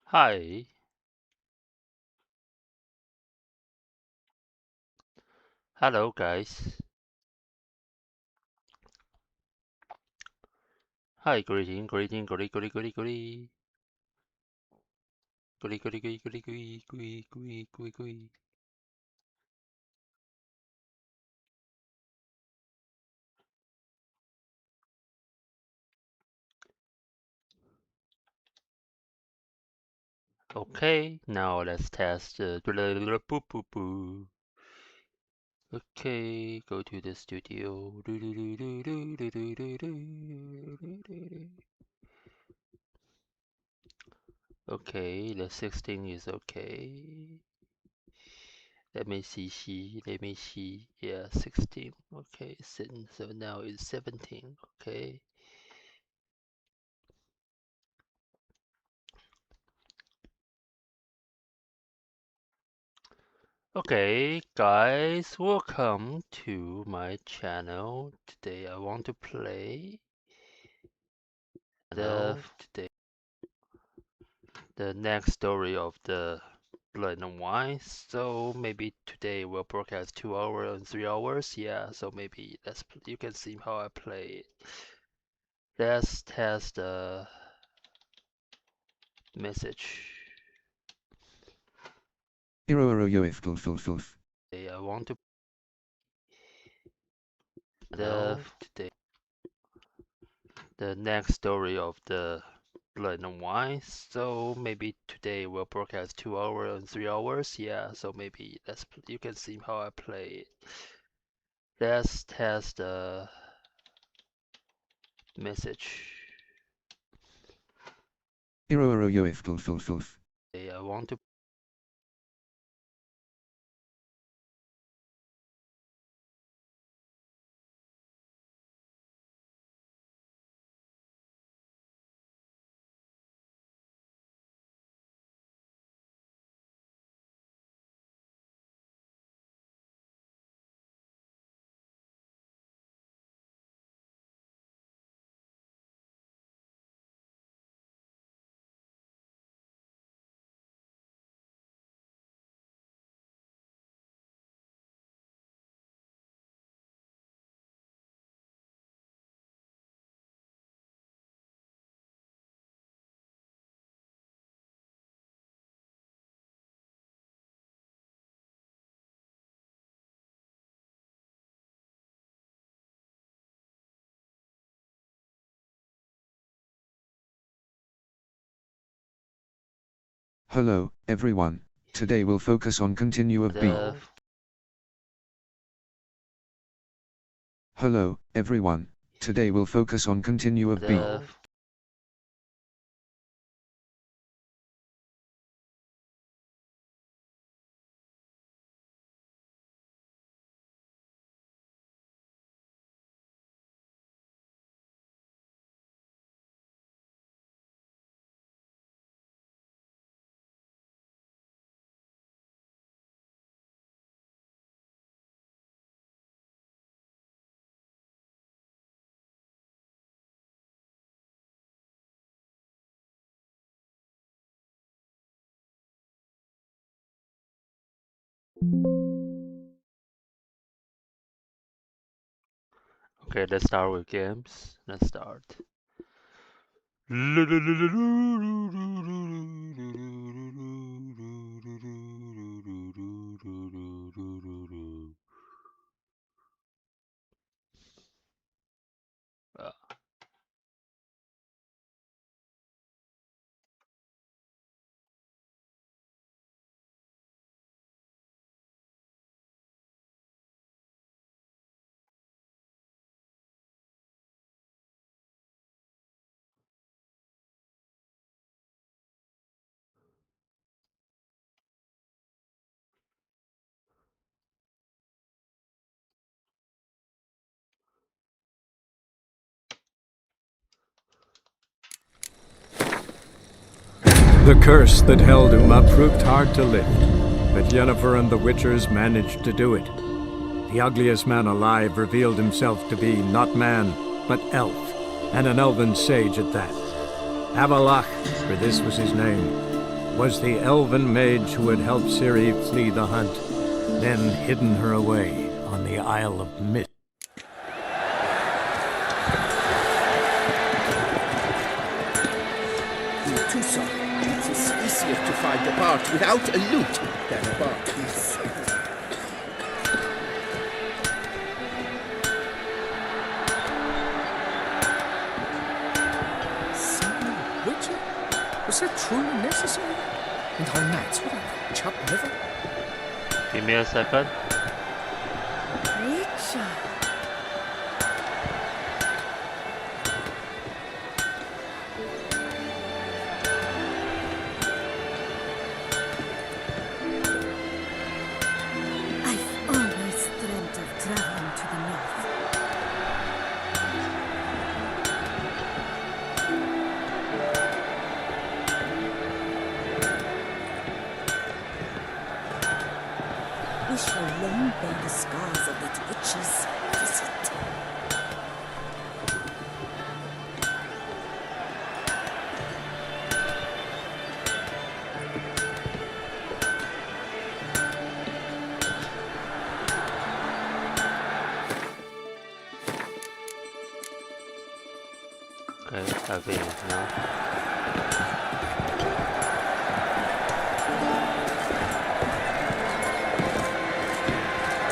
Hi. Hello, guys. Hi, greeting. Goody. Okay, now let's test boo boo boo. Okay, go to the studio. Okay, the 16 is okay. Let me see. Yeah, 16. Okay, so now it's 17. Okay. Okay, guys, welcome to my channel. Today I want to play the next story of the Blood and Wine. So maybe today we'll broadcast 2 hours and 3 hours. Yeah, so maybe you can see how I play it. Let's test the message. Today I want to today the next story of the Blood and Wine. So maybe today we'll broadcast 2 hours and 3 hours. Yeah, so maybe you can see how I play it. Let's test the message. Today I want to Hello, everyone. Today we'll focus on continue of B. Hello, everyone. Today we'll focus on continue of B. Okay, let's start with games. Let's start. The curse that held Uma proved hard to lift, but Yennefer and the Witchers managed to do it. The ugliest man alive revealed himself to be not man, but elf, and an elven sage at that. Avalach, for this was his name. was the elven mage who had helped Ciri flee the hunt, then hidden her away on the Isle of Mist. It is easier to find a part without a loot than a part with. Witcher? Was that truly necessary? And our knights would have chopped liver? Give me a second. Witcher. I've always dreamt of traveling to the north. We shall long bear the scars of that witch's visit. Okay, I've been now.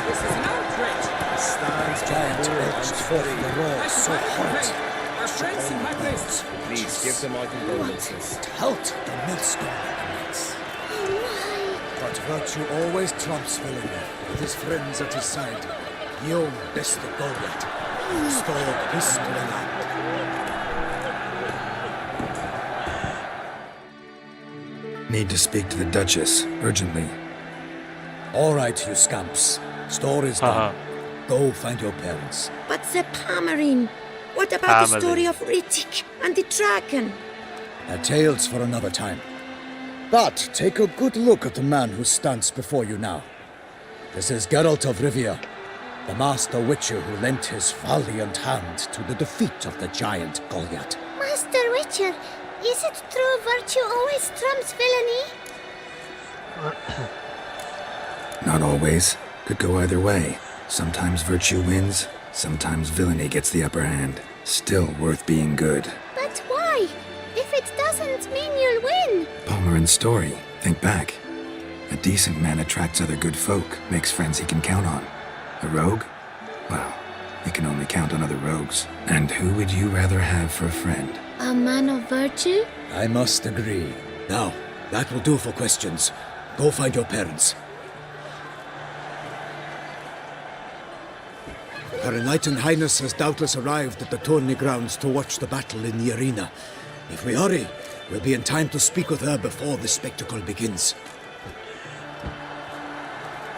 This is an outrage! Stands giant edged forth the roar so hot. Our friends in my place! Please give them our condolences. Halt the millstone knights. But virtue always trumps villainy. With his friends at his side. Guillaume best the Goliath. Stod Histmela. Need to speak to the Duchess, urgently. All right, you scamps. Store is done. Go find your parents. But the Palmerine, what about the story Palmerine. of Rittik and the dragon? Tales for another time. But take a good look at the man who stands before you now. This is Geralt of Rivia, the master witcher who lent his valiant hand to the defeat of the giant Goliath. Master Witcher, is it true virtue always trumps villainy? Not always. Could go either way. Sometimes virtue wins, sometimes villainy gets the upper hand. Still worth being good. But why? If it doesn't mean you'll win. Palmerin's story. Think back. A decent man attracts other good folk, makes friends he can count on. A rogue? Well, he can only count on other rogues. And who would you rather have for a friend? A man of virtue? I must agree. Now, that will do for questions. Go find your parents. Her Enlightened Highness has doubtless arrived at the tourney grounds to watch the battle in the arena. If we hurry, we'll be in time to speak with her before the spectacle begins.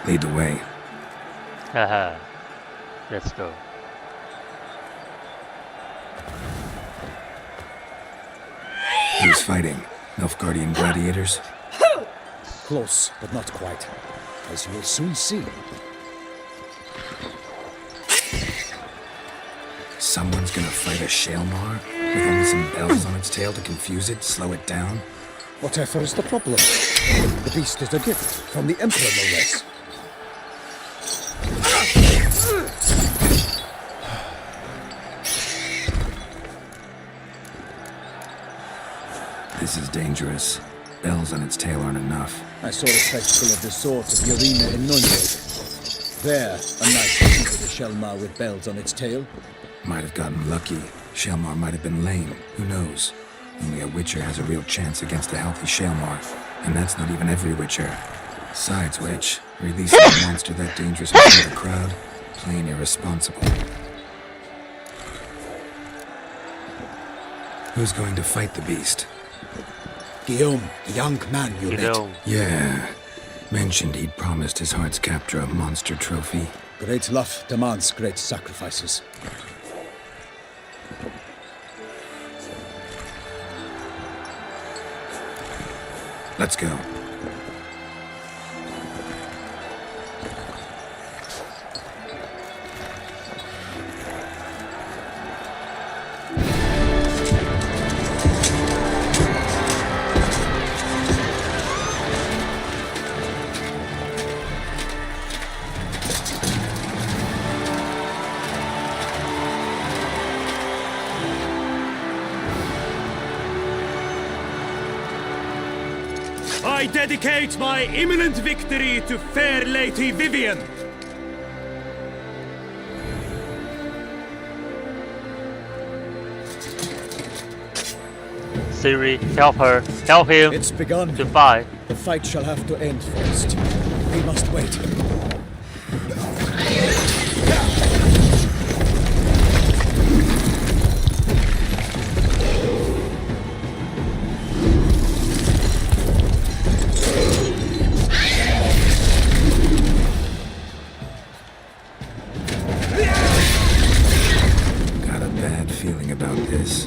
Lead the way. Haha. Let's go. Who's fighting? Nilfgaardian gladiators? Close, but not quite. As you will soon see. Someone's gonna fight a Shaelmar? With only some bells on its tail to confuse it, slow it down? Whatever is the problem? The beast is a gift from the Emperor, no less. This is dangerous. Bells on its tail aren't enough. I saw a spectacle of the sort at the arena in Nuremberg. There, a knight defeated a Shaelmar with bells on its tail. Might have gotten lucky. Shaelmar might have been lame. Who knows? Only a Witcher has a real chance against a healthy Shaelmar. And that's not even every Witcher. Besides which, releasing a monster that dangerous in front of the crowd, plain irresponsible. Who's going to fight the beast? Guillaume, the young man you met. Yeah. Mentioned he'd promised his heart's captor a monster trophy. Great love demands great sacrifices. Let's go. I dedicate my imminent victory to fair Lady Vivian. Siri, help her. Help him. It's begun. Goodbye. The fight shall have to end first. We must wait. Got a bad feeling about this.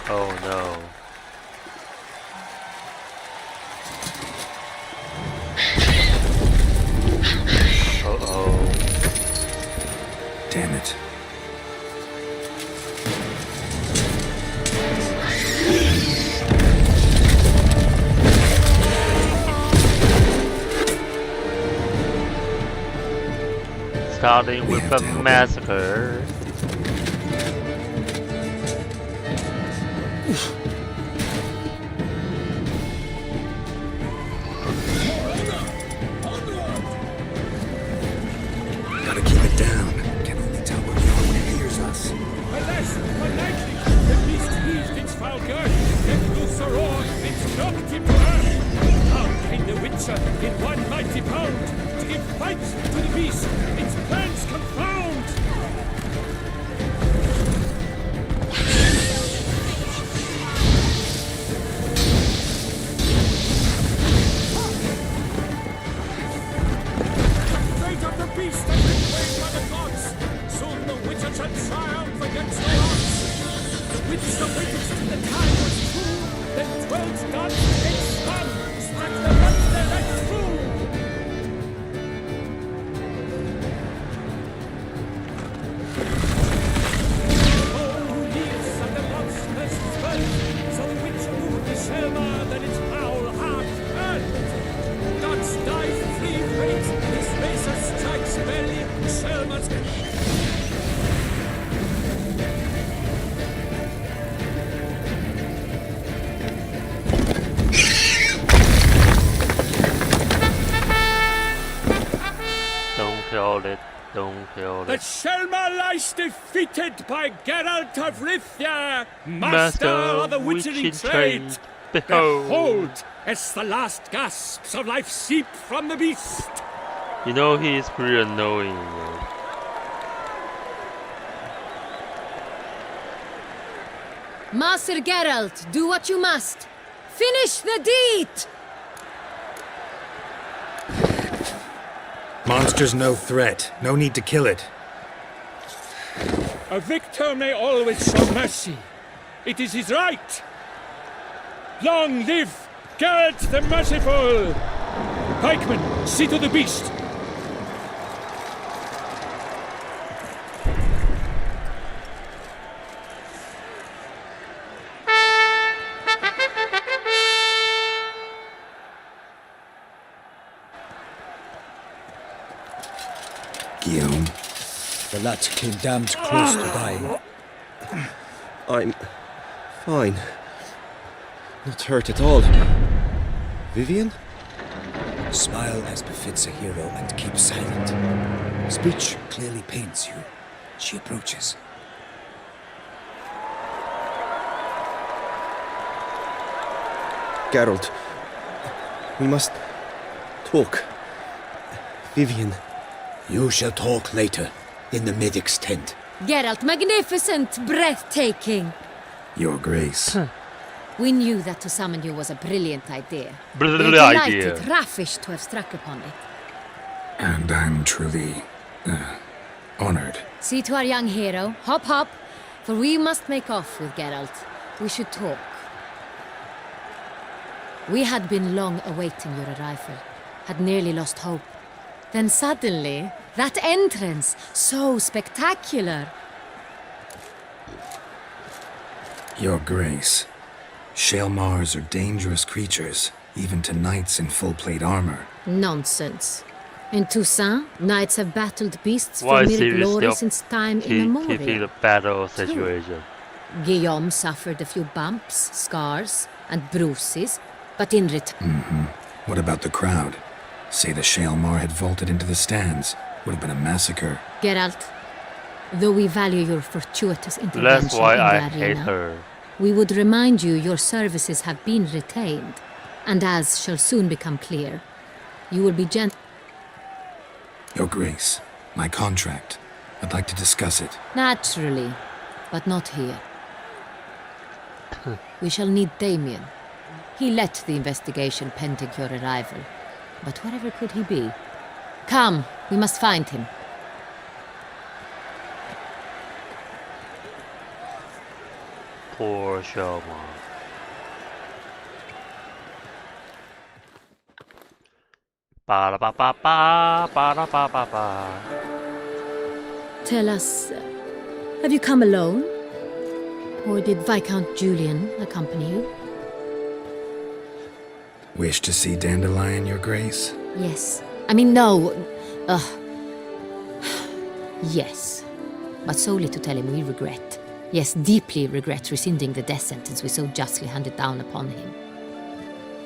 Oh no. Uh-oh. Damn it. Starting We with have a to help him. massacre. Gotta keep it down. Can only tell where we are when it hears us. Alas, unlikely, the beast heaved its foul girth, let loose a roar, and knocked him to earth. Now came the Witcher in one mighty pound, to give fight to the beast, its plans confound. Fate of the beast has been weighed by the gods. Soon the Witcher shall triumph against the odds. The Witcher waited till the time was true. Then 12 gods in stun struck the monster right through. Oh, who lives at the monster's throat? So the Witcher moved the Selma, then its foul heart burned. Gods dive, flee, wait, his razor strikes belly, Selma's Don't kill it. Don't kill The it. Selma lies defeated by Geralt of Rithia, Master master of the witching witching trade. trade. Behold. Behold, as the last gasps of life seep from the beast. You know he is pretty annoying. Though. Master Geralt, do what you must. Finish the deed! Monster's no threat. No need to kill it. A victor may always show mercy. It is his right. Long live Geralt the Merciful! Pikemen, see to the beast. Guillaume. The lad came damned close to dying. I'm fine. Not hurt at all. Vivian? Smile as befits a hero and keep silent. Speech clearly pains you. She approaches. Geralt. We must talk. Vivian. You shall talk later, in the medic's tent. Geralt, magnificent, breathtaking. Your Grace. We knew that to summon you was a brilliant idea. Brilliant We're idea. delighted, raffish to have struck upon it. And I'm truly honored. See to our young hero. Hop, hop. For we must make off with Geralt. We should talk. We had been long awaiting your arrival. Had nearly lost hope. Then suddenly, that entrance, so spectacular. Your Grace. Shaelmars are dangerous creatures. even to knights in full plate armor. Nonsense. In Toussaint, knights have battled beasts Why for is mere he glory still since time keeping immemorial. the battle situation? Guillaume suffered a few bumps, scars, and bruises, but in return... What about the crowd? Say the Shaelmar had vaulted into the stands. Would have been a massacre. Geralt, though we value your fortuitous intervention That's why in I the hate arena, her. we would remind you your services have been retained, and as shall soon become clear, you will be Your Grace, my contract. I'd like to discuss it. Naturally, but not here. We shall need Damien. He led the investigation pending your arrival. But wherever could he be? Come, we must find him. Poor Shaelmar. Ba ba ba ba ba ba ba ba. Tell us, have you come alone? Or did Viscount Julian accompany you? Wish to see Dandelion, Your Grace? Yes. I mean, no. Yes. But solely to tell him we regret. Yes, deeply regret rescinding the death sentence we so justly handed down upon him.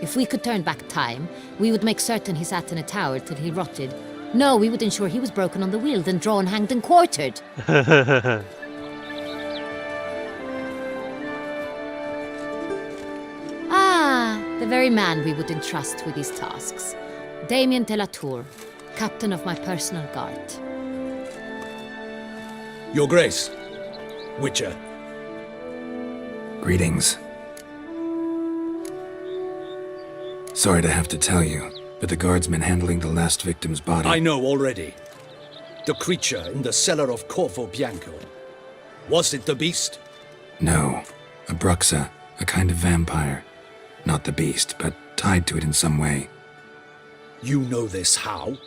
If we could turn back time, we would make certain he sat in a tower till he rotted. No, we would ensure he was broken on the wheel, then drawn, hanged, and quartered. The very man we would entrust with these tasks. Damien de la Tour, captain of my personal guard. Your Grace, Witcher. Greetings. Sorry to have to tell you, but the guardsman handling the last victim's body... I know already. The creature in the cellar of Corvo Bianco. Was it the beast? No. A Bruxa, a kind of vampire. Not the beast, but tied to it in some way. You know this how?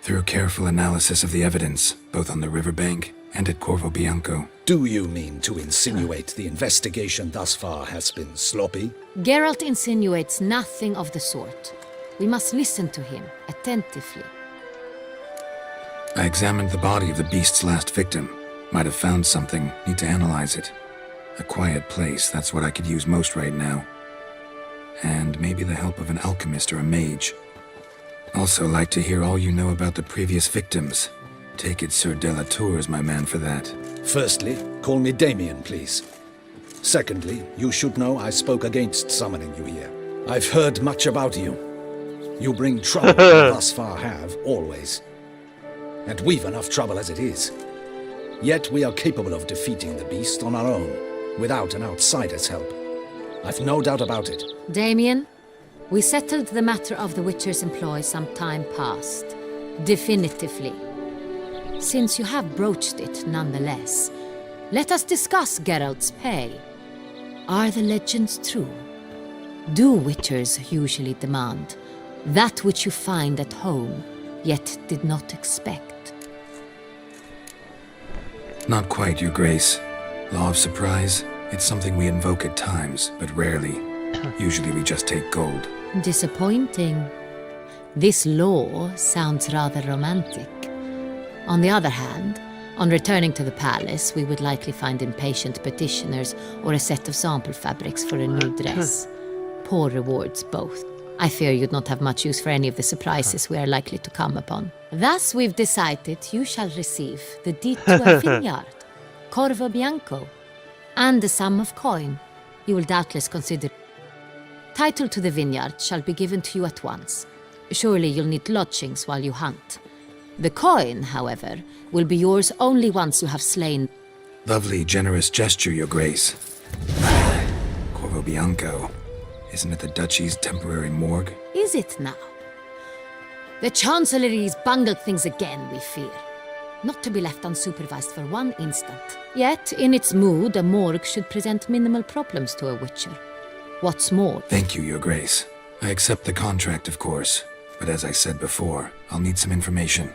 Through careful analysis of the evidence, both on the riverbank and at Corvo Bianco. Do you mean to insinuate the investigation thus far has been sloppy? Geralt insinuates nothing of the sort. We must listen to him attentively. I examined the body of the beast's last victim. Might have found something, need to analyze it. A quiet place, that's what I could use most right now. And maybe the help of an alchemist or a mage. Also like to hear all you know about the previous victims. Take it Sir de la Tour is my man for that. Firstly, call me Damien, please. Secondly, you should know I spoke against summoning you here. I've heard much about you. You bring trouble, and thus far have, always. And we've enough trouble as it is. Yet we are capable of defeating the beast on our own, without an outsider's help. I've no doubt about it. Damien, we settled the matter of the Witcher's employ some time past. Definitively. Since you have broached it nonetheless, let us discuss Geralt's pay. Are the legends true? Do Witchers usually demand that which you find at home, yet did not expect? Not quite, Your Grace. Law of surprise, it's something we invoke at times, but rarely. Usually we just take gold. Disappointing. This law sounds rather romantic. On the other hand, on returning to the palace, we would likely find impatient petitioners or a set of sample fabrics for a new dress. Poor rewards, both. I fear you'd not have much use for any of the surprises we are likely to come upon. Thus, we've decided you shall receive the deed to a vineyard, Corvo Bianco, and the sum of coin. You will doubtless consider. Title to the vineyard shall be given to you at once. Surely you'll need lodgings while you hunt. The coin, however, will be yours only once you have slain. Lovely, generous gesture, Your Grace. Corvo Bianco. Isn't it the Duchy's temporary morgue? Is it now? The Chancellery's bungled things again, we fear. Not to be left unsupervised for one instant. Yet, in its mood, a morgue should present minimal problems to a Witcher. What's more... Thank you, Your Grace. I accept the contract, of course. But as I said before, I'll need some information.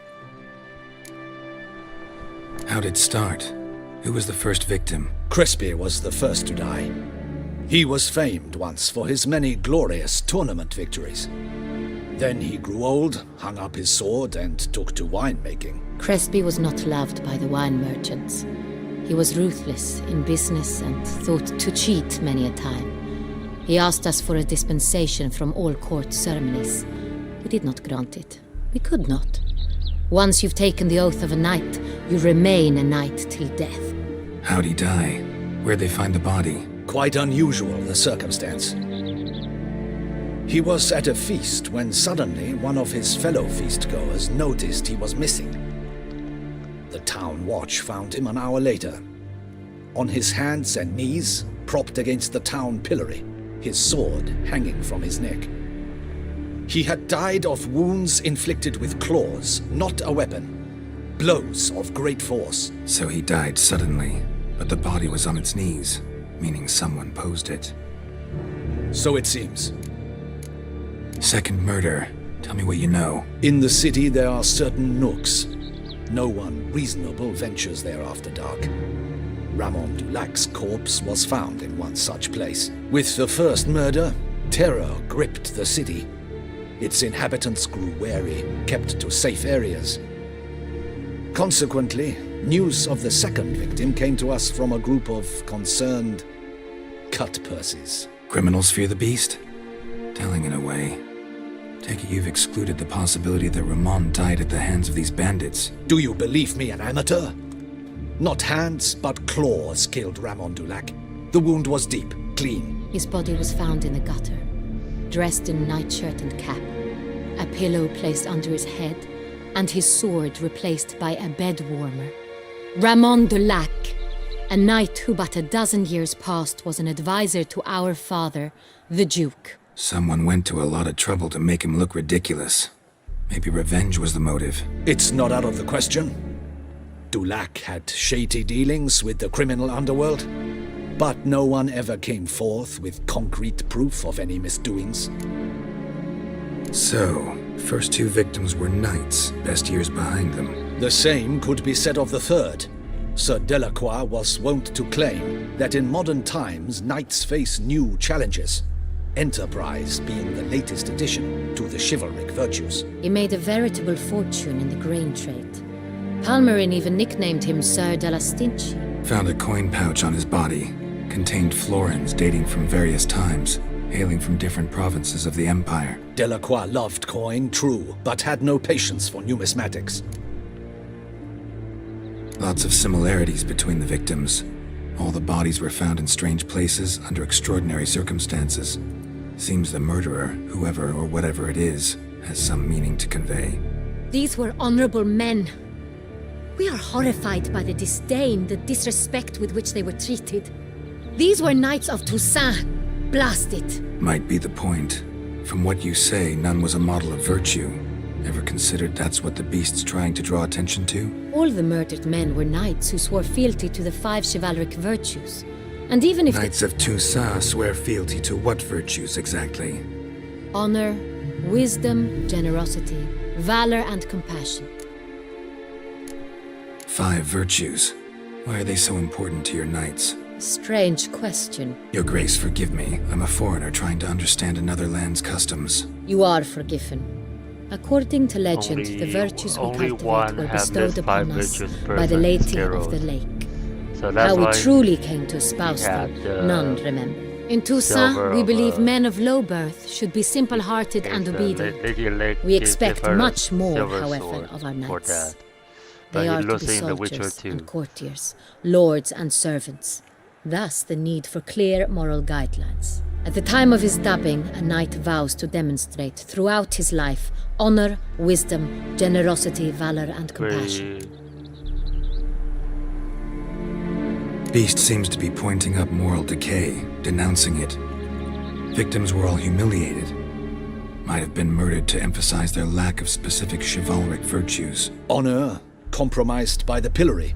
How'd it start? Who was the first victim? Crespy was the first to die. He was famed once for his many glorious tournament victories. Then he grew old, hung up his sword, and took to winemaking. Cresby was not loved by the wine merchants. He was ruthless in business and thought to cheat many a time. He asked us for a dispensation from all court ceremonies. We did not grant it. We could not. Once you've taken the oath of a knight, you remain a knight till death. How'd he die? Where'd they find the body? Quite unusual, the circumstance. He was at a feast when suddenly one of his fellow feastgoers noticed he was missing. The town watch found him an hour later. On his hands and knees, propped against the town pillory, his sword hanging from his neck. He had died of wounds inflicted with claws, not a weapon. Blows of great force. So he died suddenly, but the body was on its knees, meaning someone posed it. So it seems. Second murder. Tell me what you know. In the city there are certain nooks. No one reasonable ventures there after dark. Ramon Dulac's corpse was found in one such place. With the first murder, terror gripped the city. Its inhabitants grew wary, kept to safe areas. Consequently, news of the second victim came to us from a group of concerned cut-purses. Criminals fear the beast? Telling in a way. Take it you've excluded the possibility that Ramon died at the hands of these bandits. Do you believe me an amateur? Not hands, but claws killed Ramon Dulac. The wound was deep, clean. His body was found in the gutter, dressed in nightshirt and cap, a pillow placed under his head, and his sword replaced by a bed warmer. Ramon Dulac, a knight who but a dozen years past was an advisor to our father, the Duke. Someone went to a lot of trouble to make him look ridiculous. Maybe revenge was the motive. It's not out of the question. Dulac had shady dealings with the criminal underworld, but no one ever came forth with concrete proof of any misdoings. So, first two victims were knights, best years behind them. The same could be said of the third. Sir Delacroix was wont to claim that in modern times knights face new challenges, enterprise being the latest addition to the chivalric virtues. He made a veritable fortune in the grain trade. Palmerin even nicknamed him Sir de la Stinchi. Found a coin pouch on his body. Contained florins dating from various times, hailing from different provinces of the Empire. Delacroix loved coin, true, but had no patience for numismatics. Lots of similarities between the victims. All the bodies were found in strange places under extraordinary circumstances. Seems the murderer, whoever or whatever it is, has some meaning to convey. These were honorable men. We are horrified by the disdain, the disrespect with which they were treated. These were knights of Toussaint. Blast it. Might be the point. From what you say, none was a model of virtue. Ever considered that's what the beast's trying to draw attention to? All the murdered men were knights who swore fealty to the 5 chivalric virtues. And even if Knights of Toussaint swear fealty to what virtues exactly? honor, wisdom, generosity, valor, and compassion. 5 virtues. Why are they so important to your knights? Strange question. Your Grace, forgive me. I'm a foreigner trying to understand another land's customs. You are forgiven. According to legend, the virtues we cultivate were bestowed upon us by the Lady of the Lake. So that's How we why truly came to espouse them, none remember. In Toussaint, we believe men of low birth should be simple-hearted and obedient. We expect much more, however, of our knights. They are to be soldiers and courtiers, lords and servants. Thus the need for clear moral guidelines. At the time of his dubbing, a knight vows to demonstrate throughout his life honor, wisdom, generosity, valor, and compassion. Beast seems to be pointing up moral decay, denouncing it. Victims were all humiliated. Might have been murdered to emphasize their lack of specific chivalric virtues. Honor compromised by the pillory.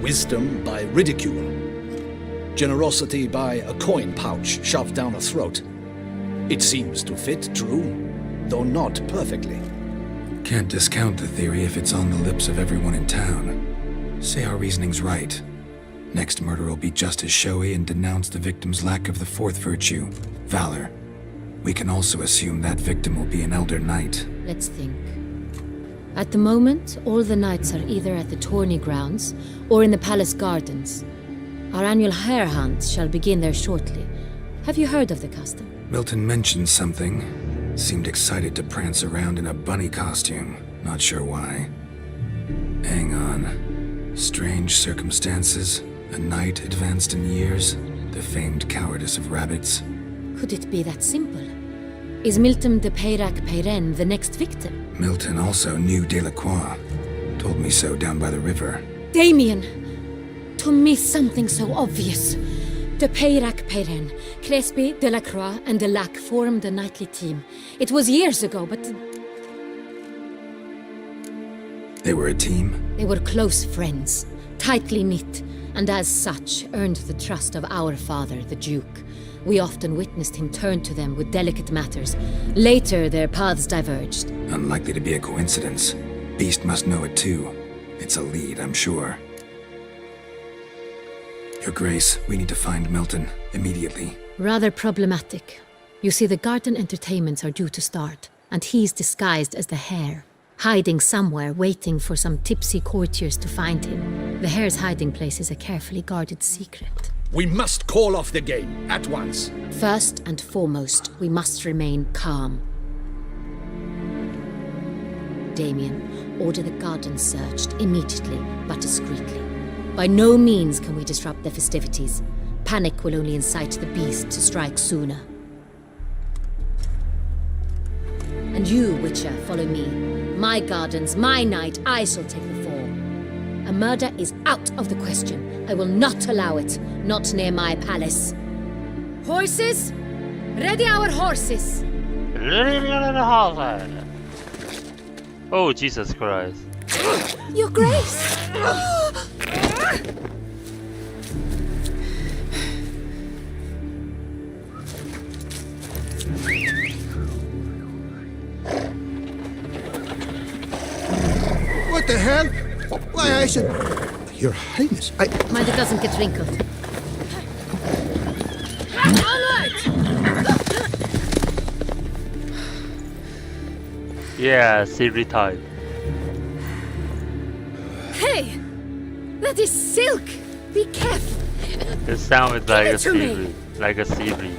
Wisdom by ridicule. Generosity by a coin pouch shoved down a throat. It seems to fit, true, though not perfectly. Can't discount the theory if it's on the lips of everyone in town. Say our reasoning's right. Next murder will be just as showy and denounce the victim's lack of the fourth virtue, valor. We can also assume that victim will be an elder knight. Let's think. At the moment, all the knights are either at the tourney grounds or in the palace gardens. Our annual hare hunt shall begin there shortly. Have you heard of the custom? Milton mentioned something. Seemed excited to prance around in a bunny costume. Not sure why. Hang on. Strange circumstances. A knight advanced in years. The famed cowardice of rabbits. Could it be that simple? Is Milton de Peyrac-Peyren the next victim? Milton also knew Delacroix. Told me so down by the river. Damien! To miss something so obvious. De Peyrac-Peyren, Crespi, Delacroix, and Delac formed a knightly team. It was years ago, but They were a team? they were close friends, tightly knit, and as such earned the trust of our father, the Duke. We often witnessed him turn to them with delicate matters. Later, their paths diverged. Unlikely to be a coincidence. Beast must know it too. It's a lead, I'm sure. Your Grace, we need to find Milton, immediately. Rather problematic. You see, the garden entertainments are due to start, and he's disguised as the hare, hiding somewhere, waiting for some tipsy courtiers to find him. The hare's hiding place is a carefully guarded secret. We must call off the game at once. First and foremost, we must remain calm. Damien, order the garden searched immediately, but discreetly. By no means can we disrupt the festivities. Panic will only incite the beast to strike sooner. And you, Witcher, follow me. My gardens, my night, I shall take the fall. A murder is out of the question. I will not allow it. Not near my palace. Horses? Ready our horses! Oh, Jesus Christ. Your Grace! What the hell? Why, I said... Your Highness, Mind it doesn't get wrinkled. Yeah, Siri type. Hey! That is silk! Be careful! The sound is like a it to me. Siri. Like a Siri.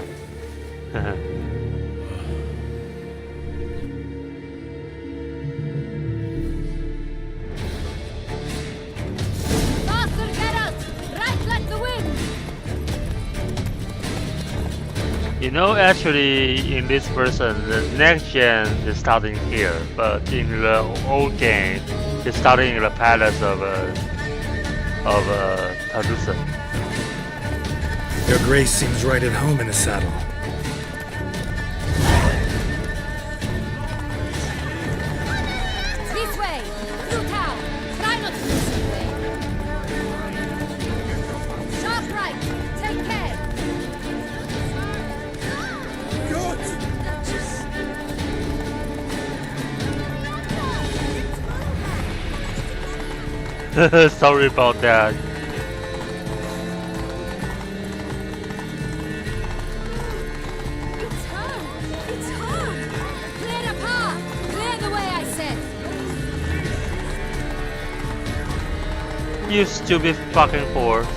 Faster, Geralt! Right like the wind! You know, actually, in this version, the next gen is starting here, but in the old game, it's starting in the palace of Tarusa. Your Grace seems right at home in the saddle. This way! Through town! Try not to miss the way! Sharp right! Take care! Sorry about that. It's hard! It's hard! Clear the path! Clear the way, I said! You stupid fucking horse.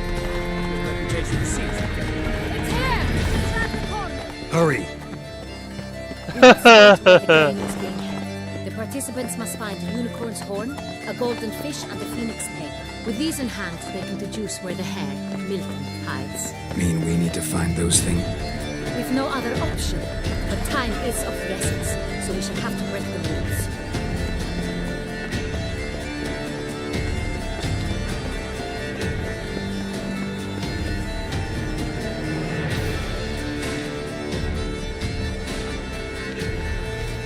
Reputation seems to get It's here! It's at the corner! Hurry! The game is being held. The participants must find a unicorn's horn, a golden fish, and a phoenix egg. With these in hand, they can deduce where the hare, Milton, hides. Mean we need to find those things? We've no other option, but time is of the essence, so we shall have to break the rules.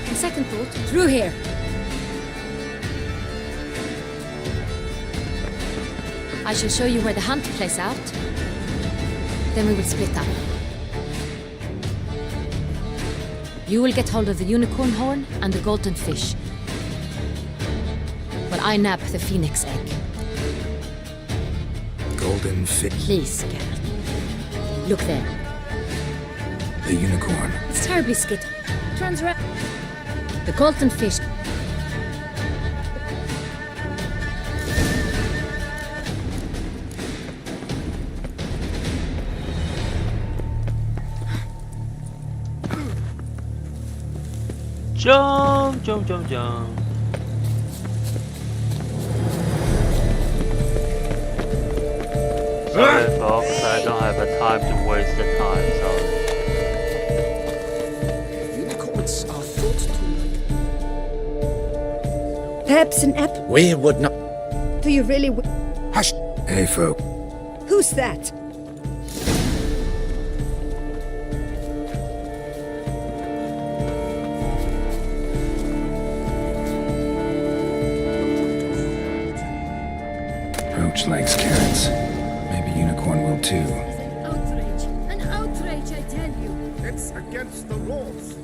On second thought, through here. I shall show you where the hunt plays out. Then we will split up. You will get hold of the unicorn horn and the golden fish. While I nab the phoenix egg. Golden fit. Please, Geralt. Look there. The unicorn. It's terribly skit. Turns around. The golden fish. Jump, jump, jump, jump. Sorry, folks, I don't have the time to waste the time, sorry. Unicorns are thought to. Perhaps an apple. We would not. Do you really? Hush! Hey, folk. Who's that? Roach likes carrots. Maybe unicorn will too. An outrage, I tell you. It's against the rules.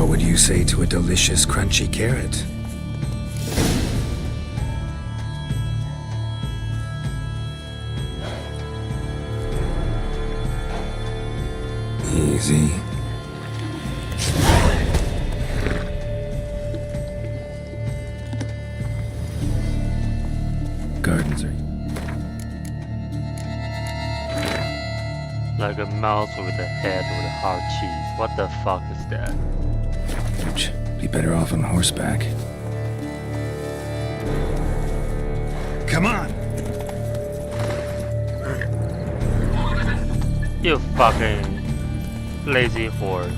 What would you say to a delicious, crunchy carrot? Easy. Gardens are Like a mouse with a head with a hard cheese. What the fuck is that? huge. Be better off on horseback. Come on! You fucking lazy horse.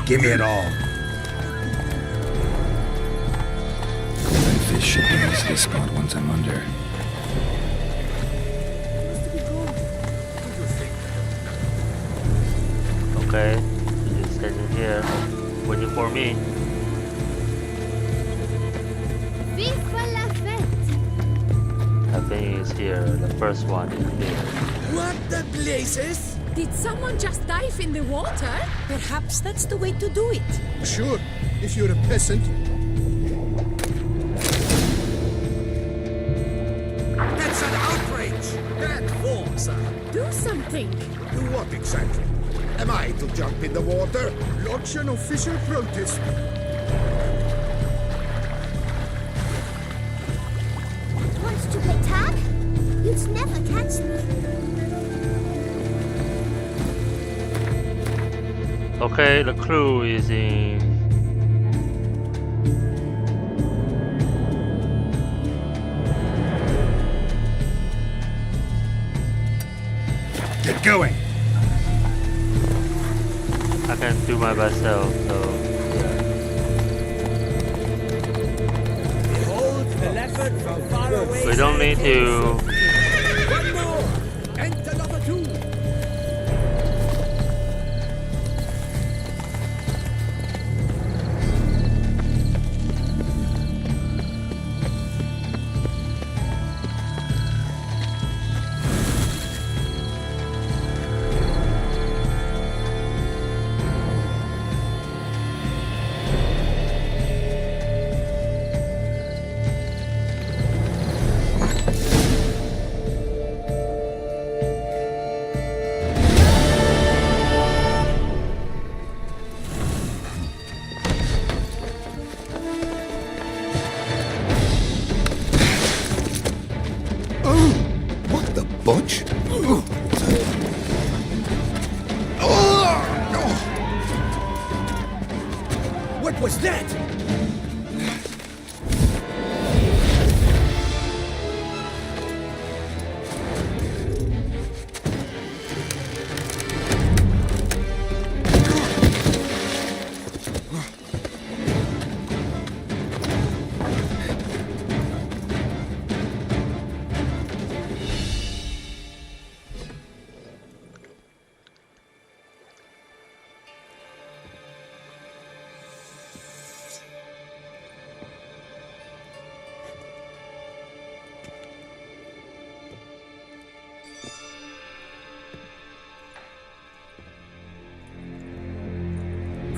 Give me it all. Golden fish should be easy to spot once I'm under. Okay, you're just standing here, waiting for me. Viva la fête! I think it's here, the first one is here. What the blazes? Did someone just dive in the water? Perhaps that's the way to do it. Sure, if you're a peasant. That's an outrage! That falls, Do something. Do what exactly? Am I to jump in the water? Lodge an official protest. Wants to play tag? You'd never catch me. Okay, the clue is in... Get going! I can do my best self, so... Behold the leopard from far away. We don't need to... One more! Enter number 2! Butch? What was that?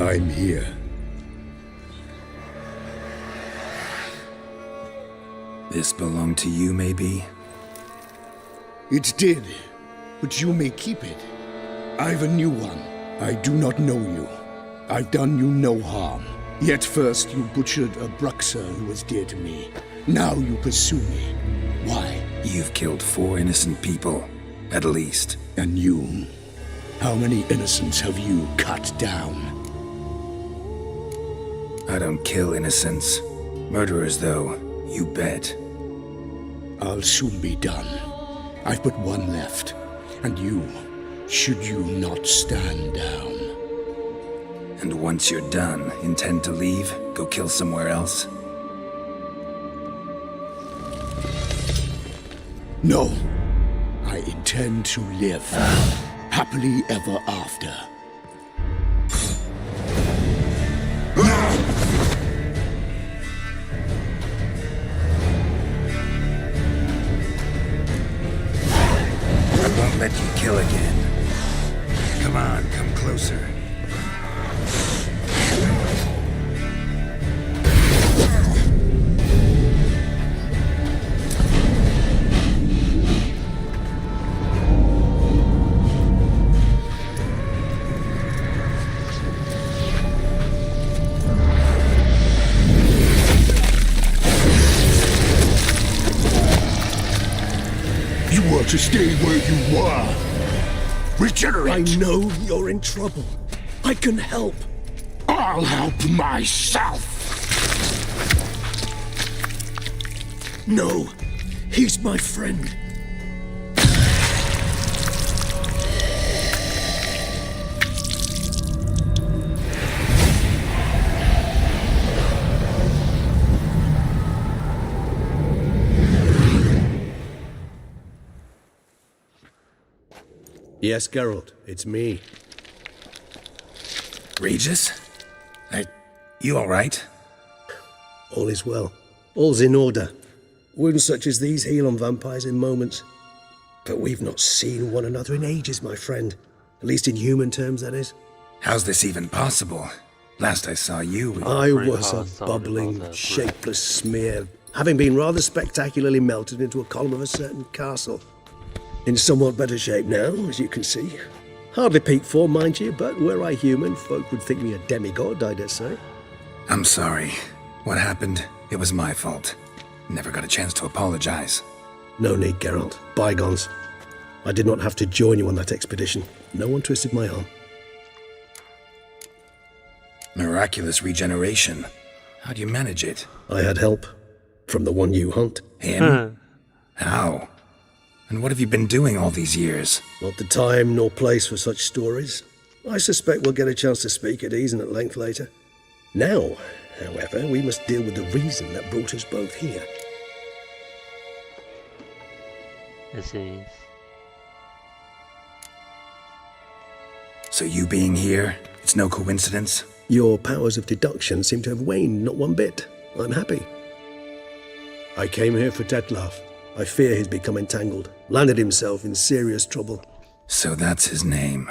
I'm here. This belonged to you, maybe? It did, but you may keep it. I've a new one. I do not know you. I've done you no harm. Yet first you butchered a Bruxer who was dear to me. Now you pursue me. Why? You've killed 4 innocent people, at least. And you? How many innocents have you cut down? I don't kill innocents. Murderers, though, you bet. I'll soon be done. I've but one left. And you, should you not stand down. And once you're done, intend to leave? Go kill somewhere else? No. I intend to live. Happily ever after. I won't let you kill again. Come on, come closer. You were to stay where you were. Regenerate. I know you're in trouble. I can help. I'll help myself. No, he's my friend. Yes, Geralt, it's me. Regis? You alright? All is well. All's in order. Wounds such as these heal on vampires in moments. But we've not seen one another in ages, my friend. At least in human terms, that is. How's this even possible? Last I saw you... I was a bubbling, shapeless smear, having been rather spectacularly melted into a column of a certain castle. In somewhat better shape now, as you can see. Hardly peak form, mind you, but were I human, folk would think me a demigod, I dare say. I'm sorry. What happened? It was my fault. Never got a chance to apologize. No need, Geralt. Bygones. I did not have to join you on that expedition. No one twisted my arm. Miraculous regeneration. How do you manage it? I had help. From the one you hunt. Him? How? And what have you been doing all these years? Not the time nor place for such stories. I suspect we'll get a chance to speak at ease and at length later. Now, however, we must deal with the reason that brought us both here. This is... So you being here, it's no coincidence? Your powers of deduction seem to have waned not one bit. I'm happy. I came here for Detlaf. I fear he's become entangled, landed himself in serious trouble. So that's his name.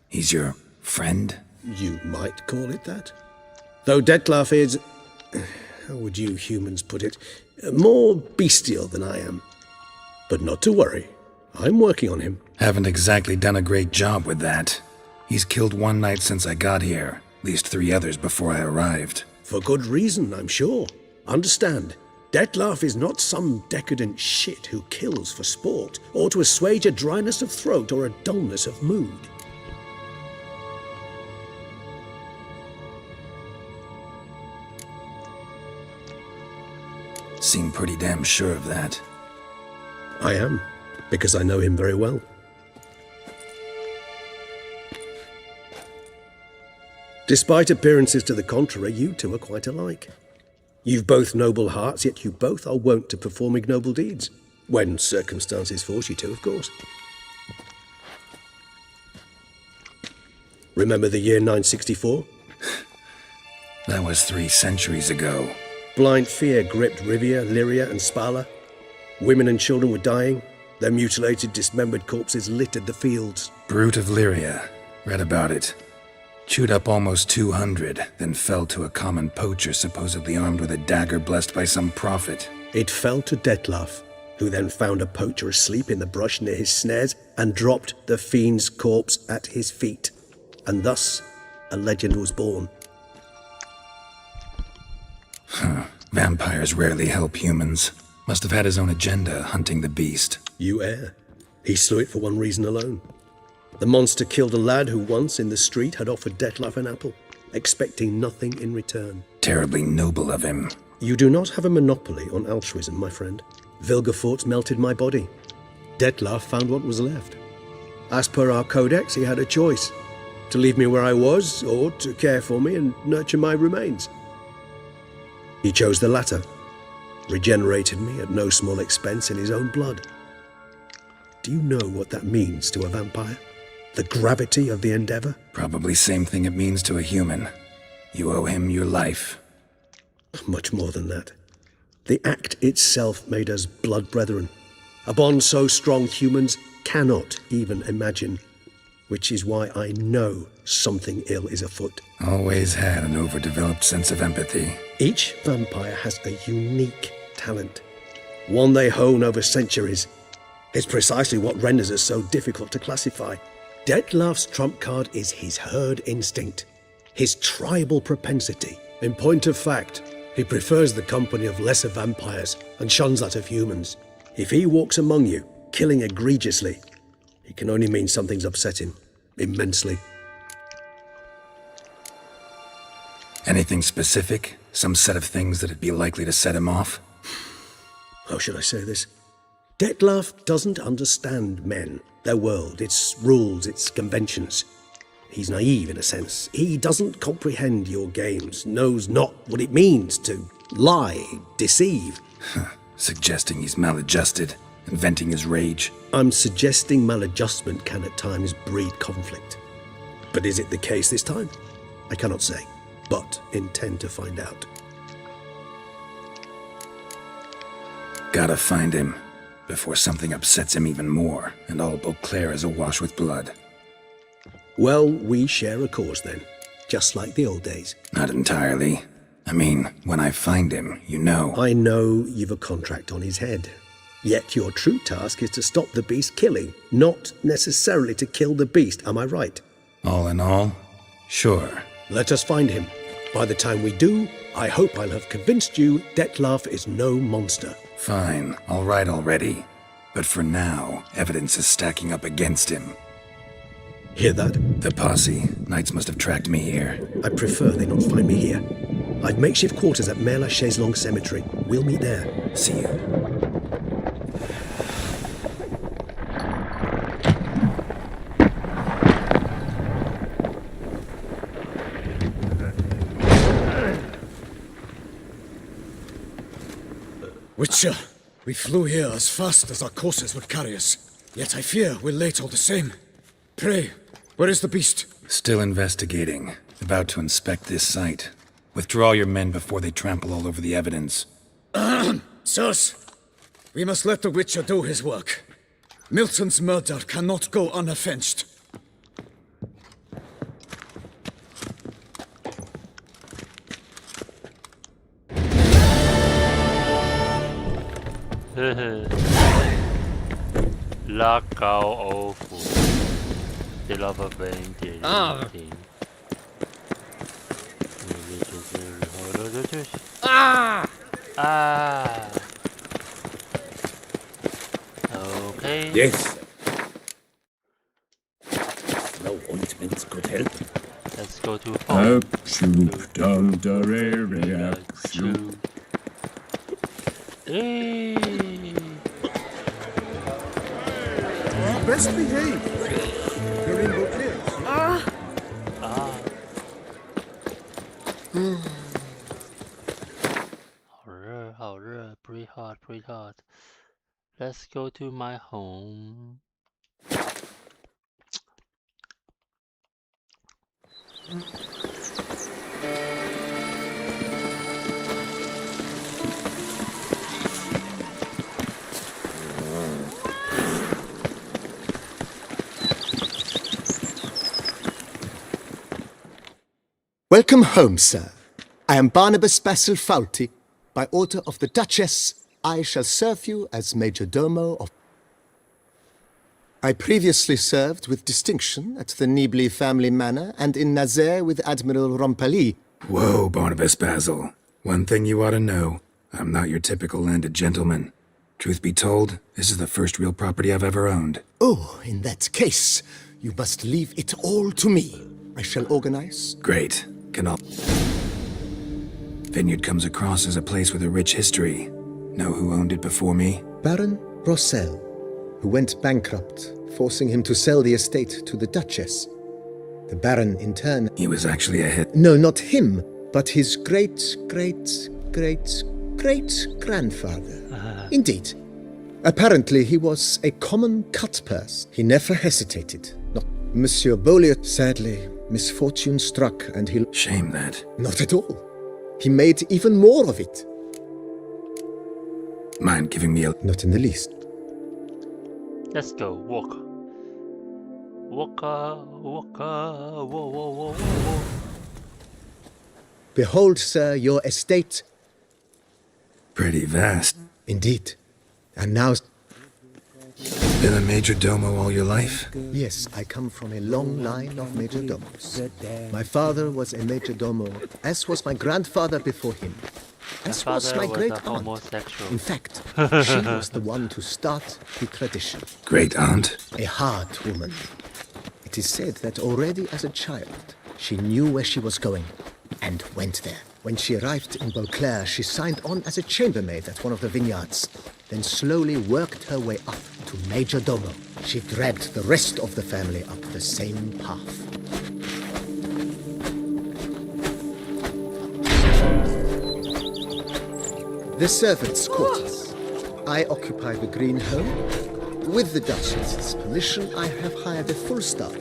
He's your friend? You might call it that. Though Detlaf is, how would you humans put it, more bestial than I am. But not to worry, I'm working on him. Haven't exactly done a great job with that. He's killed one knight since I got here, at least 3 others before I arrived. For good reason, I'm sure. Understand, Detlaf is not some decadent shit who kills for sport, or to assuage a dryness of throat or a dullness of mood. Seem pretty damn sure of that. I am, because I know him very well. Despite appearances to the contrary, you two are quite alike. You've both noble hearts, yet you both are wont to perform ignoble deeds. When circumstances force you to, of course. Remember the year 964? That was 3 centuries ago. Blind fear gripped Rivia, Lyria, and Spala. Women and children were dying. Their mutilated, dismembered corpses littered the fields. Brute of Lyria. Read about it. Chewed up almost 200, then fell to a common poacher supposedly armed with a dagger blessed by some prophet. It fell to Detlef, who then found a poacher asleep in the brush near his snares and dropped the fiend's corpse at his feet. And thus, a legend was born. Vampires rarely help humans. Must have had his own agenda, hunting the beast. You err. He slew it for one reason alone. The monster killed a lad who once in the street had offered Detlef an apple, expecting nothing in return. Terribly noble of him. You do not have a monopoly on altruism, my friend. Vilgefortz melted my body. Detlef found what was left. As per our codex, he had a choice: to leave me where I was, or to care for me and nurture my remains. He chose the latter, regenerated me at no small expense in his own blood. Do you know what that means to a vampire? The gravity of the endeavor? Probably same thing it means to a human. You owe him your life. Much more than that. The act itself made us blood brethren. A bond so strong humans cannot even imagine. Which is why I know something ill is afoot. Always had an overdeveloped sense of empathy. Each vampire has a unique talent. One they hone over centuries. It's precisely what renders us so difficult to classify. Detlef's trump card is his herd instinct, his tribal propensity. In point of fact, he prefers the company of lesser vampires and shuns that of humans. If he walks among you, killing egregiously, it can only mean something's upset him, immensely. Anything specific? Some set of things that'd be likely to set him off? How should I say this? Detlef doesn't understand men, their world, its rules, its conventions. He's naive in a sense. He doesn't comprehend your games, knows not what it means to lie, deceive. Suggesting he's maladjusted, and venting his rage. I'm suggesting maladjustment can at times breed conflict. But is it the case this time? I cannot say, but intend to find out. Gotta find him, before something upsets him even more, and all Beauclair is awash with blood. Well, we share a cause then, just like the old days. Not entirely. I mean, when I find him, you know. I know you've a contract on his head. Yet your true task is to stop the beast killing, not necessarily to kill the beast, am I right? All in all, sure. Let us find him. By the time we do, I hope I'll have convinced you Detlef is no monster. Fine, all right already. But for now, evidence is stacking up against him. Hear that? The posse. Knights must have tracked me here. I prefer they not find me here. I've makeshift quarters at Mère Lachaise Long Cemetery. We'll meet there. See you. Witcher, we flew here as fast as our courses would carry us. Yet I fear we're late all the same. Pray, where is the beast? Still investigating. About to inspect this site. Withdraw your men before they trample all over the evidence. Sirs, we must let the Witcher do his work. Milton's murder cannot go unavenged.拉高欧服，de la Vavane点停。Okay. Yes. No ointments could help. Let's go to home. Best behave. You're in Beauclair. 好热，好热 ，pretty hot, pretty hot. Let's go to my home. Welcome home, sir. I am Barnabas Basil Faulty. By order of the Duchess, I shall serve you as Major Domo of... I previously served with distinction at the Nibley family manor and in Nazaire with Admiral Rompali. Whoa, Barnabas Basil. One thing you ought to know. I'm not your typical landed gentleman. Truth be told, this is the first real property I've ever owned. Oh, in that case, you must leave it all to me. I shall organize. Great. Vineyard comes across as a place with a rich history. Know who owned it before me? Baron Rossel, who went bankrupt, forcing him to sell the estate to the Duchess. The Baron, in turn... He was actually a hit. No, not him, but his great-great-great-great-grandfather. Indeed. Apparently, he was a common cut-purse. He never hesitated. Not Monsieur Beaulieu. Sadly, misfortune struck and he... Shame that. Not at all. He made even more of it. Mind giving me a... Not in the least. Let's go, walk. Whoa, whoa, whoa, whoa. Behold, sir, your estate. Pretty vast. Indeed. And now... Been a major domo all your life? Yes, I come from a long line of major domos. My father was a major domo, as was my grandfather before him. As was my great aunt. In fact, she was the one to start the tradition. Great aunt? A hard woman. It is said that already as a child, she knew where she was going and went there. When she arrived in Beauclair, she signed on as a chambermaid at one of the vineyards, then slowly worked her way up to Major Domo. She dragged the rest of the family up the same path. The servants' quarters. I occupy the green home. With the Duchess's permission, I have hired a full staff.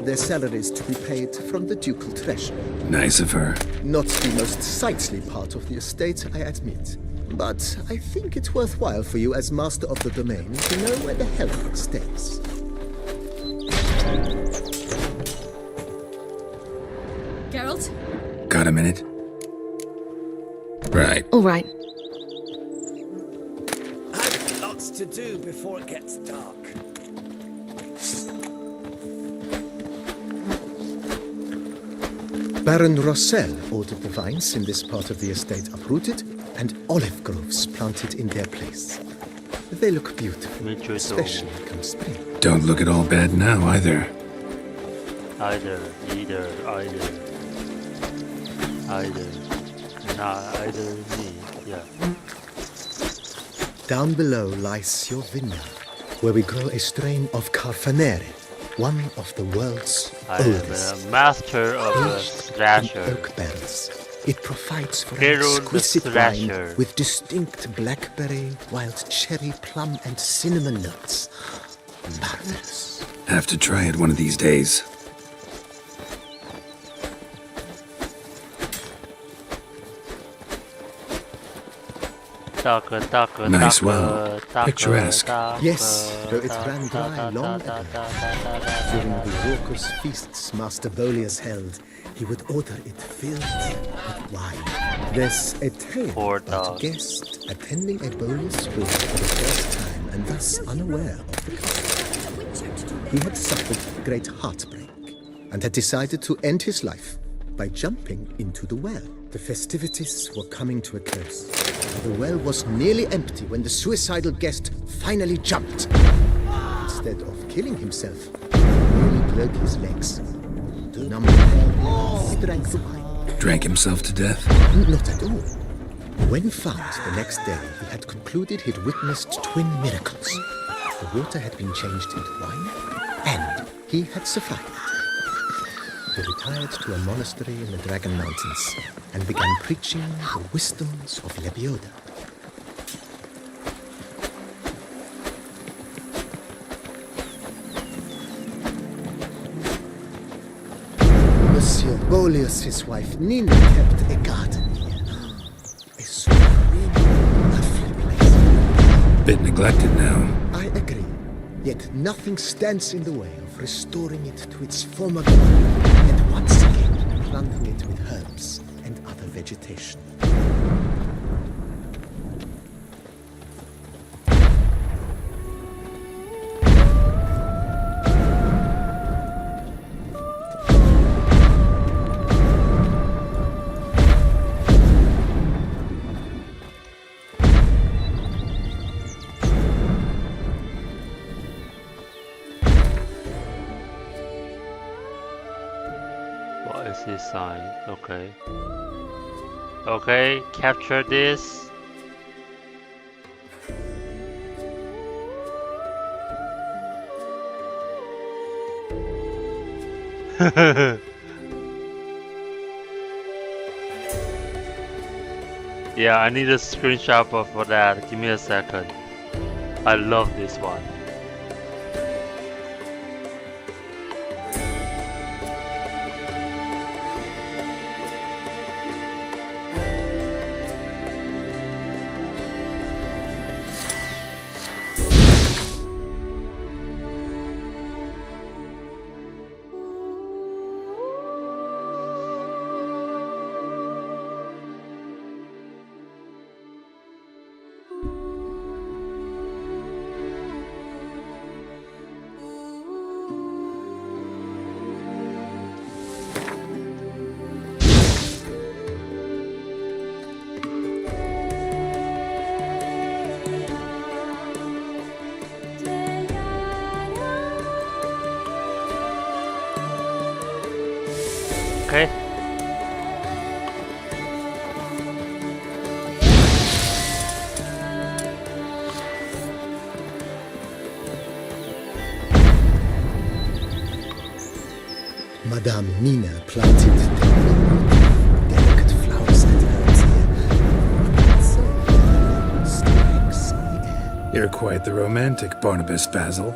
Their salaries to be paid from the ducal treasury. Nice of her. Not the most sightly part of the estate, I admit. But I think it's worthwhile for you as master of the domain to know where the hell it stays. Geralt? Got a minute? Right. All right. I've lots to do before it gets dark. Baron Rossel ordered the vines in this part of the estate uprooted and olive groves planted in their place. They look beautiful, especially come spring. Don't look at all bad now, either. Either. Nah, either me, yeah. Down below lies your vineyard, where we grow a strain of Carfanere, one of the world's oldest. I am a master of the thrasher. Oak barrels. It provides for an Geralt the exquisite Thrasher. wine with distinct blackberry, wild cherry, plum, and cinnamon notes. Marvelous. Have to try it one of these days. Nice well. Picturesque. Yes, though it ran dry long ago. During the raucous feasts Master Beaulieu held, he would order it filled with wine. There's a tale about a guest attending a Beaulieu's ball for the first time and thus unaware of the custom. He had suffered great heartbreak and had decided to end his life by jumping into the well. The festivities were coming to a close. The well was nearly empty when the suicidal guest finally jumped. Instead of killing himself, he nearly broke his legs. Numbed, he drank the wine. Drank himself to death? Not at all. When found the next day, he had concluded he'd witnessed twin miracles. The water had been changed into wine, and he had survived. He retired to a monastery in the Dragon Mountains and began preaching the wisdoms of Lebioda. Monsieur Beaulieu, wife Nina, kept a garden here. A supreme, lovely place. Bit neglected now. I agree. Yet nothing stands in the way of restoring it to its former glory. And once again, planting it with herbs and other vegetation. What is this sign? Okay. Okay, capture this. Yeah, I need a screenshot for that. Give me a second. I love this one. Okay. Madame Mina planted delicate flowers and herbs here. So strikes the air. You're quite the romantic, Barnabas Basil.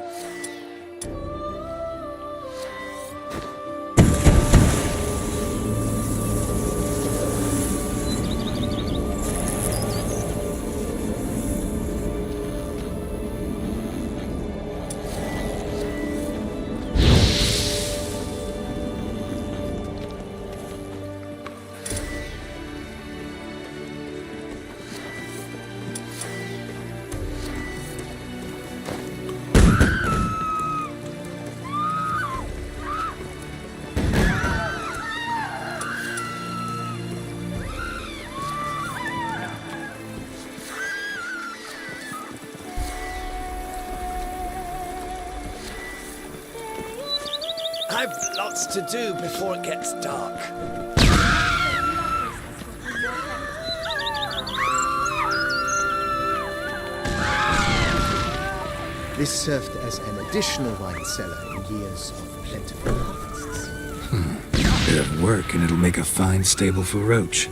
I've lots to do before it gets dark. This served as an additional wine cellar in years of plentiful harvests. Bit of work and it'll make a fine stable for Roach.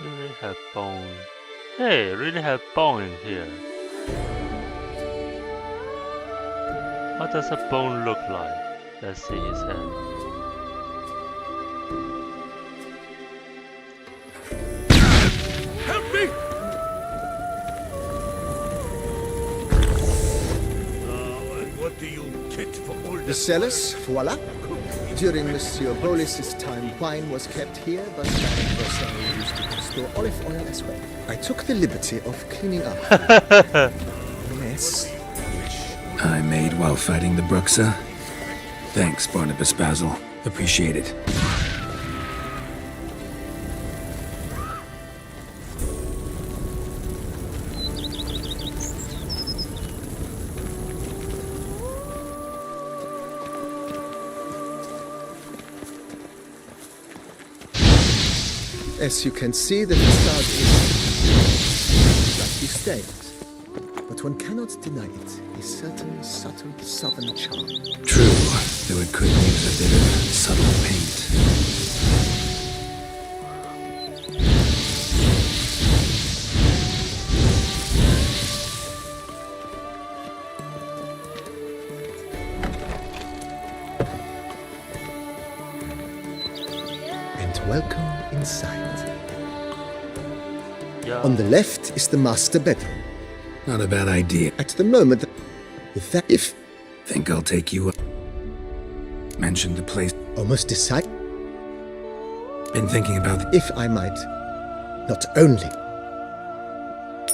Really have bone. Hey, really have bone in here. What does a bone look like? Let's see his head. Help me! And what do you get for all The cellars, voila. During Monsieur Bolis's time, wine was kept here, but Baron Rossel used it to store olive oil as well. I took the liberty of cleaning up the mess. I made while fighting the Bruxa. Thanks, Barnabas Basil. Appreciate it. As you can see, the facade is slightly stained, but one cannot deny it. A certain subtle southern charm. True, though it could use a bit of subtle paint. And welcome inside. On the left is the master bedroom. Not a bad idea. At the moment, with that, if Think I'll take you up. Mentioned the place. almost decide Been thinking about the... if I might, not only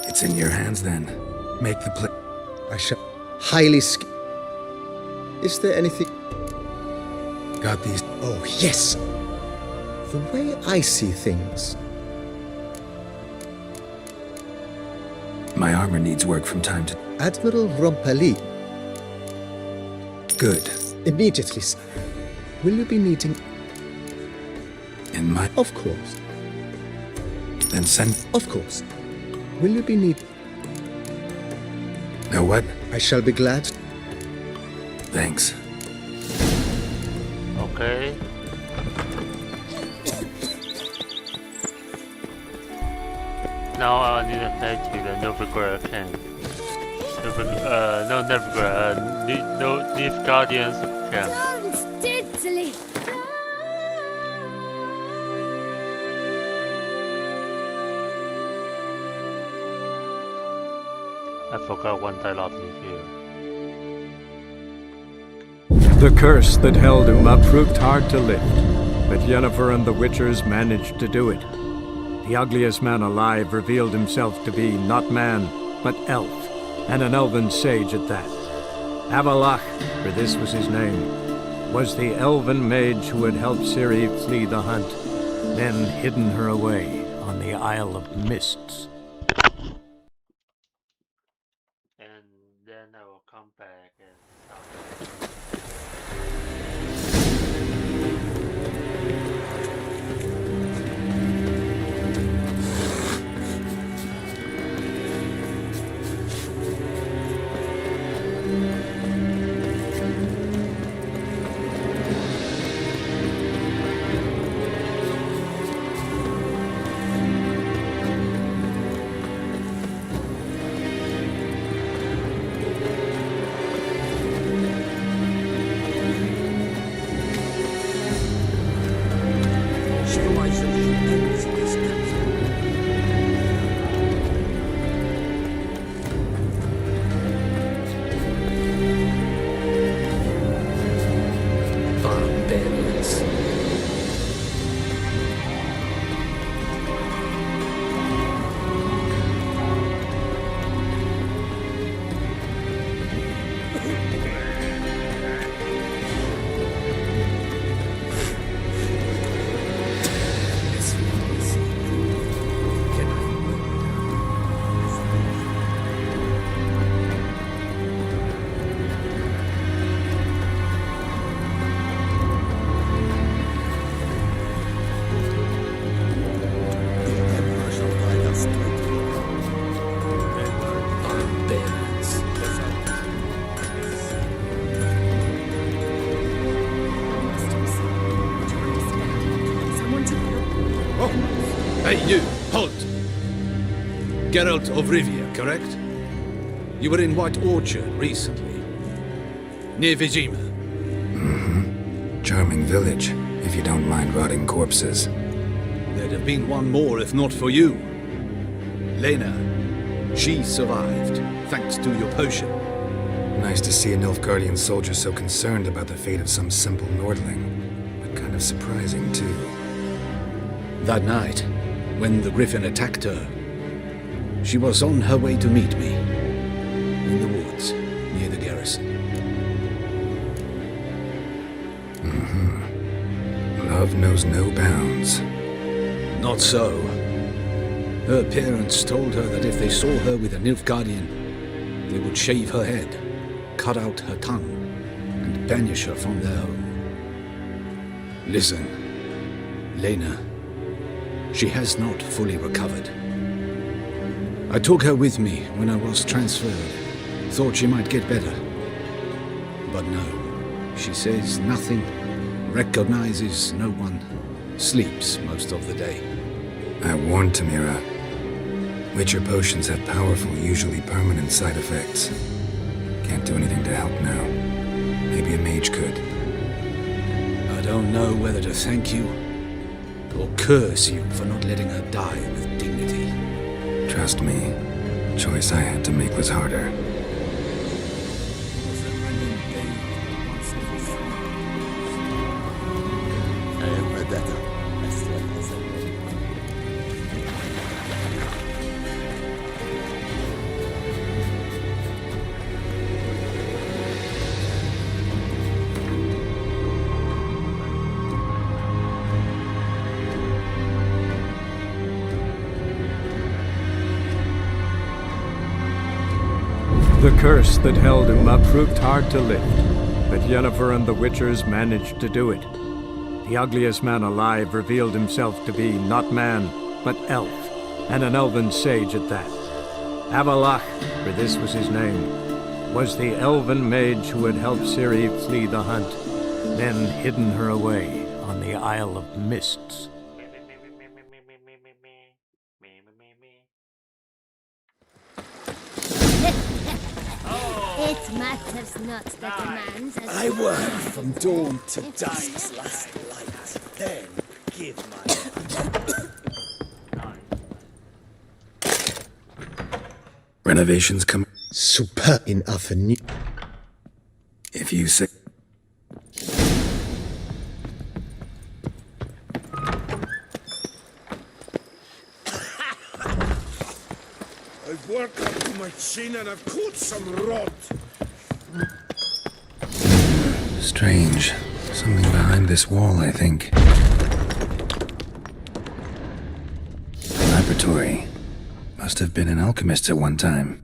It's in your hands then. Make the play. I shall highly Is there anything? Got these. Oh yes. The way I see things. My armor needs work from time to... Admiral Rompali. Good. Immediately, sir. Will you be needing? In my... Of course. Then send... Of course. Will you be needing? Know what? I shall be glad. Thanks. Okay. Now I need to head to the Novigrad camp. No Novigrad, no Nilfgaardians camp. Don't diddly. I forgot one dialogue in here. The curse that held Uma proved hard to lift, but Yennefer and the Witchers managed to do it. The ugliest man alive revealed himself to be not man, but elf, and an elven sage at that. Avalach, for this was his name, was the elven mage who had helped Ciri flee the hunt, then hidden her away on the Isle of Mists. And then I will come back and start. Barbarians. Hey, you! Halt! Geralt of Rivia, correct? You were in White Orchard recently. Near Vizima. Mm-hmm. Charming village, if you don't mind rotting corpses. There'd have been one more if not for you. Lena. She survived, thanks to your potion. Nice to see a Nilfgaardian soldier so concerned about the fate of some simple Nordling. But kind of surprising, too. That night, when the Griffin attacked her, she was on her way to meet me. In the woods, near the garrison. Mm-hmm. Love knows no bounds. Not so. Her parents told her that if they saw her with a Nilfgaardian, they would shave her head, cut out her tongue, and banish her from their home. Listen, Lena, she has not fully recovered. I took her with me when I was transferred. Thought she might get better. But no, she says nothing, recognizes no one, sleeps most of the day. I warned Tamira. Witcher potions have powerful, usually permanent side effects. Can't do anything to help now. Maybe a mage could. I don't know whether to thank you or curse you for not letting her die with dignity. Trust me, the choice I had to make was harder. The curse that held Uma proved hard to lift, but Yennefer and the Witchers managed to do it. The ugliest man alive revealed himself to be not man, but elf, and an elven sage at that. Avalach, for this was his name, was the elven mage who had helped Ciri flee the hunt, then hidden her away on the Isle of Mists. It matters not that a man's as I worked from dawn to dusk last night. Then give my... Renovations come... Super in avenue. If you say... I've worked up to my chin and I've caught some rot. Strange. Something behind this wall, I think. Laboratory. Must have been an alchemist at one time.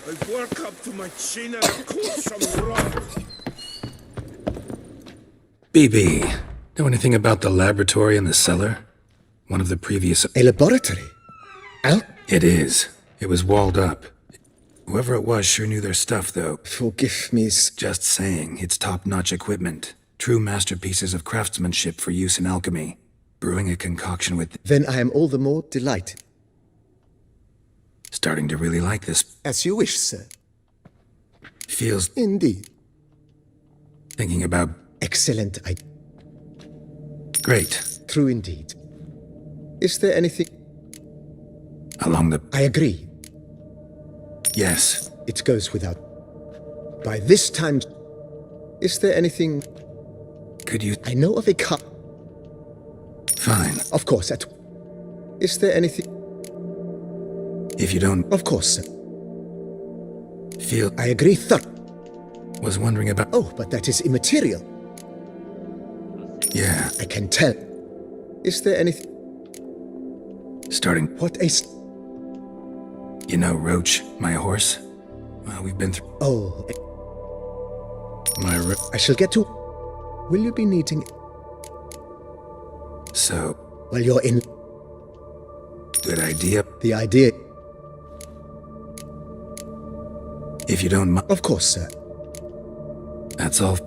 I've worked up to my chin and I've caught some rot. BB, know anything about the laboratory in the cellar? One of the previous... A laboratory? It is. It was walled up. Whoever it was sure knew their stuff, though. Forgive me. Just saying, it's top-notch equipment. True masterpieces of craftsmanship for use in alchemy. Brewing a concoction with... Then I am all the more delighted. Starting to really like this. As you wish, sir. Feels... Indeed. Thinking about... Excellent idea. Great. True indeed. Is there anything... Along the... I agree. Yes. It goes without... By this time... Is there anything... Could you... I know of a cup... Fine. Of course, Is there anything... If you don't... Of course, sir. Feel... I agree, Was wondering about... Oh, but that is immaterial. Yeah. I can tell. Is there anything... Starting... What a... You know, Roach, my horse? Well, we've been through... Oh... My I shall get to... Will you be needing... So... Well, you're in... Good idea. The idea... If you don't mind... Of course, sir. That's all...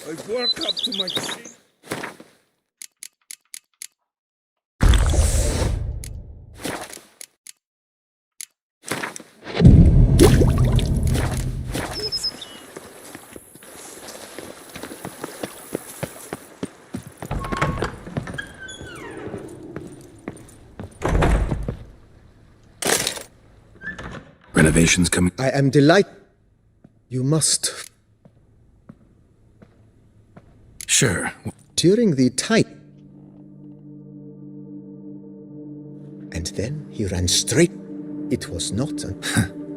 I've worked up to my chin. Renovations coming... I am delighted. You must... Sure. During the time... And then he ran straight. It was not...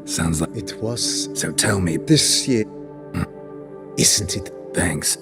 Sounds like... It was... So tell me... This year... Isn't it? Thanks.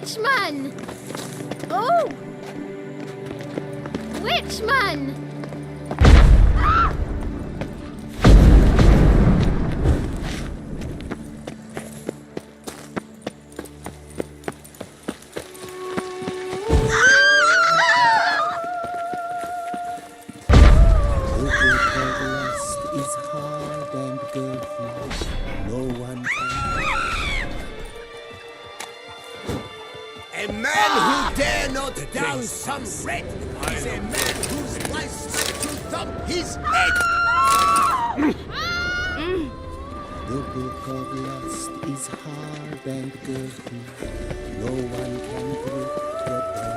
Witchman! Oh! Witchman! Is hard and girthy. No one can. A man who dare not down some red is a man whose wife's like to thump his head. The book of lust is hard and girthy. No one can grip the pen.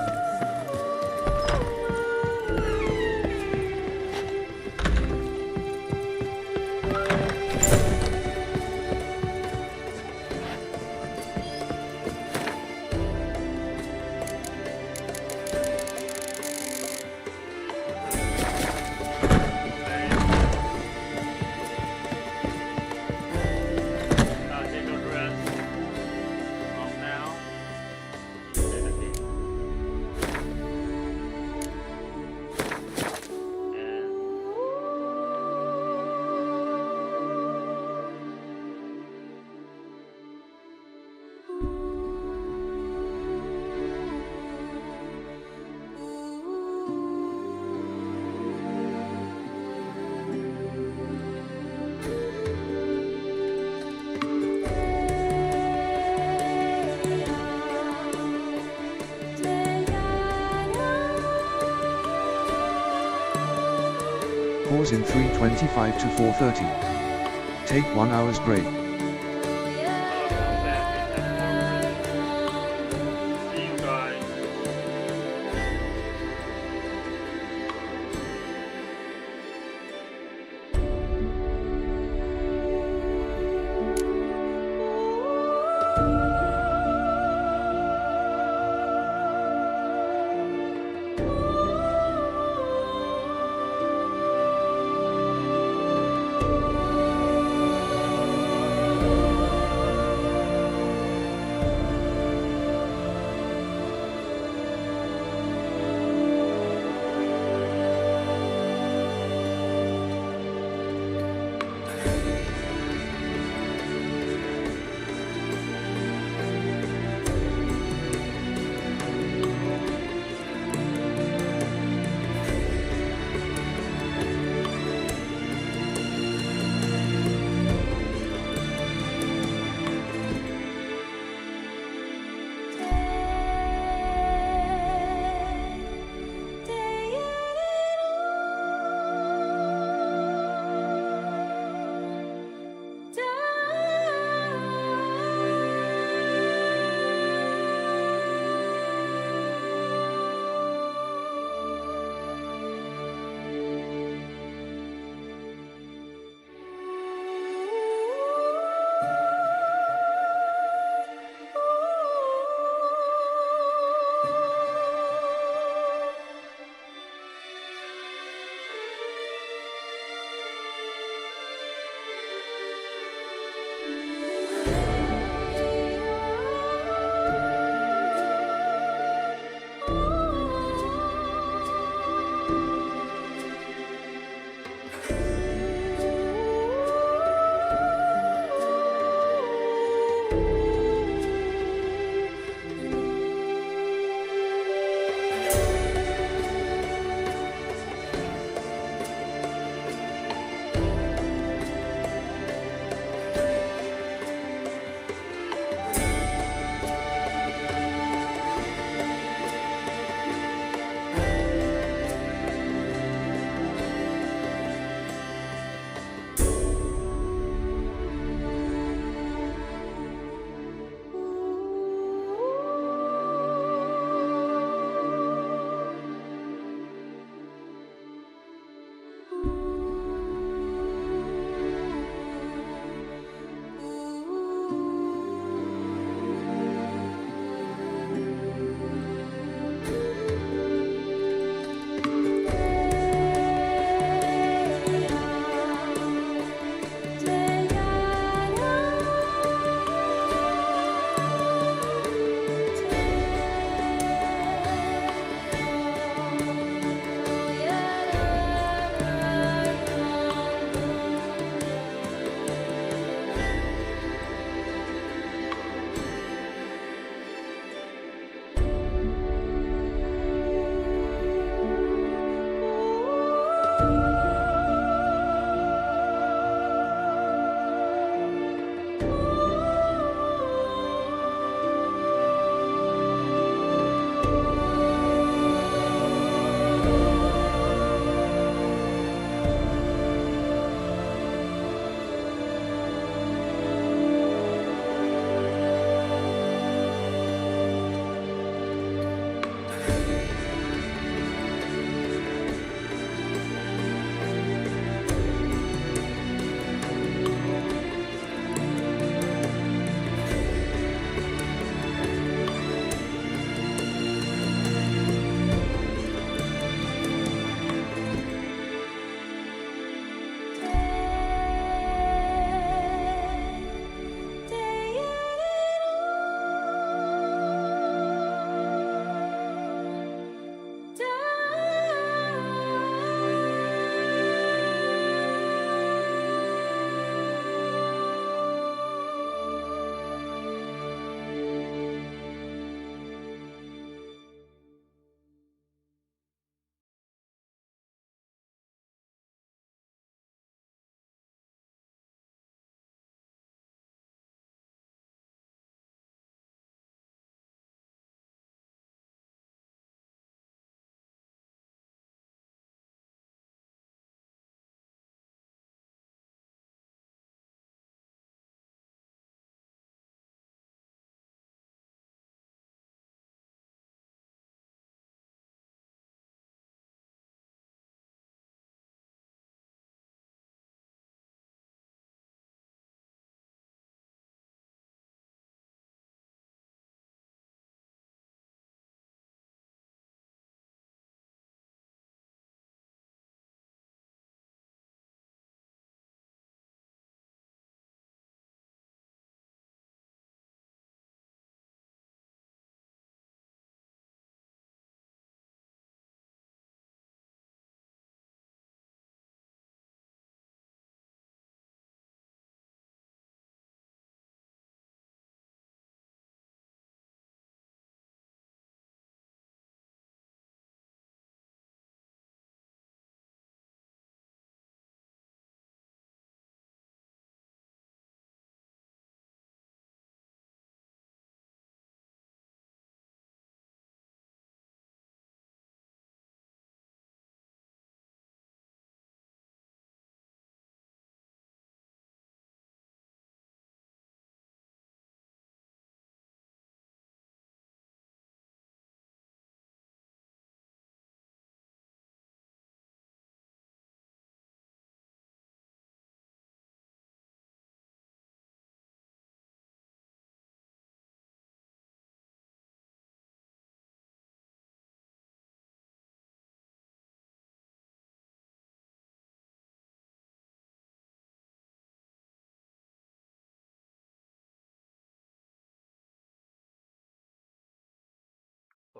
Pause in 3:25 to 4:30. Take 1 hour's break.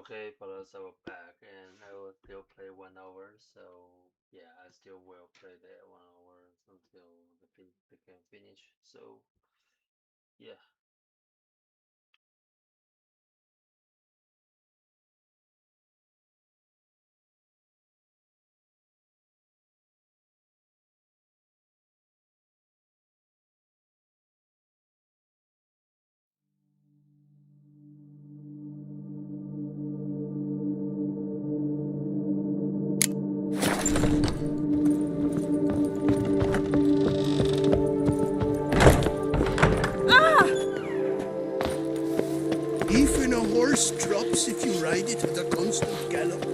Okay, fellas, I will back and I will still play 1 hour. So yeah, I still will play that 1 hour until the game finish. So yeah. Even a horse drops if you ride it at a constant gallop.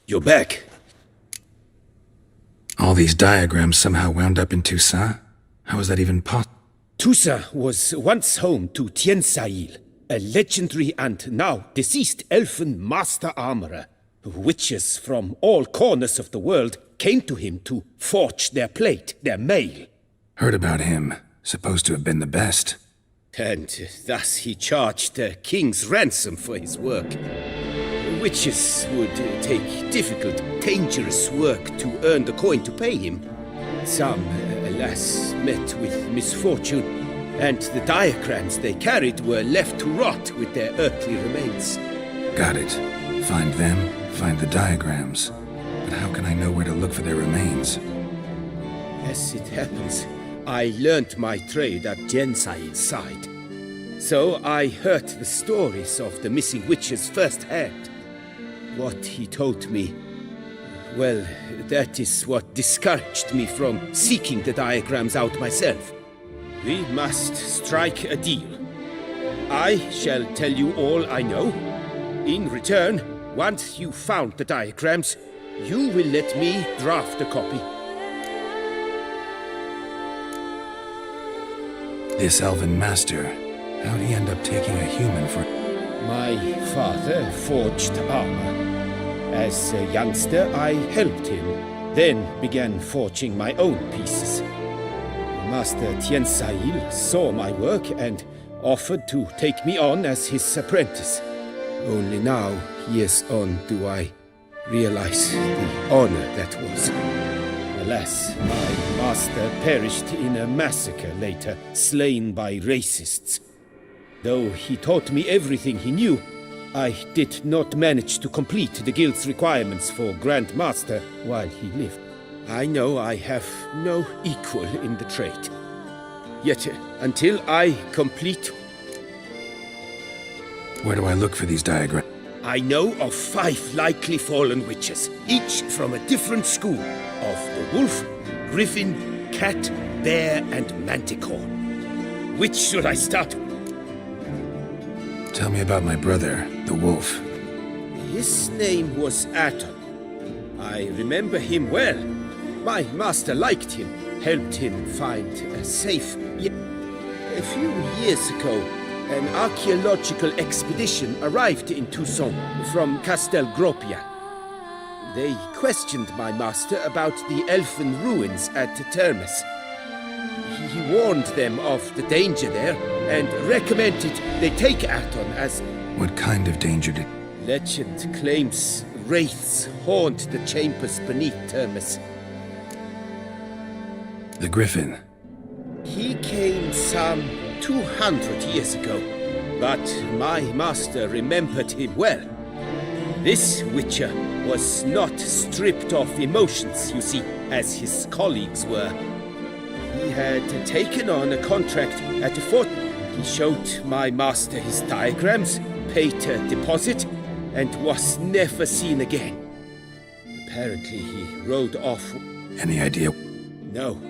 You're back. All these diagrams somehow wound up in Toussaint? How was that even possible? Toussaint was once home to Tien Sail, a legendary and now deceased elfin master armorer. Witches from all corners of the world came to him to forge their plate, their mail. Heard about him. Supposed to have been the best. And thus he charged a king's ransom for his work. Witches would take difficult, dangerous work to earn the coin to pay him. Some, alas, met with misfortune, and the diagrams they carried were left to rot with their earthly remains. Got it. Find them, find the diagrams. But how can I know where to look for their remains? As it happens, I learnt my trade at Jensail's side. So I heard the stories of the missing witches firsthand. What he told me, well, that is what discouraged me from seeking the diagrams out myself. We must strike a deal. I shall tell you all I know. In return, once you found the diagrams, you will let me draft a copy. This elven master, how'd he end up taking a human for... My father forged armor. As a youngster, I helped him, then began forging my own pieces. Master Tien Sail saw my work and offered to take me on as his apprentice. Only now, years on, do I realize the honor that was. Alas, my master perished in a massacre later, slain by racists. Though he taught me everything he knew, I did not manage to complete the guild's requirements for Grand Master while he lived. I know I have no equal in the trade. Yet, until I complete... Where do I look for these diagrams? I know of 5 likely fallen witches, each from a different school, of the wolf, griffin, cat, bear, and manticore. Which should I start with? Tell me about my brother, the wolf. His name was Aton. I remember him well. My master liked him, helped him find a safe... A few years ago, an archaeological expedition arrived in Toussaint from Castel Gropia. They questioned my master about the elfin ruins at Termes. He warned them of the danger there and recommended they take Aton as... What kind of danger did... Legend claims wraiths haunt the chambers beneath Termes. The Griffin. He came some 200 years ago. but my master remembered him well. This Witcher was not stripped of emotions, you see, as his colleagues were. He had taken on a contract at the fort. He showed my master his diagrams, paid a deposit, and was never seen again. Apparently he rode off. Any idea? No.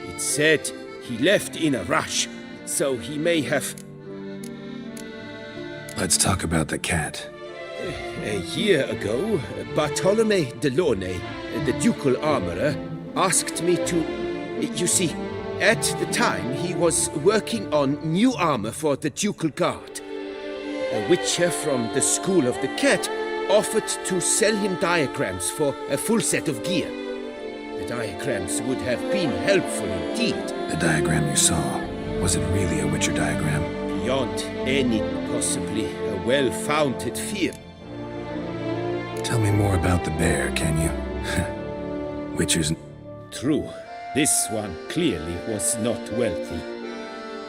It said he left in a rush, so he may have... Let's talk about the cat. A year ago, Bartolome de Launay, the ducal armorer, asked me to... You see, at the time he was working on new armor for the ducal guard. A witcher from the School of the Cat offered to sell him diagrams for a full set of gear. The diagrams would have been helpful indeed. The diagram you saw, was it really a Witcher diagram? Beyond any possibly a well-founded fear. Tell me more about the bear, can you? Witchers... True. This one clearly was not wealthy.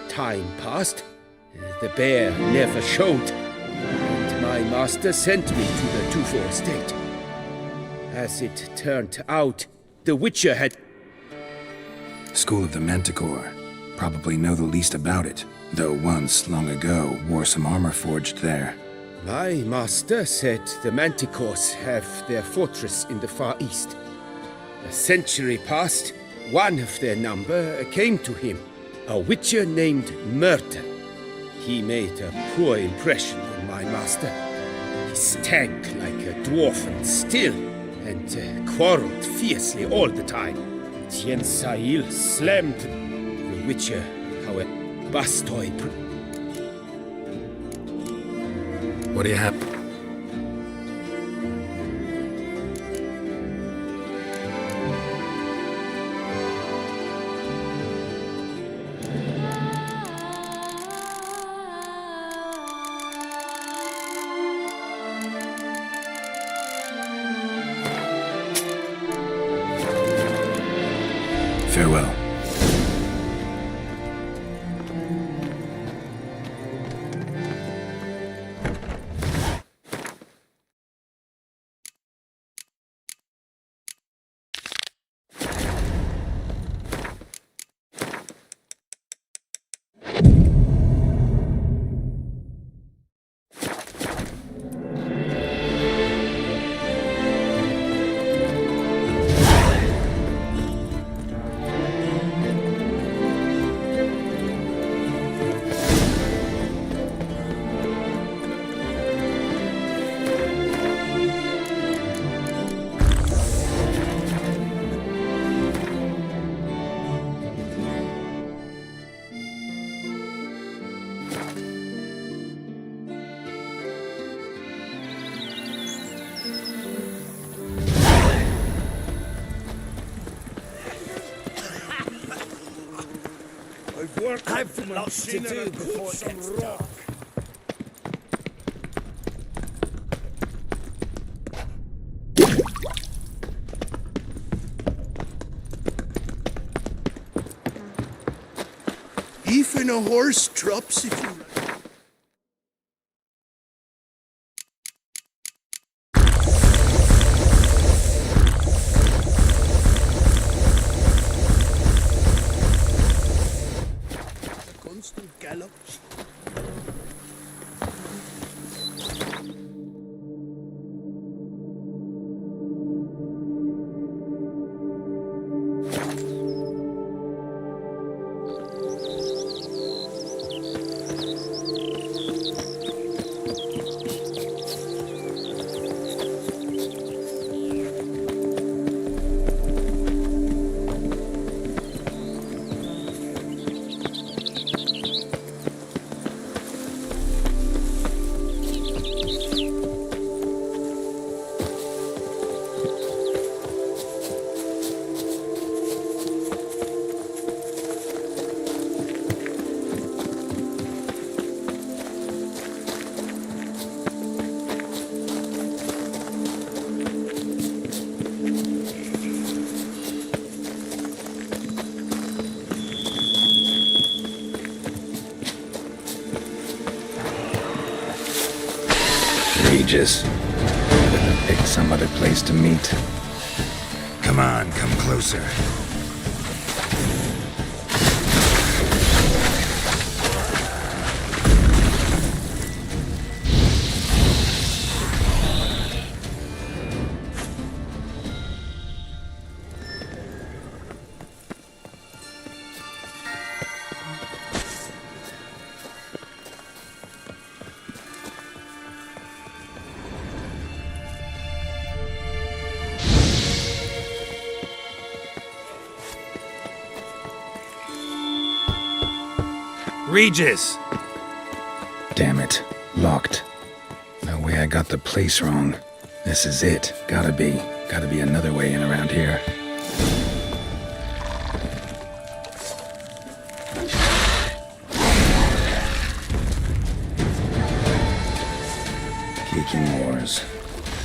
Time passed. The bear never showed. And my master sent me to the Tufo estate. As it turned out, the Witcher had... School of the Manticore. Probably know the least about it, though once, long ago, wore some armor forged there. My master said the Manticores have their fortress in the Far East. A century passed, one of their number came to him, a Witcher named Merton. He made a poor impression on my master. He stank like a dwarfen still, and quarreled fiercely all the time. Tiensail slammed the Witcher, however, Bastoy... What do you have? Farewell. I've lots to do before it gets dark. Even a horse drops if you... Gallop. Regis. Couldn't have picked some other place to meet. Come on, come closer. Regis! Damn it. Locked. No way I got the place wrong. This is it. Gotta be. Gotta be another way in around here. Kicking wars.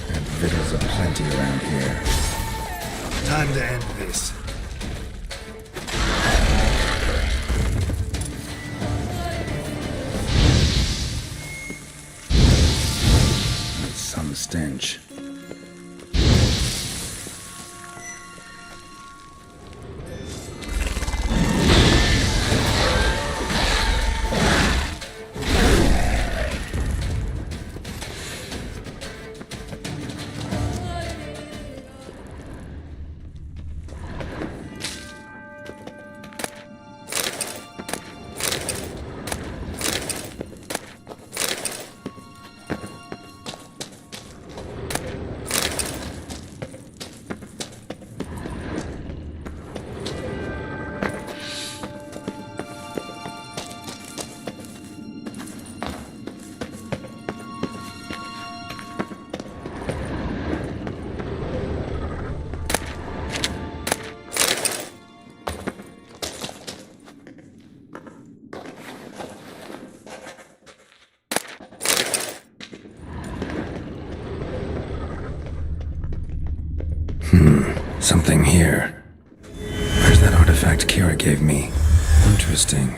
And victuals aplenty around here. Time to end this. Some stench. Something here. Where's that artifact Kira gave me? Interesting.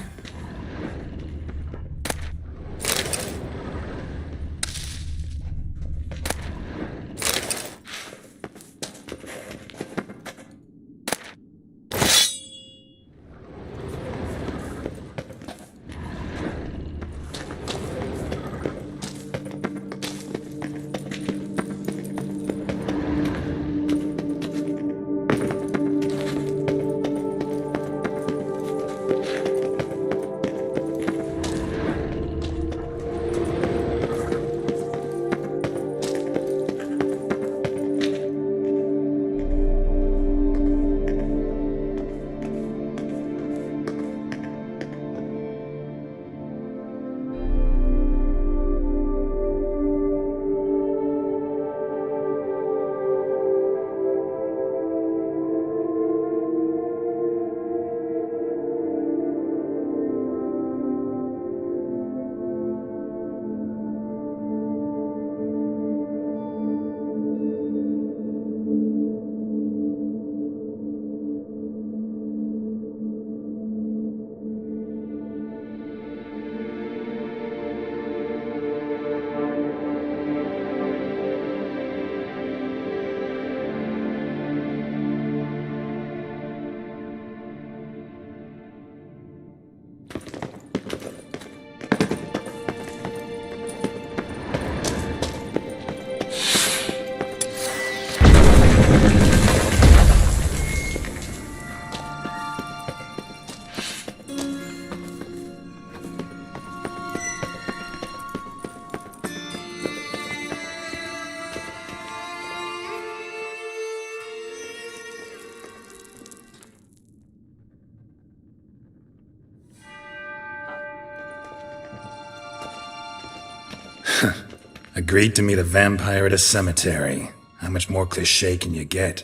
Agreed to meet a vampire at a cemetery. How much more cliché can you get?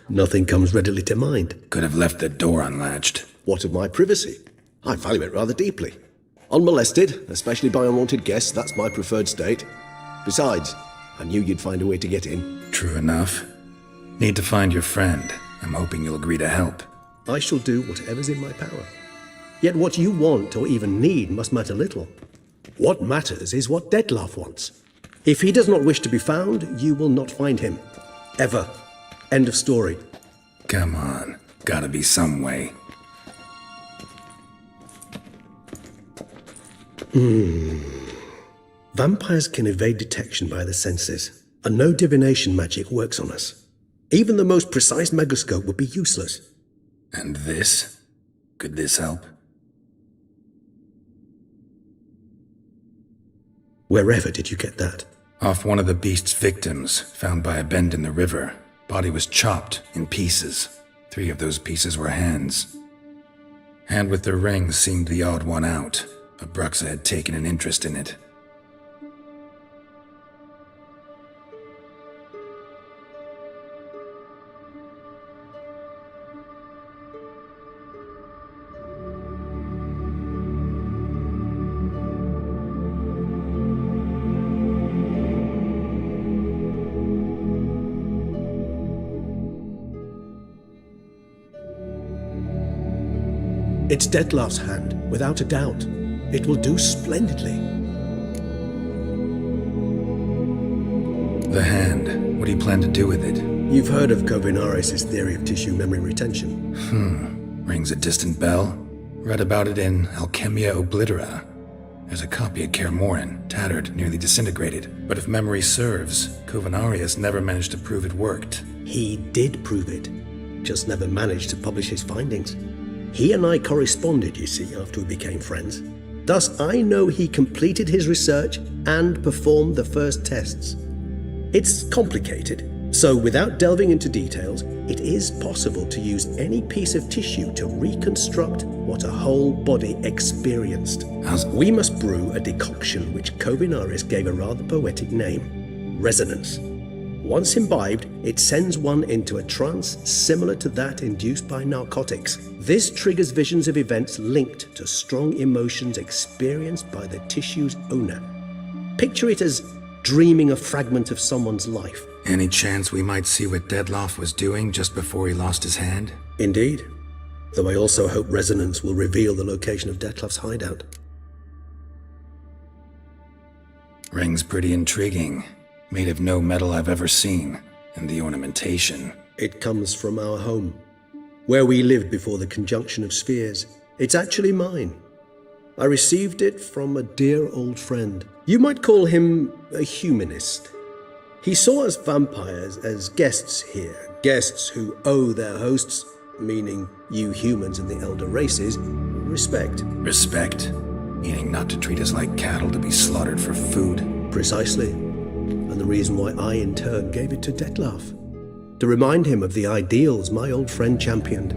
Nothing comes readily to mind. Could have left the door unlatched. What of my privacy? I value it rather deeply. Unmolested, especially by unwanted guests, that's my preferred state. Besides, I knew you'd find a way to get in. True enough. Need to find your friend. I'm hoping you'll agree to help. I shall do whatever's in my power. Yet what you want or even need must matter little. What matters is what Detlef wants. If he does not wish to be found, you will not find him. Ever. End of story. Come on. Gotta be some way. Vampires can evade detection by the senses, and no divination magic works on us. Even the most precise megascope would be useless. And this? Could this help? Wherever did you get that? Off one of the beast's victims, found by a bend in the river. Body was chopped in pieces. 3 of those pieces were hands. Hand with the ring seemed the odd one out. Abruxa had taken an interest in it. It's Detlef's hand, without a doubt. It will do splendidly. The hand. What do you plan to do with it? You've heard of Kovinaris' theory of tissue memory retention. Rings a distant bell. Read about it in Alchemia Oblitera. There's a copy at Kaer Morhen, tattered, nearly disintegrated. But if memory serves, Kovinaris never managed to prove it worked. He did prove it, just never managed to publish his findings. He and I corresponded, you see, after we became friends. Thus, I know he completed his research and performed the first tests. It's complicated, so without delving into details, it is possible to use any piece of tissue to reconstruct what a whole body experienced. We must brew a decoction which Kovinaris gave a rather poetic name: resonance. Once imbibed, it sends one into a trance similar to that induced by narcotics. This triggers visions of events linked to strong emotions experienced by the tissue's owner. Picture it as dreaming a fragment of someone's life. Any chance we might see what Detlef was doing just before he lost his hand? Indeed. Though I also hope resonance will reveal the location of Detlef's hideout. Ring's pretty intriguing. Made of no metal I've ever seen, and the ornamentation. It comes from our home, where we lived before the conjunction of spheres. It's actually mine. I received it from a dear old friend. You might call him a humanist. He saw us vampires as guests here, guests who owe their hosts, meaning you humans and the elder races, respect. Respect? Meaning not to treat us like cattle to be slaughtered for food? Precisely. And the reason why I, in turn, gave it to Detlef. To remind him of the ideals my old friend championed.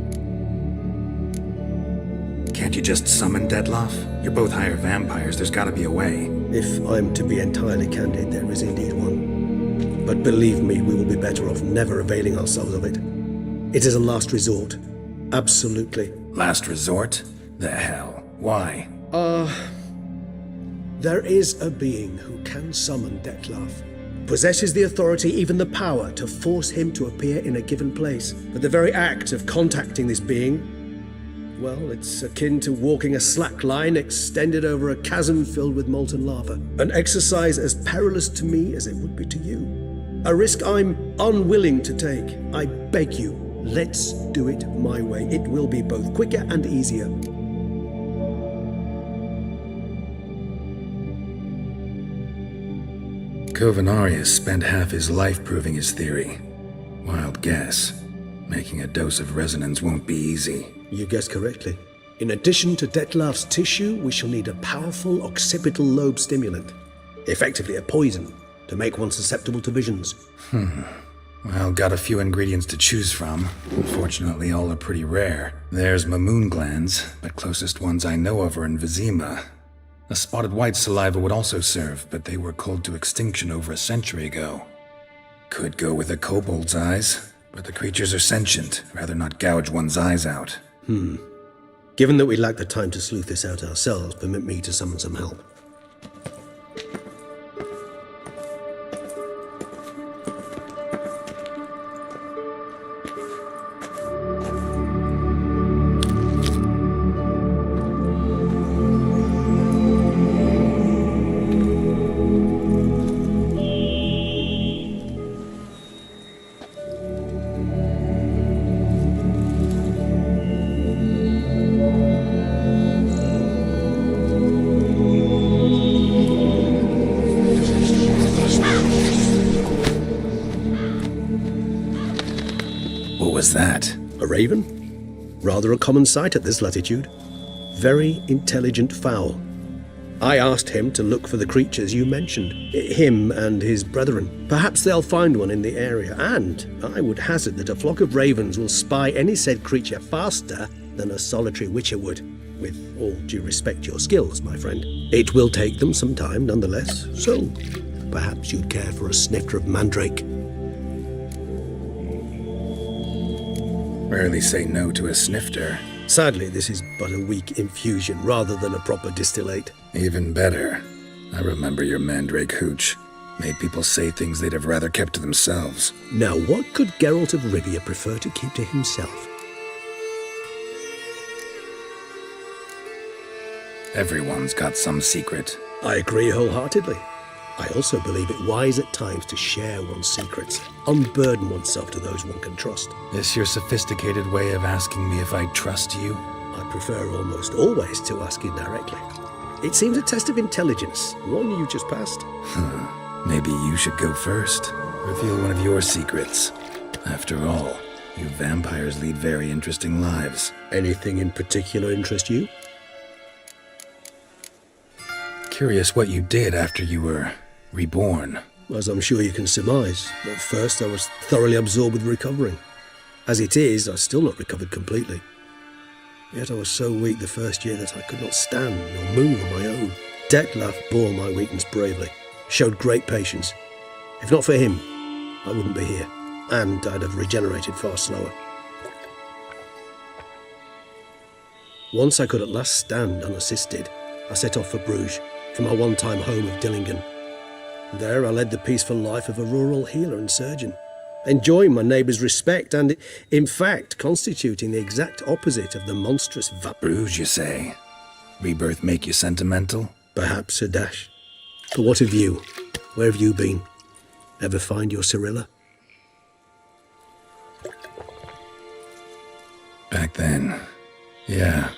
Can't you just summon Detlef? You're both higher vampires, there's gotta be a way. If I'm to be entirely candid, there is indeed one. But believe me, we will be better off never availing ourselves of it. It is a last resort. Absolutely. Last resort? The hell? Why? There is a being who can summon Detlef. Possesses the authority, even the power, to force him to appear in a given place. But the very act of contacting this being, well, it's akin to walking a slack line extended over a chasm filled with molten lava. An exercise as perilous to me as it would be to you. A risk I'm unwilling to take. I beg you, let's do it my way. It will be both quicker and easier. Kovinaris spent half his life proving his theory. Wild guess. Making a dose of resonance won't be easy. You guessed correctly. In addition to Detlef's tissue, we shall need a powerful occipital lobe stimulant. Effectively a poison, to make one susceptible to visions. Well, got a few ingredients to choose from. Unfortunately, all are pretty rare. There's mamoon glands, but closest ones I know of are in Vizima. A spotted white saliva would also serve, but they were culled to extinction over a century ago. Could go with a kobold's eyes, but the creatures are sentient. Rather not gouge one's eyes out. Given that we lack the time to sleuth this out ourselves, permit me to summon some help. What was that? A raven? Rather a common sight at this latitude. Very intelligent fowl. I asked him to look for the creatures you mentioned, him and his brethren. Perhaps they'll find one in the area, and I would hazard that a flock of ravens will spy any said creature faster than a solitary witcher would. With all due respect to your skills, my friend. It will take them some time, nonetheless, so perhaps you'd care for a snifter of mandrake. Rarely say no to a snifter. Sadly, this is but a weak infusion rather than a proper distillate. Even better. I remember your mandrake hooch. Made people say things they'd have rather kept to themselves. Now, what could Geralt of Rivia prefer to keep to himself? Everyone's got some secret. I agree wholeheartedly. I also believe it wise at times to share one's secrets, unburden oneself to those one can trust. This your sophisticated way of asking me if I trust you? I prefer almost always to ask you directly. It seems a test of intelligence, one you just passed. Maybe you should go first. Reveal one of your secrets. After all, you vampires lead very interesting lives. Anything in particular interest you? Curious what you did after you were reborn. As I'm sure you can surmise, at first I was thoroughly absorbed with recovering. As it is, I've still not recovered completely. Yet I was so weak the first year that I could not stand or move on my own. Detlef bore my weakness bravely, showed great patience. If not for him, I wouldn't be here, and I'd have regenerated far slower. Once I could at last stand unassisted, I set off for Bruges, from my one-time home of Dillingen. There I led the peaceful life of a rural healer and surgeon, enjoying my neighbours' respect and, in fact, constituting the exact opposite of the monstrous Bruges, you say? Rebirth make you sentimental? Perhaps a dash. But what of you? Where have you been? Ever find your Cyrilla? Back then, yeah.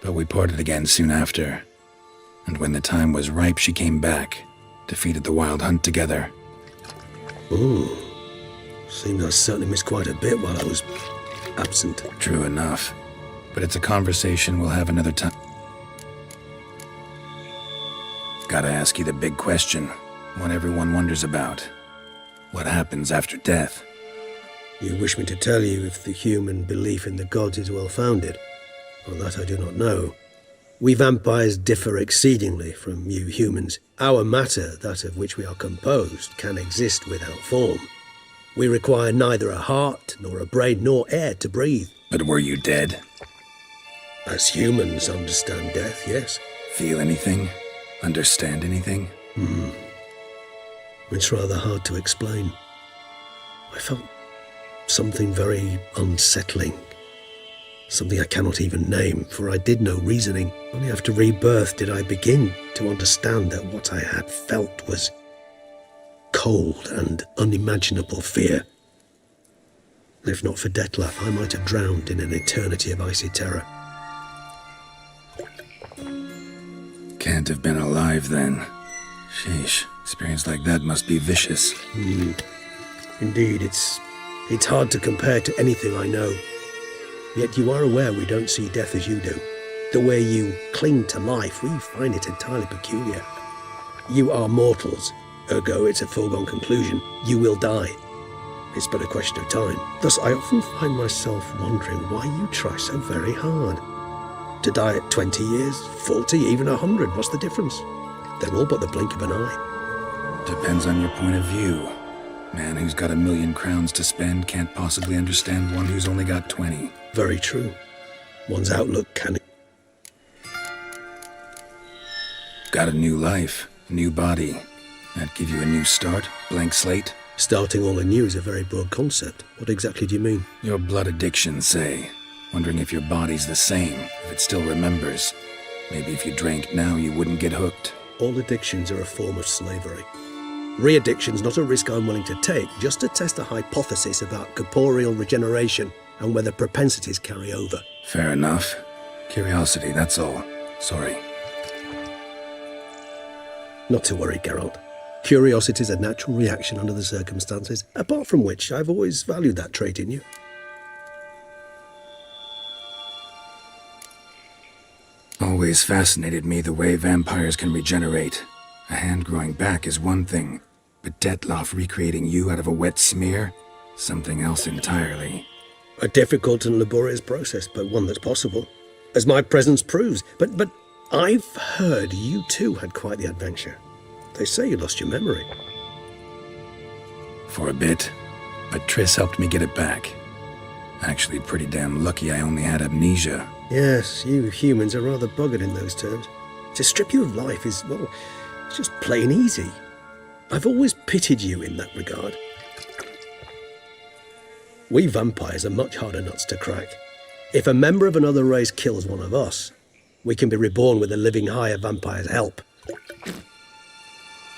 But we parted again soon after. And when the time was ripe, she came back, defeated the Wild Hunt together. Ooh. Seems I certainly missed quite a bit while I was absent. True enough. But it's a conversation we'll have another time. Gotta ask you the big question, one everyone wonders about. What happens after death? You wish me to tell you if the human belief in the gods is well-founded? Well, that I do not know. We vampires differ exceedingly from you humans. Our matter, that of which we are composed, can exist without form. We require neither a heart, nor a brain, nor air to breathe. But were you dead? As humans understand death, yes. Feel anything? Understand anything? It's rather hard to explain. I felt something very unsettling. Something I cannot even name, for I did no reasoning. Only after rebirth did I begin to understand that what I had felt was cold and unimaginable fear. If not for Detlef, I might have drowned in an eternity of icy terror. Can't have been alive then. Sheesh, experience like that must be vicious. Indeed, it's hard to compare to anything I know. Yet you are aware we don't see death as you do. The way you cling to life, we find it entirely peculiar. You are mortals, ergo it's a foregone conclusion. You will die. It's but a question of time. Thus, I often find myself wondering why you try so very hard. To die at 20 years, 40, even 100, what's the difference? They're all but the blink of an eye. Depends on your point of view. Man who's got 1,000,000 crowns to spend can't possibly understand one who's only got 20. Very true. One's outlook can... Got a new life, new body. That give you a new start, blank slate? Starting all anew is a very broad concept. What exactly do you mean? Your blood addiction, say. Wondering if your body's the same, if it still remembers. Maybe if you drank now, you wouldn't get hooked. All addictions are a form of slavery. Re-addiction's not a risk I'm willing to take, just to test a hypothesis about corporeal regeneration and whether propensities carry over. Fair enough. Curiosity, that's all. Sorry. Not to worry, Geralt. Curiosity is a natural reaction under the circumstances, apart from which I've always valued that trait in you. always fascinated me the way vampires can regenerate. A hand growing back is one thing, but Detloff recreating you out of a wet smear? Something else entirely. A difficult and laborious process, but one that's possible, as my presence proves. But I've heard you too had quite the adventure. They say you lost your memory. For a bit, but Triss helped me get it back. Actually, pretty damn lucky I only had amnesia. Yes, you humans are rather buggered in those terms. To strip you of life is, well, it's just plain easy. I've always pitied you in that regard. We vampires are much harder nuts to crack. If a member of another race kills one of us, we can be reborn with a living higher vampire's help.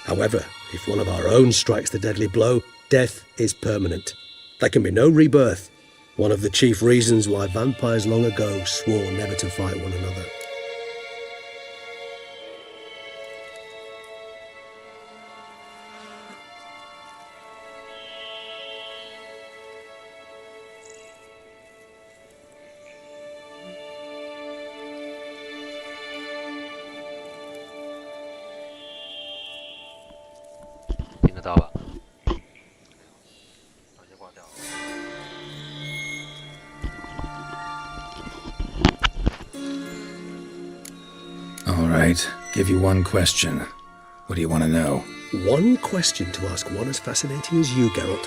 However, if one of our own strikes the deadly blow, death is permanent. There can be no rebirth. One of the chief reasons why vampires long ago swore never to fight one another. Alright, give you one question. What do you want to know? One question to ask one as fascinating as you, Geralt.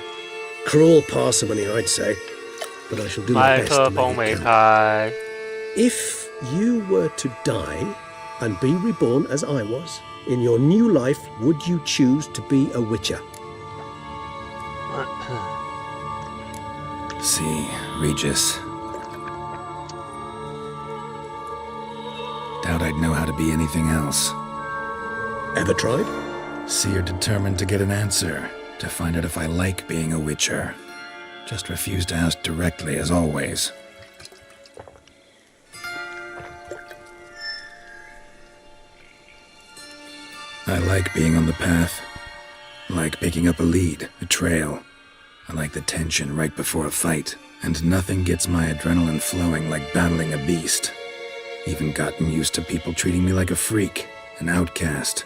Cruel parsimony, I'd say, but I shall do my best to make it count. If you were to die and be reborn as I was, in your new life, would you choose to be a Witcher? See, Regis. Doubt I'd know how to be anything else. Ever tried? See, you're determined to get an answer, to find out if I like being a Witcher. Just refuse to ask directly, as always. I like being on the path. I like picking up a lead, a trail. I like the tension right before a fight. And nothing gets my adrenaline flowing like battling a beast. Even gotten used to people treating me like a freak, an outcast.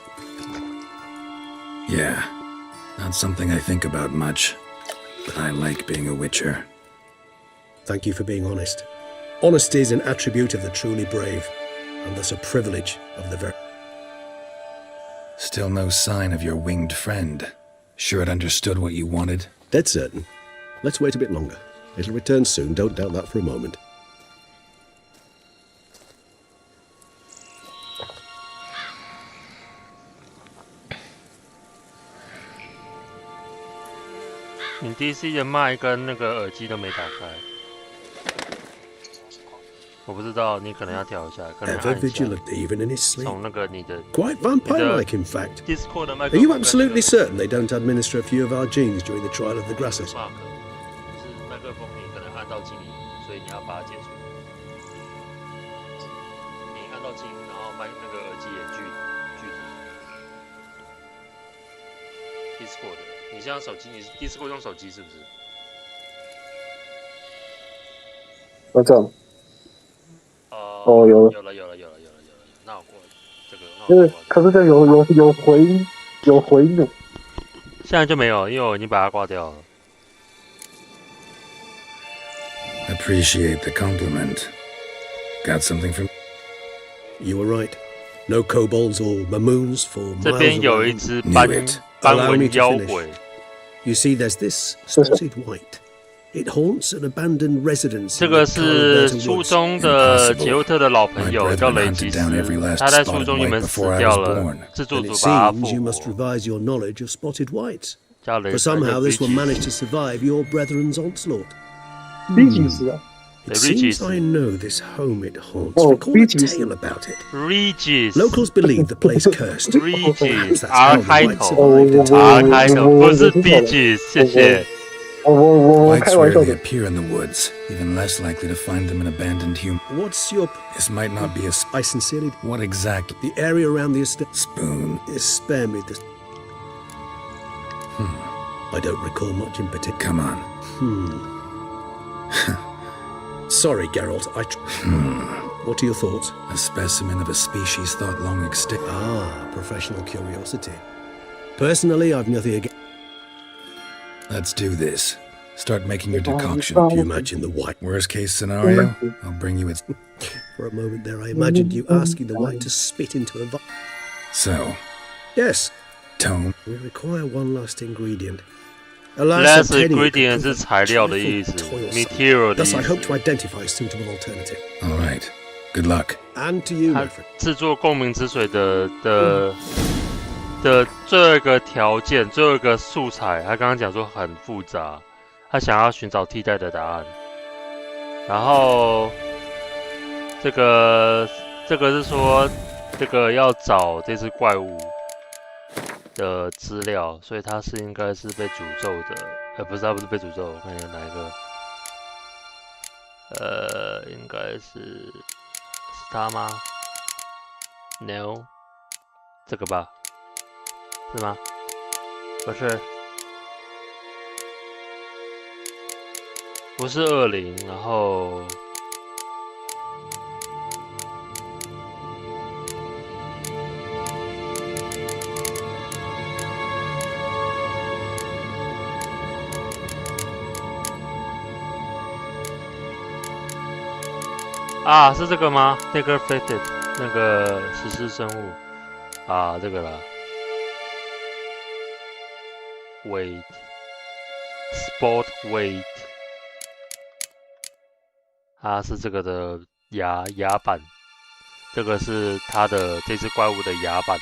Yeah, not something I think about much, but I like being a Witcher. Thank you for being honest. Honesty is an attribute of the truly brave, and thus a privilege of the very... Still no sign of your winged friend. Sure it understood what you wanted? Dead certain. Let's wait a bit longer. It'll return soon, don't doubt that for a moment.你 DC 的麦跟那个耳机都没打开，我不知道，你可能要调一下，可能 Ever vigilant even in his sleep. 从那个你的 Quite vampire-like, in fact. Discord 的麦 Are you absolutely certain they don't administer a few of our genes during the trial of the grasses? 就是麦克风你可能按到静音，所以你要把它解除。你按到静音，然后麦那个耳机也拒停。Discord 的。你现在手机，你是Discord用手机是不是？那这样。哦，有了。那我过这个，因为可是这有回音的。现在就没有，因为我已经把它挂掉了。Appreciate the compliment. Got something from... You were right. No kobolds or mamoons for miles 这边有一只斑纹妖鬼。You see, there's this spotted white. It haunts an abandoned residence. 这个是初中的杰沃特的老朋友，叫雷吉斯。他在初中原本死掉了，自助组把他复活。You must revise your knowledge of spotted whites. 叫雷 For somehow this will manage to survive your brethren's onslaught. 逼急死啊！ It seems I know this home it haunts. Recall a tale about it. Regis. Locals believe the place cursed. Regis. R 开头 ，R 开头，不是 Regis， 谢谢。Whites rarely appear in the woods, even less likely to find them in abandoned human. What's your... This might not be a... I sincerely... What exactly? The area around the estate... Spoon. Spare me this... I don't recall much in particular. Come on. Sorry, Geralt. What are your thoughts? A specimen of a species thought long extinct. Ah, professional curiosity. Personally, I've nothing against... Let's do this. Start making your decoction. Do you imagine the white... Worst case scenario, I'll bring you its... For a moment there, I imagined you asking the white to spit into a... So... Yes. Tone. We require one last ingredient. Last ingredient 是材料的意思 ，material 的意 Thus, I 思。 hope to identify a suitable alternative. All right. Good luck. And to you, 他 my friend. 制作共鸣之水的最后一个条件，最后一个素材，他刚刚讲说很复杂，他想要寻找替代的答案。然后这个是说这个要找这只怪物的资料，所以他是应该是被诅咒的，不是，他不是被诅咒，我看一下哪一个，应该是他吗 ？No， 这个吧，是吗？不是，不是恶灵，然后。啊，是这个吗 ？Digger Fitted 那个实施生物啊，这个啦。Weight Sport Weight， 它是这个的牙板，这个是它的这只怪物的牙板，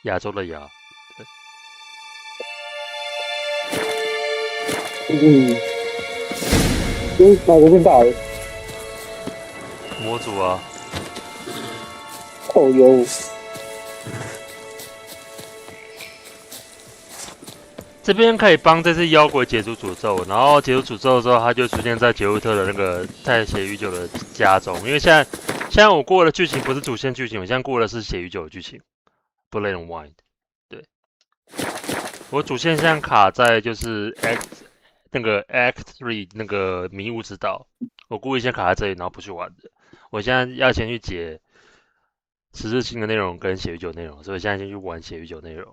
亚洲的牙。哪个变大了？模组啊。哦哟。这边可以帮这只妖鬼解除诅咒，然后解除诅咒之后，它就出现在杰乌特的那个在血与酒的家中。因为现在我过的剧情不是主线剧情，我现在过的是血与酒的剧情 ，Blood and Wine。对，我主线现在卡在就是 Act 3那个迷雾之岛，我故意先卡在这里，然后不去玩的。我现在要先去解十字星的内容跟血与酒内容，所以我现在先去玩血与酒内容。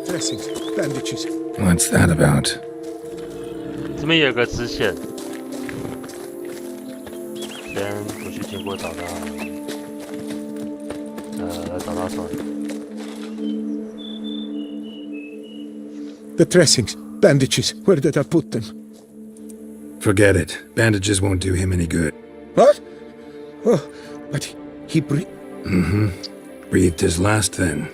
Dressings, bandages. What's that about? 这边有个支线，先我去经过找他，找他算。The dressings, bandages. Where did I put them? Forget it. Bandages won't do him any good. What? Oh, but he breathed. Breathed his last then.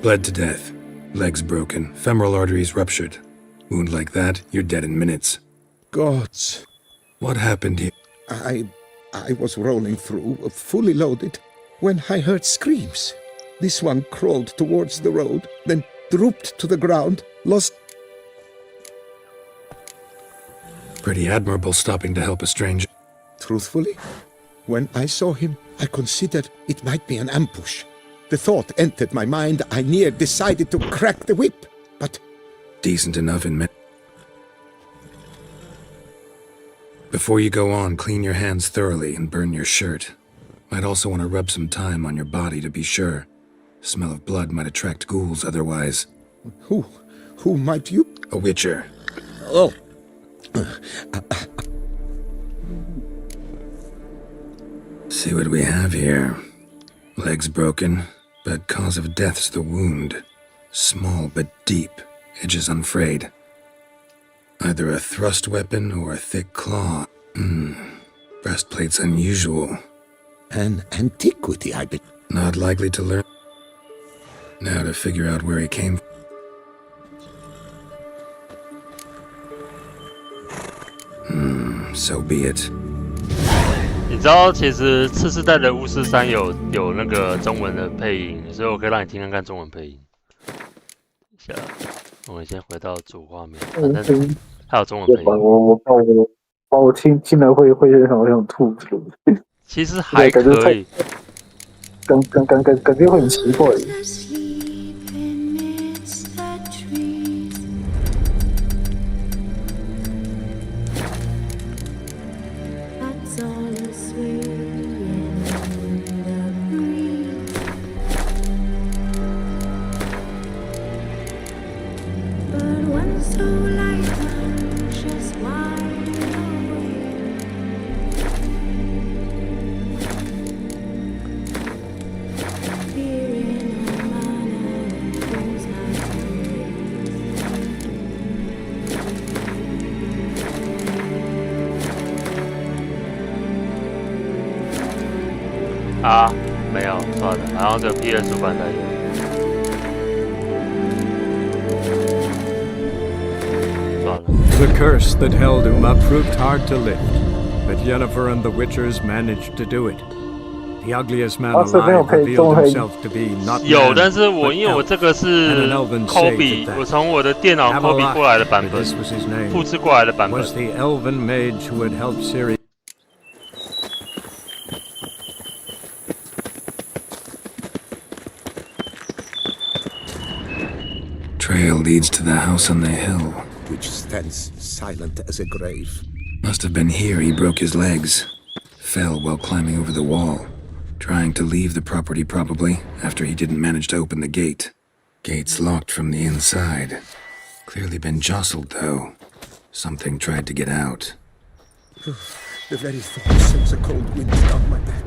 Bled to death. Legs broken. Femoral arteries ruptured. Wound like that, you're dead in minutes. Gods. What happened here? I was rolling through, fully loaded, when I heard screams. This one crawled towards the road, then drooped to the ground, lost... Pretty admirable stopping to help a stranger. Truthfully, when I saw him, I considered it might be an ambush. The thought entered my mind, I near decided to crack the whip, but... Decent enough in men. Before you go on, clean your hands thoroughly and burn your shirt. Might also want to rub some time on your body to be sure. Smell of blood might attract ghouls otherwise. Who might you... A witcher. Oh. See what we have here. Legs broken, but cause of death's the wound. Small but deep, edges unfrayed. Either a thrust weapon or a thick claw. Breastplate's unusual. An antiquity, I bet. Not likely to learn. Now to figure out where he came. So be it. 你知道，其实次世代的巫师三有那个中文的配音，所以我可以让你听看看中文配音。下，我们先回到主画面，反正它有中文配音。我听了会好想吐。其实还可以，感觉会很奇怪。啊，没有，算了，好像只有 PS 版才有。算了。The curse that held Uma proved hard to lift, but Yennefer and the Witchers managed to do it. The ugliest man alive revealed himself to be not man, 有，但是因为我这个是 copy， 我从我的电脑 copy 过来的版本，复制过来的版本。Was the elven mage who had helped Ciri. Trail leads to the house on the hill. Which stands silent as a grave. Must have been here he broke his legs. Fell while climbing over the wall. Trying to leave the property probably, after he didn't manage to open the gate. Gate's locked from the inside. Clearly been jostled though. Something tried to get out. The very thought sends a cold wind down my back.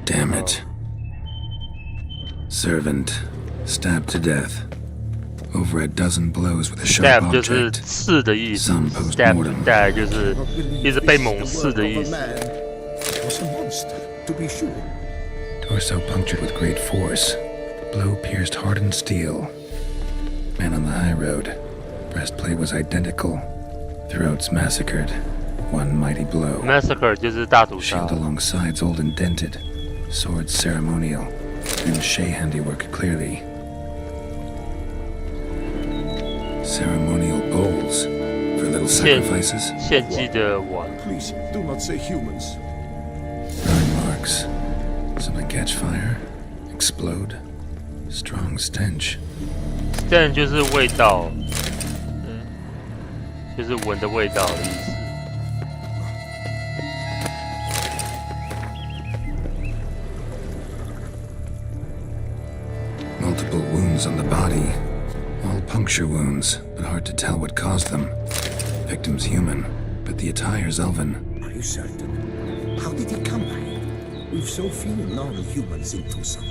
Damn it. Servant, stabbed to death. Over a dozen blows with a sharp object. Stab 就是刺的意思 ，stab 大概就是一直被猛刺的意思。Torso punctured with great force. Blow pierced hardened steel. Man on the high road. Breastplate was identical. Throats massacred. One mighty blow. Massacre 就是大屠杀。 Shield along sides old and dented. Sword ceremonial. And Shea handiwork clearly. Ceremonial bowls for little sacrifices. 献祭的碗。 Please, do not say humans. Burn marks. Something catch fire, explode. Strong stench. Stench 就是味道，就是闻的味道的意思。 Multiple wounds on the body. All puncture wounds, but hard to tell what caused them. Victim's human, but the attire's elven. Are you certain? How did he come by? We've so few non-humans in Tucson.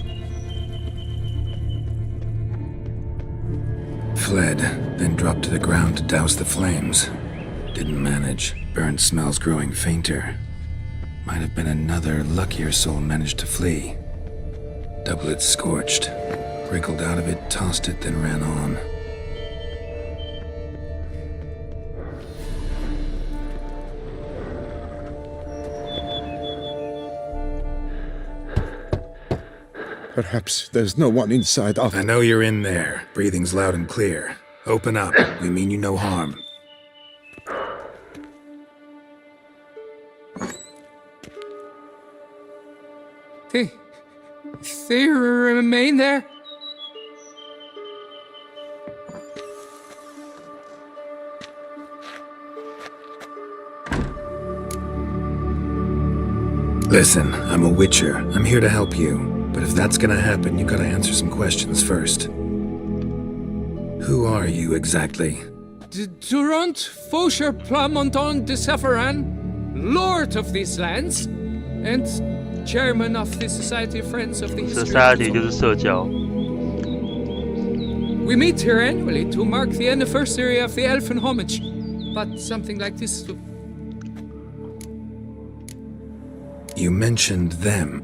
Fled, then dropped to the ground to douse the flames. Didn't manage. Burnt smells growing fainter. Might have been another luckier soul managed to flee. Doublet scorched. Wriggled out of it, tossed it, then ran on. Perhaps there's no one inside of... I know you're in there. Breathing's loud and clear. Open up. We mean you no harm. They remain there? Listen, I'm a witcher. I'm here to help you. But if that's gonna happen, you gotta answer some questions first. Who are you exactly? Durant Faucher Plamonton de Safaran, Lord of these lands, and Chairman of the Society of Friends of the History Society of 就是社交。 We meet here annually to mark the anniversary of the Elfin Homage. but something like this. You mentioned them.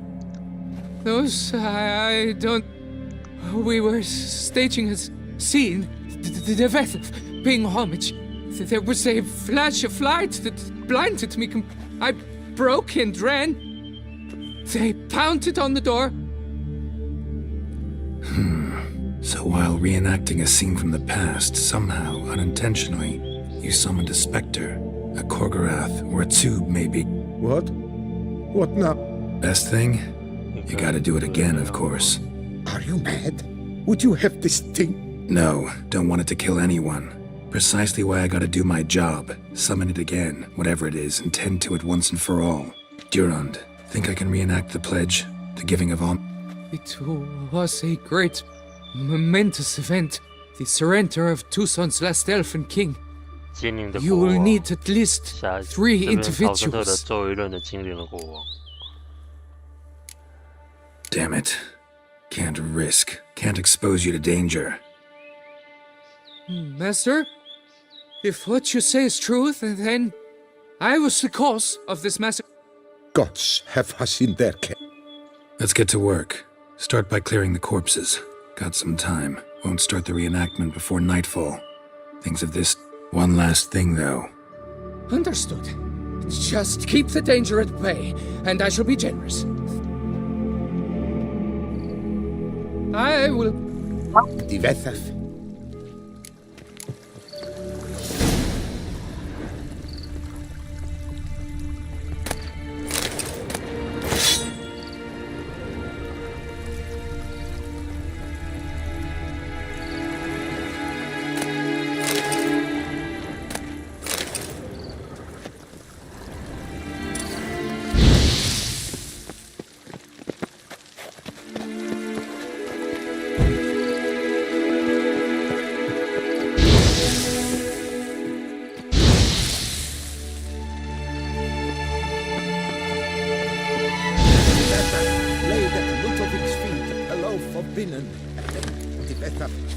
Those, I don't. We were staging a scene, the death of paying homage. There was a flash of light that blinded me. I broke and ran. They pounded on the door. So while reenacting a scene from the past, somehow, unintentionally, you summoned a specter, a Korgorath, or a tube, maybe. What? What now? Best thing? You gotta do it again, of course. Are you mad? Would you have this thing? No, don't want it to kill anyone. Precisely why I gotta do my job. Summon it again, whatever it is, and tend to it once and for all. Durand, think I can reenact the pledge? The giving of homage? It was a great, momentous event. The surrender of Tucson's last elfin king. You will need at least 3 individuals. Damn it. Can't risk. Can't expose you to danger. Master, if what you say is truth, then I was the cause of this massacre. Gods have us in their care. Let's get to work. Start by clearing the corpses. Got some time. Won't start the reenactment before nightfall. Things of this. One last thing, though. Understood. Just keep the danger at bay, and I shall be generous. I will... Divethaf.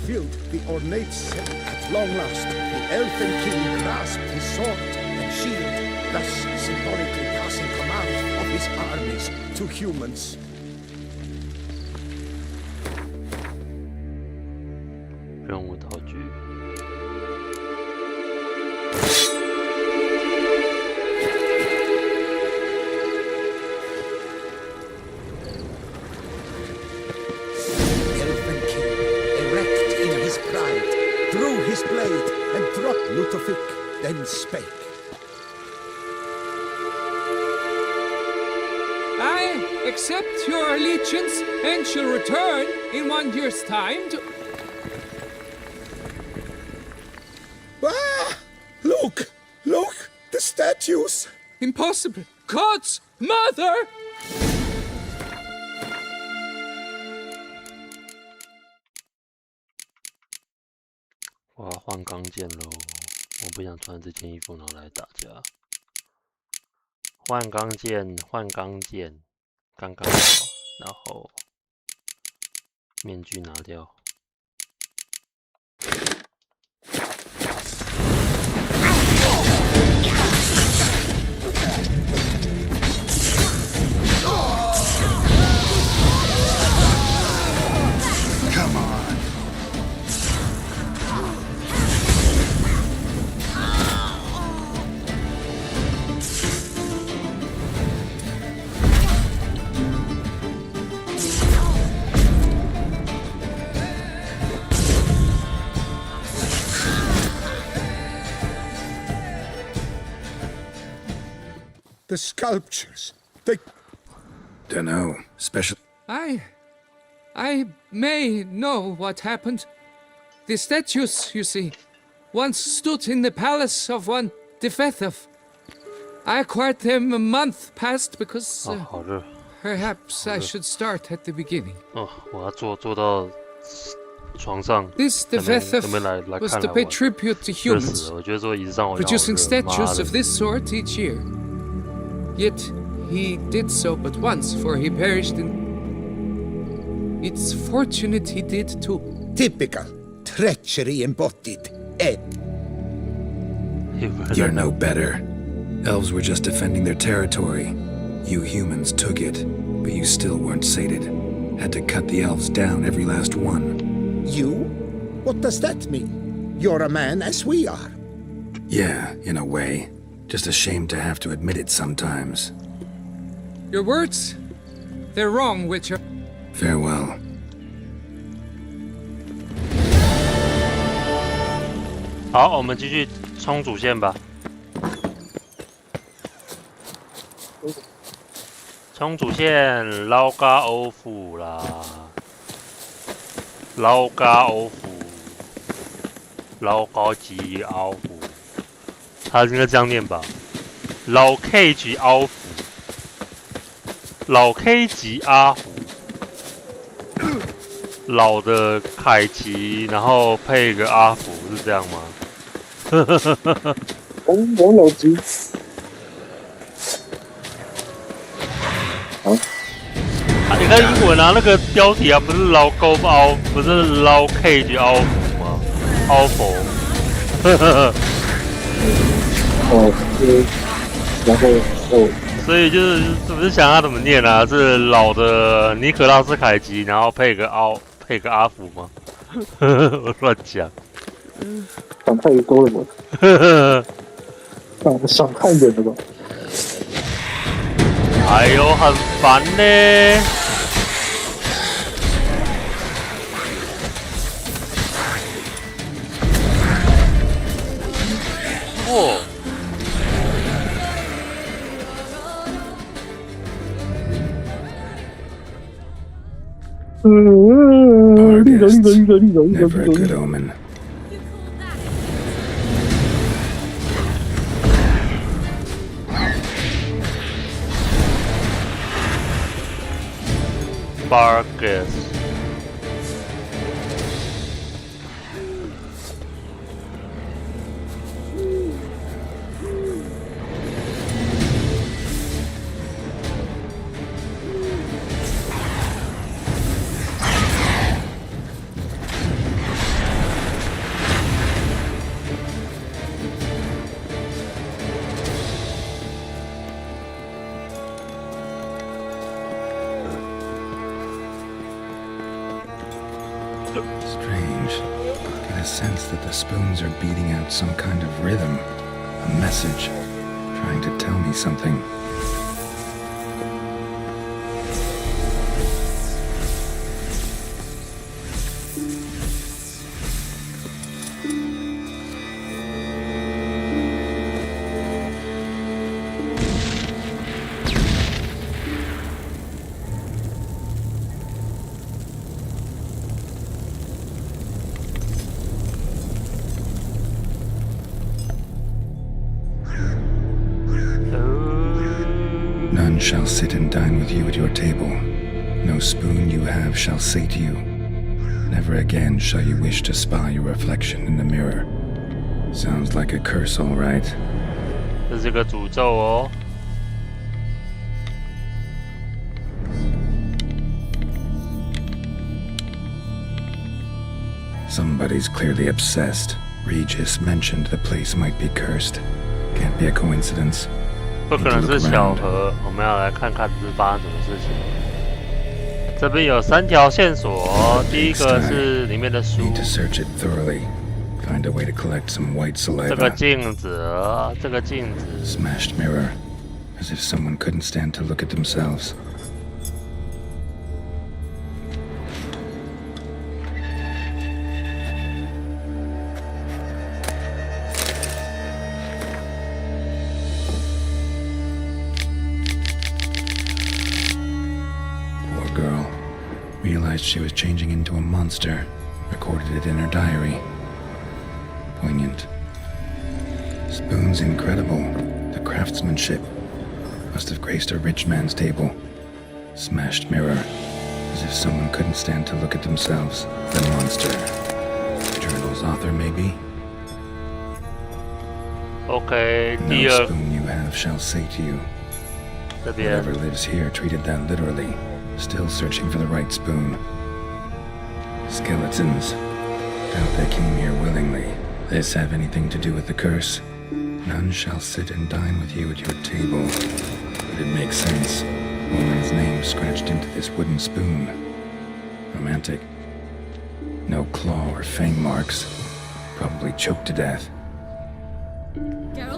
Filled the ornate set at long last. The elfin king grasped his sword and shield, thus symbolically passing command of his armies to humans. Then spake. I accept your allegiance and shall return in 1 year's time to... Ah! Look! Look! The statues! Impossible! God's mother!我要换钢剑喽！我不想穿这件衣服然后来打架。换钢剑，换钢剑，刚刚好。然后面具拿掉。Come on. The sculptures, they... Dunno. Special... I may know what happened. The statues, you see, once stood in the palace of one Divethaf. I acquired them a month past because... perhaps I should start at the beginning. 我要坐到床上。 This Divethaf was to pay tribute to humans, producing statues of this sort each year. Yet he did so but once, for he perished in... It's fortunate he did too. Typical. Treachery embodied. You're no better. Elves were just defending their territory. You humans took it, but you still weren't sated. Had to cut the elves down, every last one. You? What does that mean? You're a man as we are. Yeah, in a way. Just ashamed to have to admit it sometimes. Your words? They're wrong, Witcher. Farewell. 好，我们继续冲主线吧。冲主线，捞嘎欧府啦，捞嘎欧府，捞高级奥府，他应该这样念吧？老 K 级奥府，老 K 级阿虎。 老的凯奇，然后配一个阿福，是这样吗？王老吉。啊，你看英文啊，那个标题啊，不是捞高凹，不是捞 K 级凹福吗？凹佛。然后所以就是不是想要怎么念啊？是老的尼可拉斯凯奇，然后配个阿福吗？我乱讲。想太多了吧？想太远了吧？哎呦，很烦呢。哦。 Never a good omen. Bargus. Strange. Get a sense that the spoons are beating out some kind of rhythm, a message, trying to tell me something. None shall sit and dine with you at your table. No spoon you have shall sate you. Never again shall you wish to spy your reflection in the mirror. Sounds like a curse, all right. 这是个诅咒哦。 Somebody's clearly obsessed. Regis mentioned the place might be cursed. Can't be a coincidence. 不可能是巧合，我们要来看看是发生什么事情。这边有3条线索，第一个是里面的书。 Need to search it thoroughly. Find a way to collect some white saliva. 这个镜子，这个镜子。 Smashed mirror, as if someone couldn't stand to look at themselves. Realized she was changing into a monster, recorded it in her diary. Poignant. Spoon's incredible. The craftsmanship must have graced a rich man's table. Smashed mirror, as if someone couldn't stand to look at themselves. The monster. Journal's author, maybe? Okay, no spoon you have shall sate you. Whatever lives here treated that literally. Still searching for the right spoon. Skeletons. Doubt they came here willingly. This have anything to do with the curse? None shall sit and dine with you at your table. But it makes sense. Woman's name scratched into this wooden spoon. Romantic. No claw or fang marks. Probably choked to death.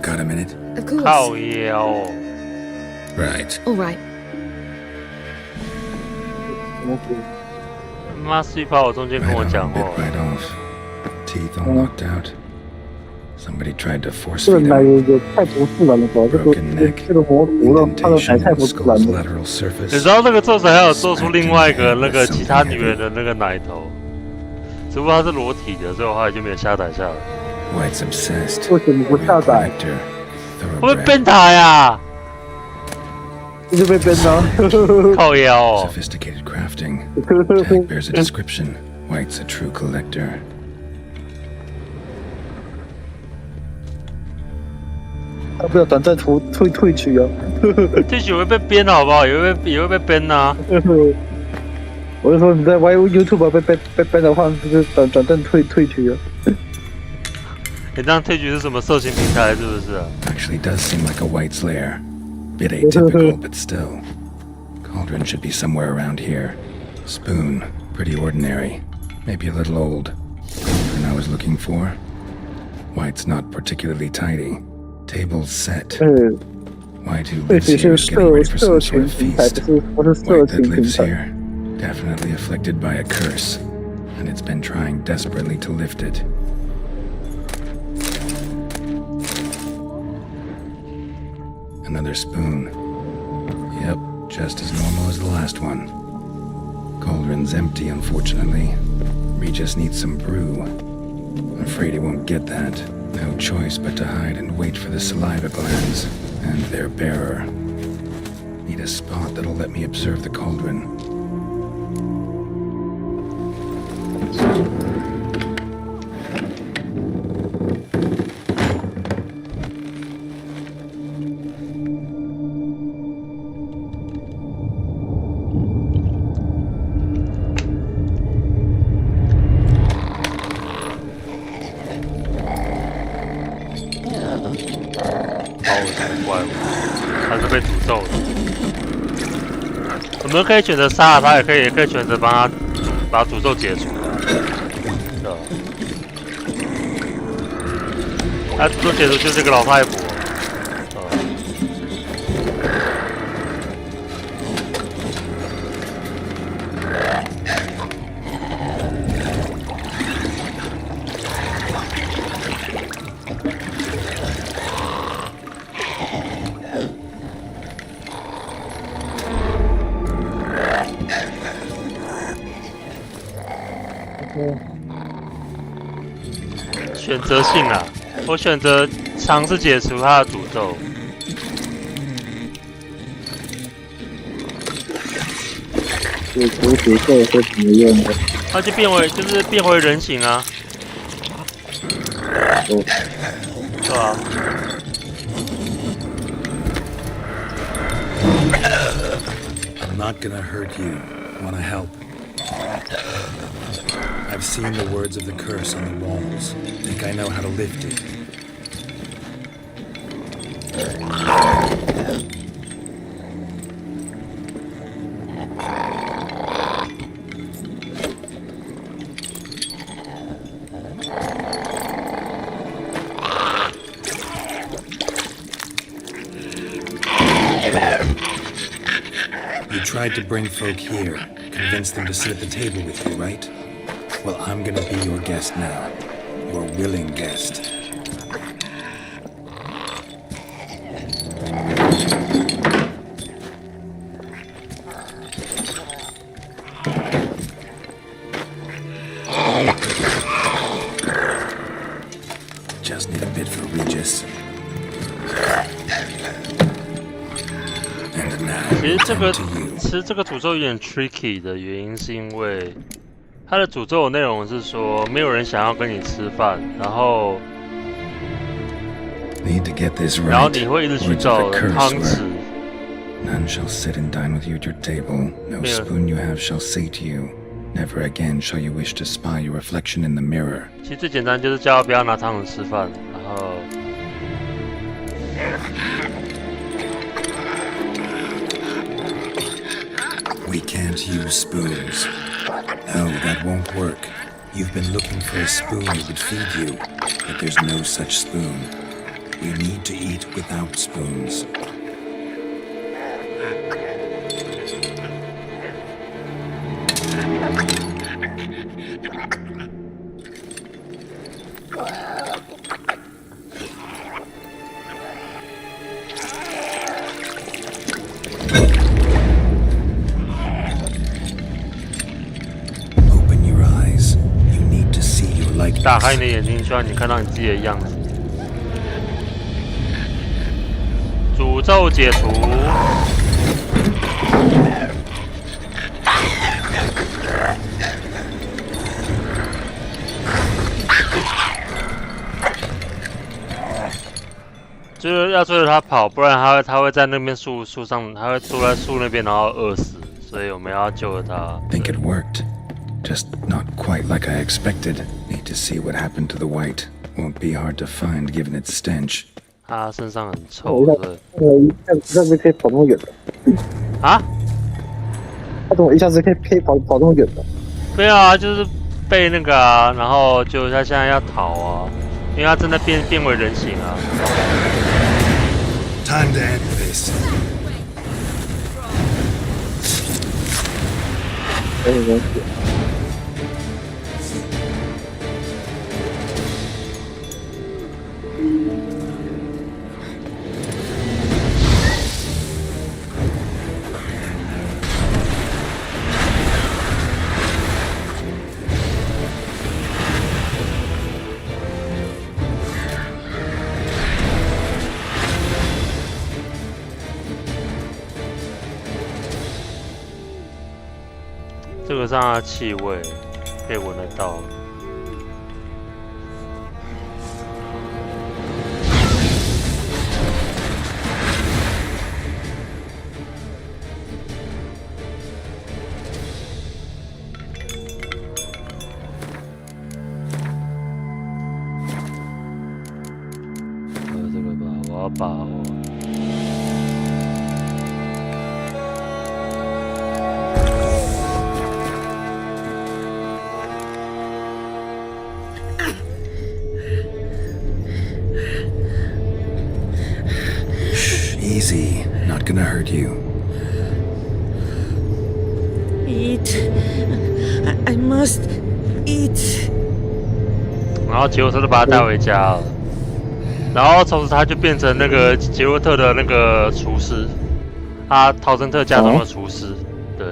Got a minute? Of course. Oh yeah. Right. All right. 妈是跑我中间跟我 Right 讲 on, bit 话。 right off. Teeth all knocked out. Somebody tried to force 这个 feed 奶 him. 也太不自然了吧？这个模糊了，他的奶 Indentation 太 on 不 the 自然 skull's 了。 lateral 你 surface. 知道那个作者还有做出另外一个那个其他女人的那个奶头，只不过它是裸体的，所以我后来就没有下载下来。 White's obsessed. 为什么不下载？ Collector. 会不会 Thoroughbred. 变态啊？这就被编了。靠腰哦。 Sophisticated crafting. Tag bears a description. White's a true collector. 要不要短暂退取啊？退取会被编好不好？也会被编啊。我就说你在 YouTube 被编的话，就是短暂退取啊。你这样退取是什么色情平台是不是啊？ Actually does seem like a White's lair. Bit atypical, but still. Cauldron should be somewhere around here. Spoon. Pretty ordinary. Maybe a little old. Cauldron I was looking for. White's not particularly tidy. Table's set. White who lives here is getting ready for some sort of feast. White that lives here. Definitely afflicted by a curse. And it's been trying desperately to lift it. Another spoon. Yep, just as normal as the last one. Cauldron's empty, unfortunately. Regis needs some brew. I'm afraid he won't get that. No choice but to hide and wait for the saliva glands and their bearer. Need a spot that'll let me observe the cauldron.我们可以选择杀了他，也可以选择帮他把诅咒解除。他诅咒解除就是个老太婆。选择性啊，我选择尝试解除他的诅咒。解除诅咒是怎么用的？他就变回人形啊。对吧I'm not gonna hurt you. Wanna help? I've seen the words of the curse on the walls. Think I know how to lift it. You tried to bring folk here, convince them to sit at the table with you, right? Well, I'm gonna be your guest now. Your willing guest. Just need a bit for Regis. And now, 其实这个 to you. 其实这个诅咒有点 tricky 的原因是因为它的诅咒的内容是说没有人想要跟你吃饭，然后 Need to get this 然后 right. 你会一直去 Words 找 of the curse 汤 were, 匙。 None shall sit and dine with you at your table. No Yeah. spoon you have shall say to you. Never again shall you wish to spy your reflection in the mirror. 其实最简单就是叫他不要拿汤匙吃饭，然后 We can't use spoons. No, that won't work. You've been looking for a spoon that would feed you, but there's no such spoon. We need to eat without spoons.打开你的眼睛，希望你看到你自己的样子。诅咒解除。就是要追着他跑，不然他会在那边树上，他会坐在树那边，然后饿死。所以我们要救着他。Think it worked. Just not quite like I expected. Need to see what happened to the white. Won't be hard to find given its stench. 他身上很臭的。一下子可以跑那么远的。啊？他怎么一下子可以跑那么远的？对啊，就是被那个啊，然后就他现在要逃啊，因为他真的变为人形啊。Time to end this. 这个上它的气味可以闻得到。这个吧，我要把握。Easy, not gonna hurt you. Eat. I must eat. 然后杰沃特就把他带回家了，然后从此他就变成那个杰沃特的那个厨师，他陶森特家中的厨师。对，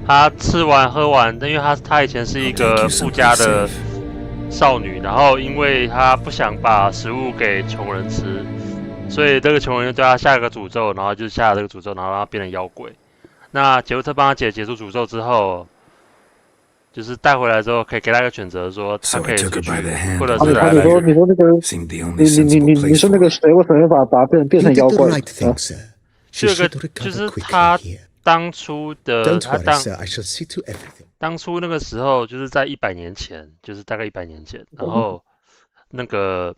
他吃完喝完，因为他以前是一个富家的少女，然后因为他不想把食物给穷人吃。所以这个穷人就对他下了个诅咒，然后就下了这个诅咒，然后让他变成妖鬼。那杰沃特帮他解除诅咒之后，就是带回来之后，可以给他一个选择，说他可以出去，或者是你说那个，你说那个谁，为什么要把它变成妖怪？这个就是他当初的，当初那个时候就是在100年前，就是大概100年前，然后那个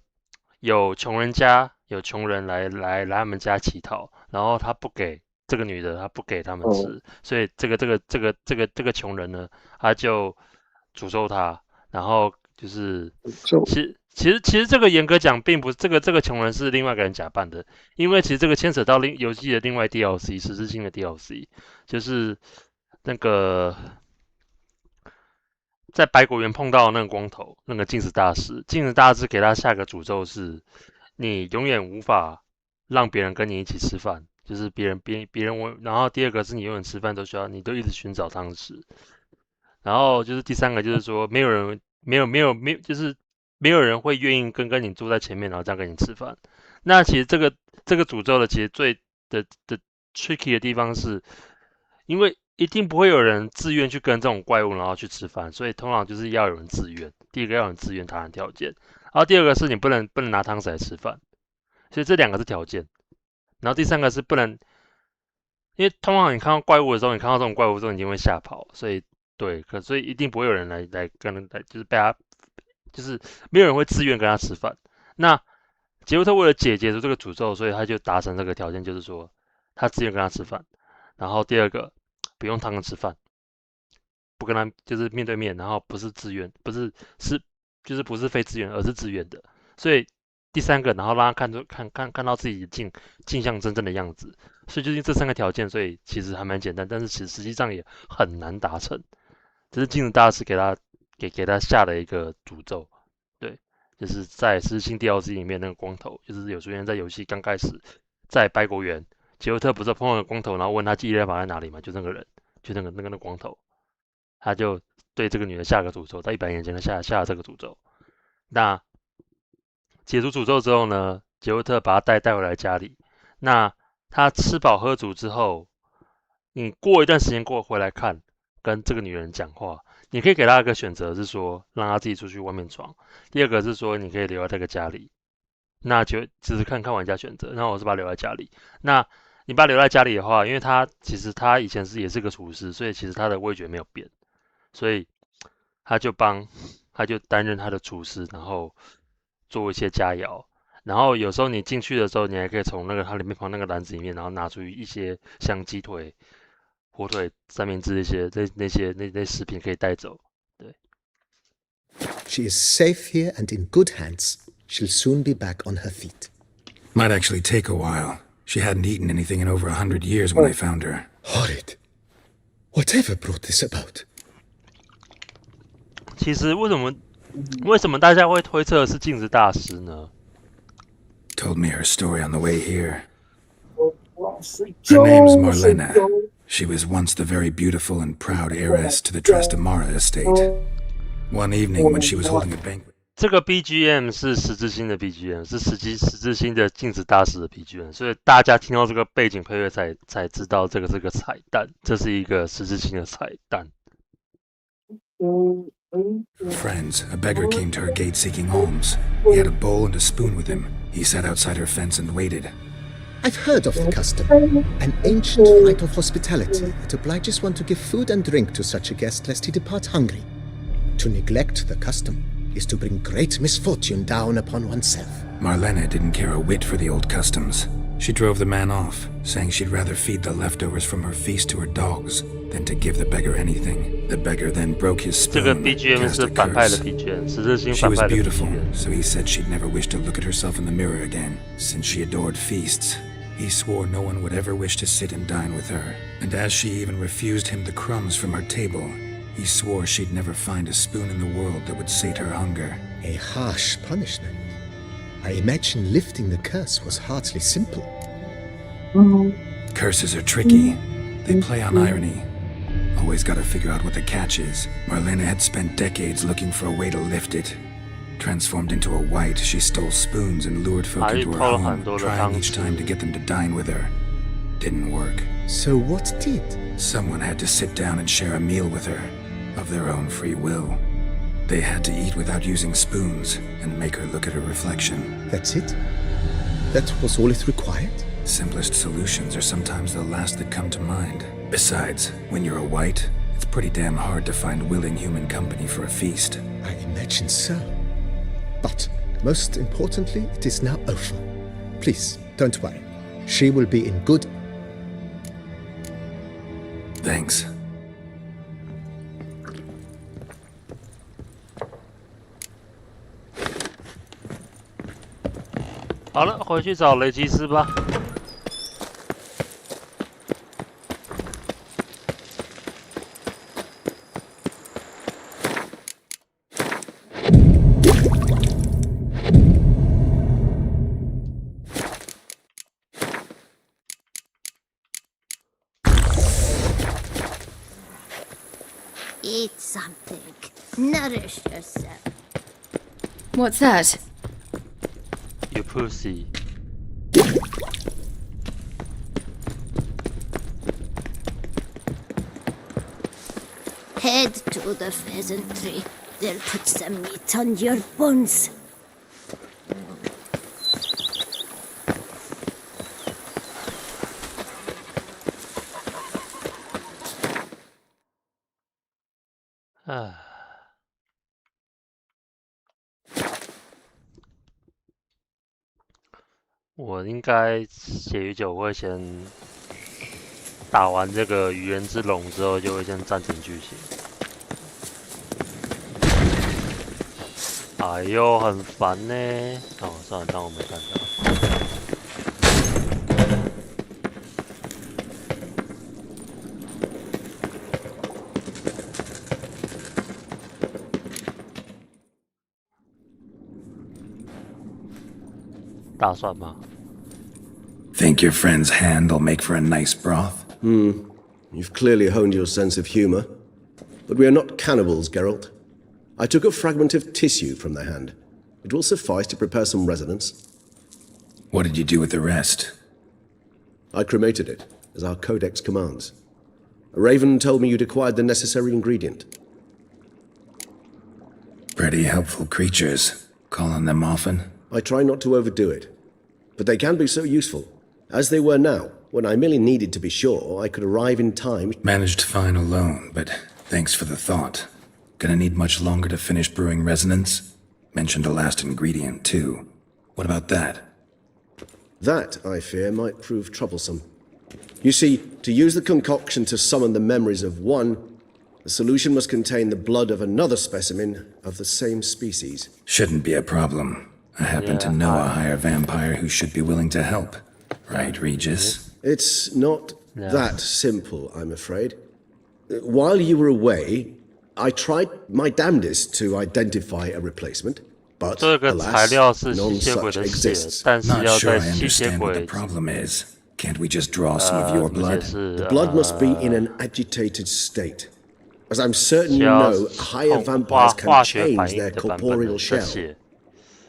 有穷人家。有穷人来他们家乞讨，然后他不给这个女的，他不给他们吃，所以这个穷人呢，他就诅咒他，然后就是其实这个严格讲，并不是这个穷人是另外一个人假扮的，因为其实这个牵扯到游戏的另外 DLC 实质性的 DLC， 就是那个在百果园碰到那个光头，那个镜子大师给他下个诅咒是。你永远无法让别人跟你一起吃饭，就是别人，然后第二个是你永远吃饭你都一直寻找汤匙，然后就是第三个就是说没有人会愿意跟你坐在前面，然后这样跟你吃饭。那其实这个诅咒的其实最的 tricky 的地方是，因为一定不会有人自愿去跟这种怪物然后去吃饭，所以通常就是要有人自愿。第一个要有人自愿，谈谈条件。然后第二个是你不能拿汤匙来吃饭，所以这两个是条件。然后第三个是不能，因为通常你看到怪物的时候，你看到这种怪物之后，你一定会吓跑，所以对，所以一定不会有人来就是被他，就是没有人会自愿跟他吃饭。那杰洛特为了解除这个诅咒，所以他就达成这个条件，就是说他自愿跟他吃饭，然后第二个不用他跟吃饭，不跟他就是面对面，然后不是自愿，就是不是非自愿，而是自愿的。所以第三个，然后让他看到自己镜像真正的样子。所以就是这三个条件，所以其实还蛮简单，但是其实实际上也很难达成。这是镜子大师给他下了一个诅咒，对，就是在《实心 DLC》里面那个光头，就是有出现在游戏刚开始，在百果园，杰洛特不是碰到了光头，然后问他记忆链法在哪里嘛，就那个人，就那个光头，他就对这个女的下了个诅咒，在100年前他下了这个诅咒。那解除诅咒之后呢，杰洛特把他带回来家里，那他吃饱喝足之后，你过一段时间回来看，跟这个女人讲话，你可以给他一个选择，是说让他自己出去外面闯；第二个是说你可以留在这个家里，那就只是看玩家选择。那我是把他留在家里。那你把他留在家里的话，因为其实他以前也是个厨师，所以其实他的味觉没有变，所以他就担任他的厨师，然后做一些佳肴。然后有时候你进去的时候，你还可以从它里面放那个篮子里面，然后拿出一些像鸡腿、火腿、三明治那些食品可以带走。对。She is safe here and in good hands. She'll soon be back on her feet. Might actually take a while. She hadn't eaten anything in over 100 years when I found her. Horrid. Whatever brought this about? 其实为什么大家会推测是镜子大师呢？ Told me her story on the way here. Her name's Marlena. She was once the very beautiful and proud heiress to the Trastamara estate. One evening when she was holding a banquet. 这个 BGM 是十字星的 BGM， 是十字星的镜子大师的 BGM， 所以大家听到这个背景配乐才知道这个彩蛋，这是一个十字星的彩蛋。Friends, a beggar came to her gate seeking alms. He had a bowl and a spoon with him. He sat outside her fence and waited. I've heard of the custom. An ancient rite of hospitality that obliges one to give food and drink to such a guest lest he depart hungry. To neglect the custom is to bring great misfortune down upon oneself. Marlena didn't care a whit for the old customs. She drove the man off, saying she'd rather feed the leftovers from her feast to her dogs than to give the beggar anything. The beggar then broke his spoon, 这个 BGM cast 是 a 反派的 curse. BGM， 十字星 She 反 was 派的 beautiful, BGM。 so he said she'd never wish to look at herself in the mirror again. Since she adored feasts, he swore no one would ever wish to sit and dine with her. And as she even refused him the crumbs from her table, he swore she'd never find a spoon in the world that would sate her hunger. A harsh punishment. I imagine lifting the curse was hardly simple. Curses are tricky. They play on irony. Always gotta figure out what the catch is. Marlena had spent decades looking for a way to lift it. Transformed into a wight, she stole spoons and lured folk into her home, trying each time to get them to dine with her. Didn't work. So what did? Someone had to sit down and share a meal with her, of their own free will. They had to eat without using spoons, and make her look at her reflection. That's it? That was all it required? Simplest solutions are sometimes the last that come to mind. Besides, when you're a wight, it's pretty damn hard to find willing human company for a feast. I imagine so. But, most importantly, it is now over. Please, don't worry. She will be in good... Thanks. 好了，回去找雷吉斯吧。Eat something. Nourish yourself. What's that? You pussy. Head to the pheasantry. They'll put some meat on your bones. 我应该血与酒会先打完这个愚人之龙之后，就会先暂停剧情。哎呦，很烦呢。哦，算了，当我没看到。大蒜吗？ Think your friend's hand will make for a nice broth? You've clearly honed your sense of humor. But we are not cannibals, Geralt. I took a fragment of tissue from the hand. It will suffice to prepare some resonance. What did you do with the rest? I cremated it, as our codex commands. A raven told me you'd acquired the necessary ingredient. Pretty helpful creatures. Call on them often? I try not to overdo it. But they can be so useful. As they were now, when I merely needed to be sure I could arrive in time. Managed fine alone, but thanks for the thought. Gonna need much longer to finish brewing resonance? Mentioned a last ingredient, too. What about that? That, I fear, might prove troublesome. You see, to use the concoction to summon the memories of one, the solution must contain the blood of another specimen of the same species. Shouldn't be a problem. I happen to know a higher vampire who should be willing to help. Right, Regis? It's not that simple, I'm afraid. While you were away, I tried my damnedest to identify a replacement, but alas, none such exists. Not sure I understand what the problem is. Can't we just draw some of your blood? The blood must be in an agitated state. As I'm certain you know, higher vampires can change their corporeal shell.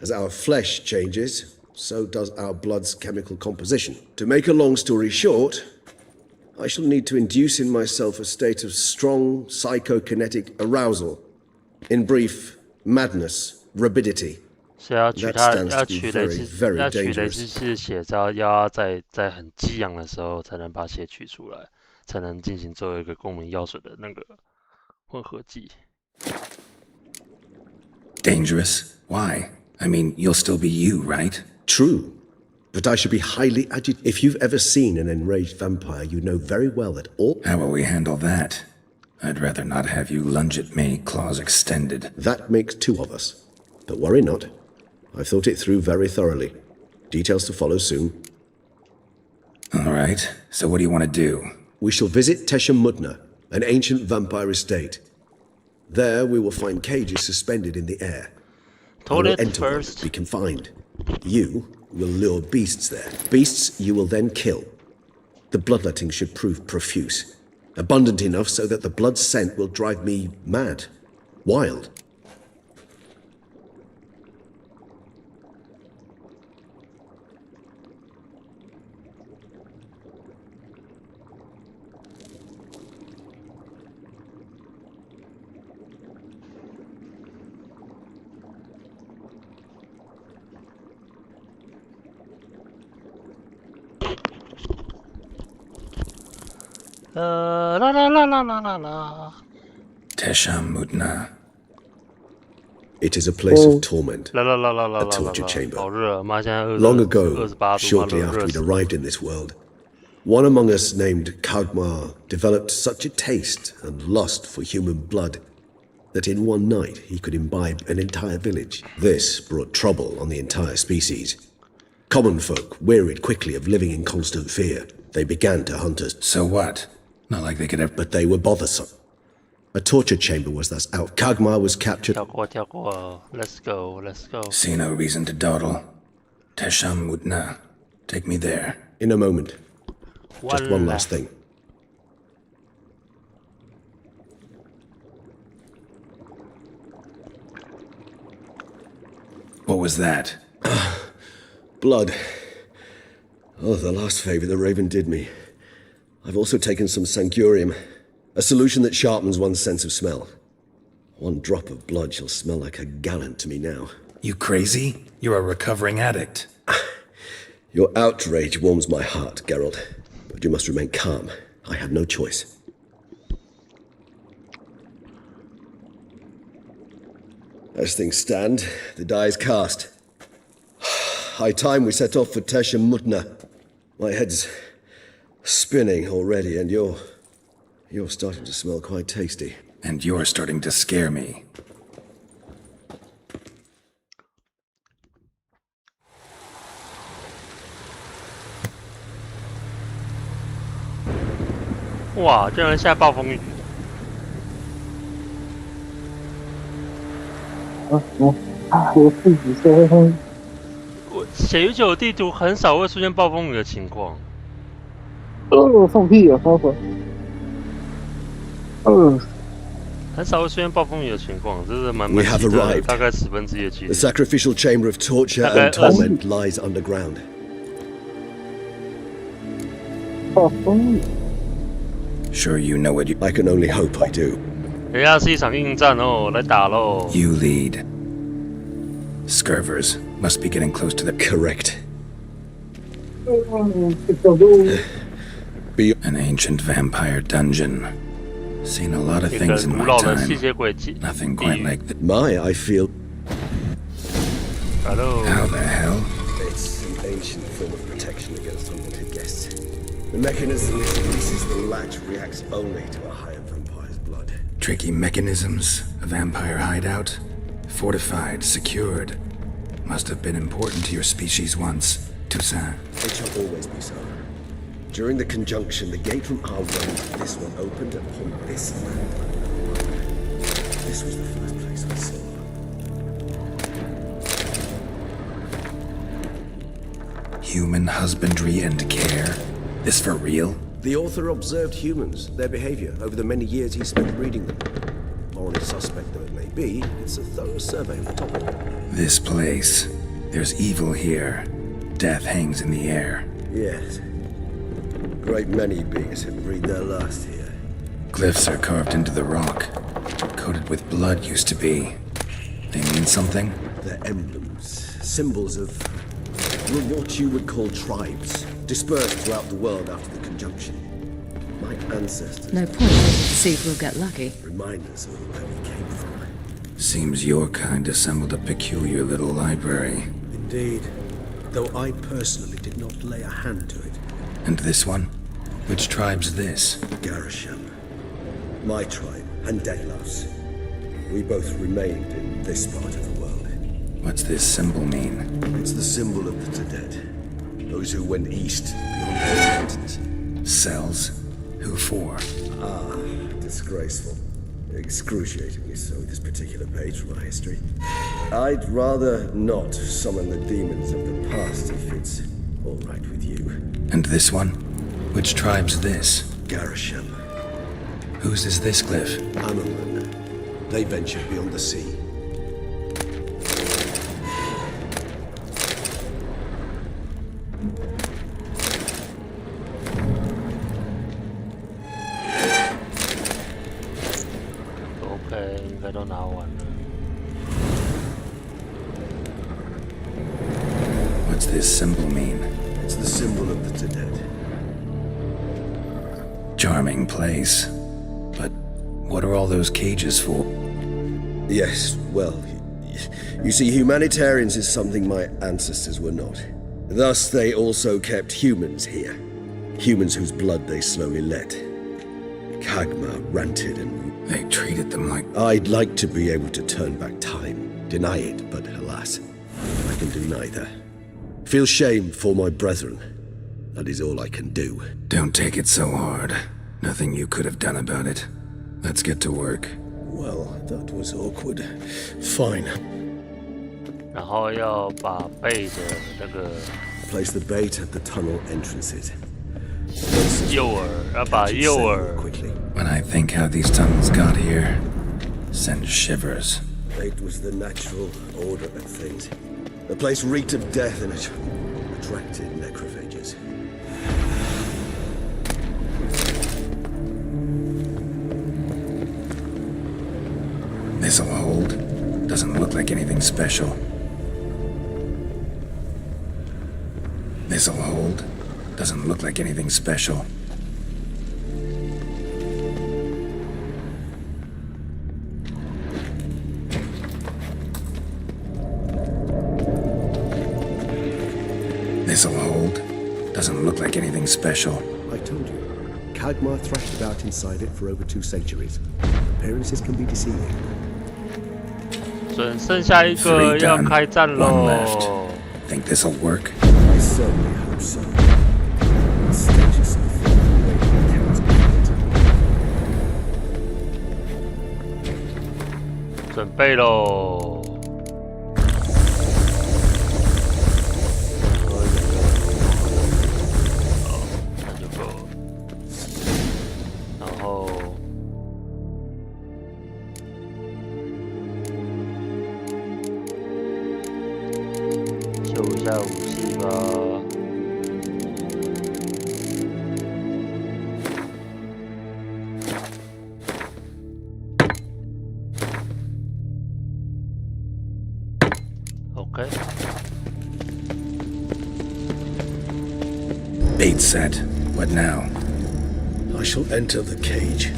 As our flesh changes, so does our blood's chemical composition. To make a long story short, I shall need to induce in myself a state of strong psychokinetic arousal. In brief, madness, rabidity. 所以要取它，要取雷之气血，要在很激昂的时候才能把血取出来，才能进行最后一个共鸣药水的那个混合剂。Dangerous? Why? I mean, you'll still be you, right? True. But I should be highly agitated. If you've ever seen an enraged vampire, you know very well that all... How will we handle that? I'd rather not have you lunge at me, claws extended. That makes two of us. But worry not. I've thought it through very thoroughly. Details to follow soon. All right. So what do you want to do? We shall visit Tesha Mudna, an ancient vampire estate. There we will find cages suspended in the air. I will enter first. Be confined. You will lure beasts there. Beasts you will then kill. The bloodletting should prove profuse. Abundant enough so that the blood scent will drive me mad. Wild. Tesha Mudna. It is a place of torment. A torture chamber. Long ago, shortly after we'd arrived in this world, one among us named Kagmar developed such a taste and lust for human blood that in one night he could imbibe an entire village. This brought trouble on the entire species. Common folk wearied quickly of living in constant fear. They began to hunt us. So what? Not like they could have... But they were bothersome. A torture chamber was thus out. Kagmar was captured. Let's go. See no reason to dawdle. Tesha Mudna. Take me there. In a moment. Just one last thing. What was that? Blood. Oh, the last favor the Raven did me. I've also taken some Sancurium, a solution that sharpens one's sense of smell. One drop of blood shall smell like a gallon to me now. You crazy? You're a recovering addict. Your outrage warms my heart, Geralt. But you must remain calm. I had no choice. As things stand, the die is cast. high time we set off for Tesha Mutna. My head's spinning already, and you're starting to smell quite tasty. And you're starting to scare me.哇，竟然下暴风雨！我自己说风。血与酒地图很少会出现暴风雨的情况。放屁啊，放屁！很少会出现暴风雨的情况，这是蛮 We have 极的， arrived. 大概1/10的几率。 The sacrificial chamber of torture and torment lies underground. 暴风雨。 Sure you know what you... I can only hope I do. 等一下是一场硬战哦，来打喽！ You lead. Scurvers must be getting close to the... Correct. An ancient vampire dungeon. Seen a lot of things in my time. Nothing quite like that. My, I feel... Hello. How the hell? It's an ancient form of protection against unwanted guests. The mechanism releases the latch reacts only to a higher vampire's blood. Tricky mechanisms, a vampire hideout. Fortified, secured. Must have been important to your species once, Toussaint. It shall always be so. During the conjunction, the gate from our realm to this one opened upon this land. This was the first place I saw. Human husbandry and care? This for real? The author observed humans, their behavior, over the many years he spent reading them. Morally suspect though it may be, it's a thorough survey of the topic. This place. There's evil here. Death hangs in the air. Yes. Great many beings have breathed their last here. Glyphs are carved into the rock. Coated with blood used to be. They mean something? They're emblems, symbols of what you would call tribes, dispersed throughout the world after the conjunction. My ancestors. No point. See if we'll get lucky. Remind us of where we came from. Seems your kind assembled a peculiar little library. Indeed. Though I personally did not lay a hand to it. And this one? Which tribe's this? Garisham. My tribe, and Delos. We both remained in this part of the world. What's this symbol mean? It's the symbol of the Tedet. Those who went east beyond the mountains. Cells? Who for? Ah, disgraceful. Excruciatingly so, this particular page from our history. I'd rather not summon the demons of the past if it's all right with you. And this one? Which tribe's this? Garisham. Whose is this glyph? Amaran. They ventured beyond the sea. OK， 应该都拿完了。 What's this symbol mean? It's the symbol of the Tedet. Charming place. But what are all those cages for? Yes, well, you see, humanitarians is something my ancestors were not. Thus, they also kept humans here. Humans whose blood they slowly let. Kagma ranted and... They treated them like... I'd like to be able to turn back time, deny it, but alas, I can do neither. Feel shame for my brethren. That is all I can do. Don't take it so hard. Nothing you could have done about it. Let's get to work. Well, that was awkward. Fine. 然后要把背的那个 Place the bait at the tunnel entrances. 诱饵，要把诱饵。 When I think how these tunnels got here, send shivers. It was the natural order of things. The place reeked of death and it attracted necrophages. This'll hold. Doesn't look like anything special. This'll hold. Doesn't look like anything special. this'll hold. Doesn't look like anything special. I told you. Kagmar thrashed about inside it for over 2 centuries. Appearances can be deceiving. 剩下一个要开战喽。 Think this'll work? I certainly hope so. State yourself for the way the accounts be 准备喽。 修一下武器吧。OK。Bait set. What now? I shall enter the cage.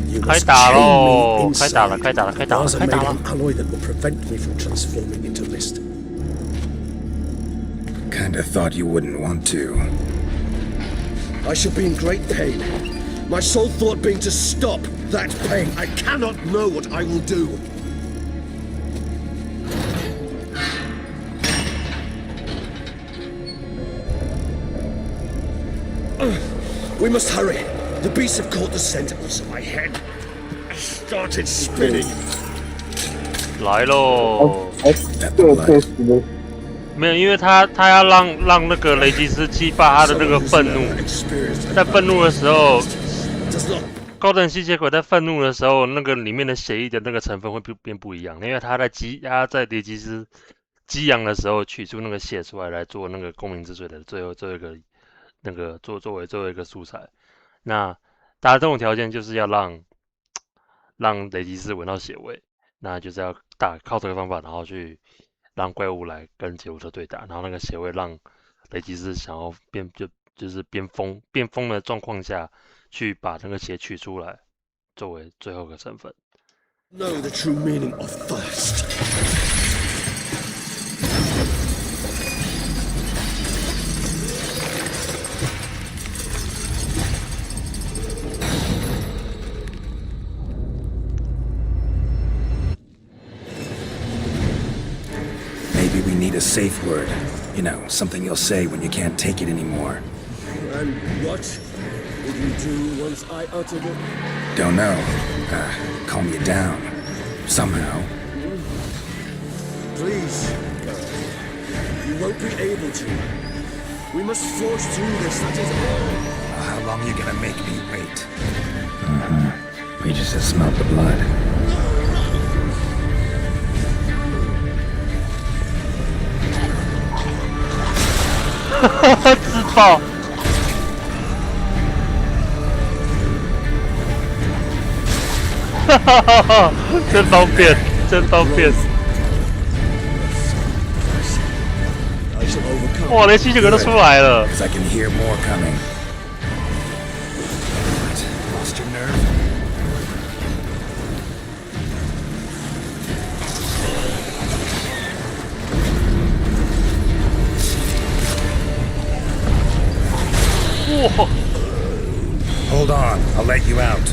You 开 must 打 chain 喽！ me 开打了！ inside. 开打了！开打了！ Ours 开 are 打 made 了 of an alloy that will prevent me from transforming into mist. Kinda thought you wouldn't want to. I shall be in great pain. My sole thought being to stop that pain. I cannot know what I will do. We must hurry. The beasts have caught the scent, also my head started spinning. 来喽！没有，因为他要让那个雷吉斯激发他的那个愤怒，在愤怒的时候，高等吸血鬼在愤怒的时候，那个里面的血液的那个成分会变不一样，因为他在雷吉斯激昂的时候取出那个血出来做那个公民之水的最后一个那个作为最后一个素材。那达到这种条件就是要让雷吉斯闻到血味，那就是要靠这个方法，然后去让怪物来跟杰乌特对打，然后那个血味让雷吉斯想要就是变疯的状况下去把那个血取出来，作为最后一个身份。Know the true meaning of thirst. Maybe we need a safe word. You know, something you'll say when you can't take it anymore. And what would you do once I uttered it? Don't know. Calm you down. Somehow. Please, Gareth. You won't be able to. We must forge through this, that is all. How long are you gonna make me wait? We just have smelled the blood. Ha 自爆！哈哈哈哈！真方便，真方便！哇，连吸血鬼都出来了！ I can hear more coming. Lost your nerve? Hold on, I'll let you out.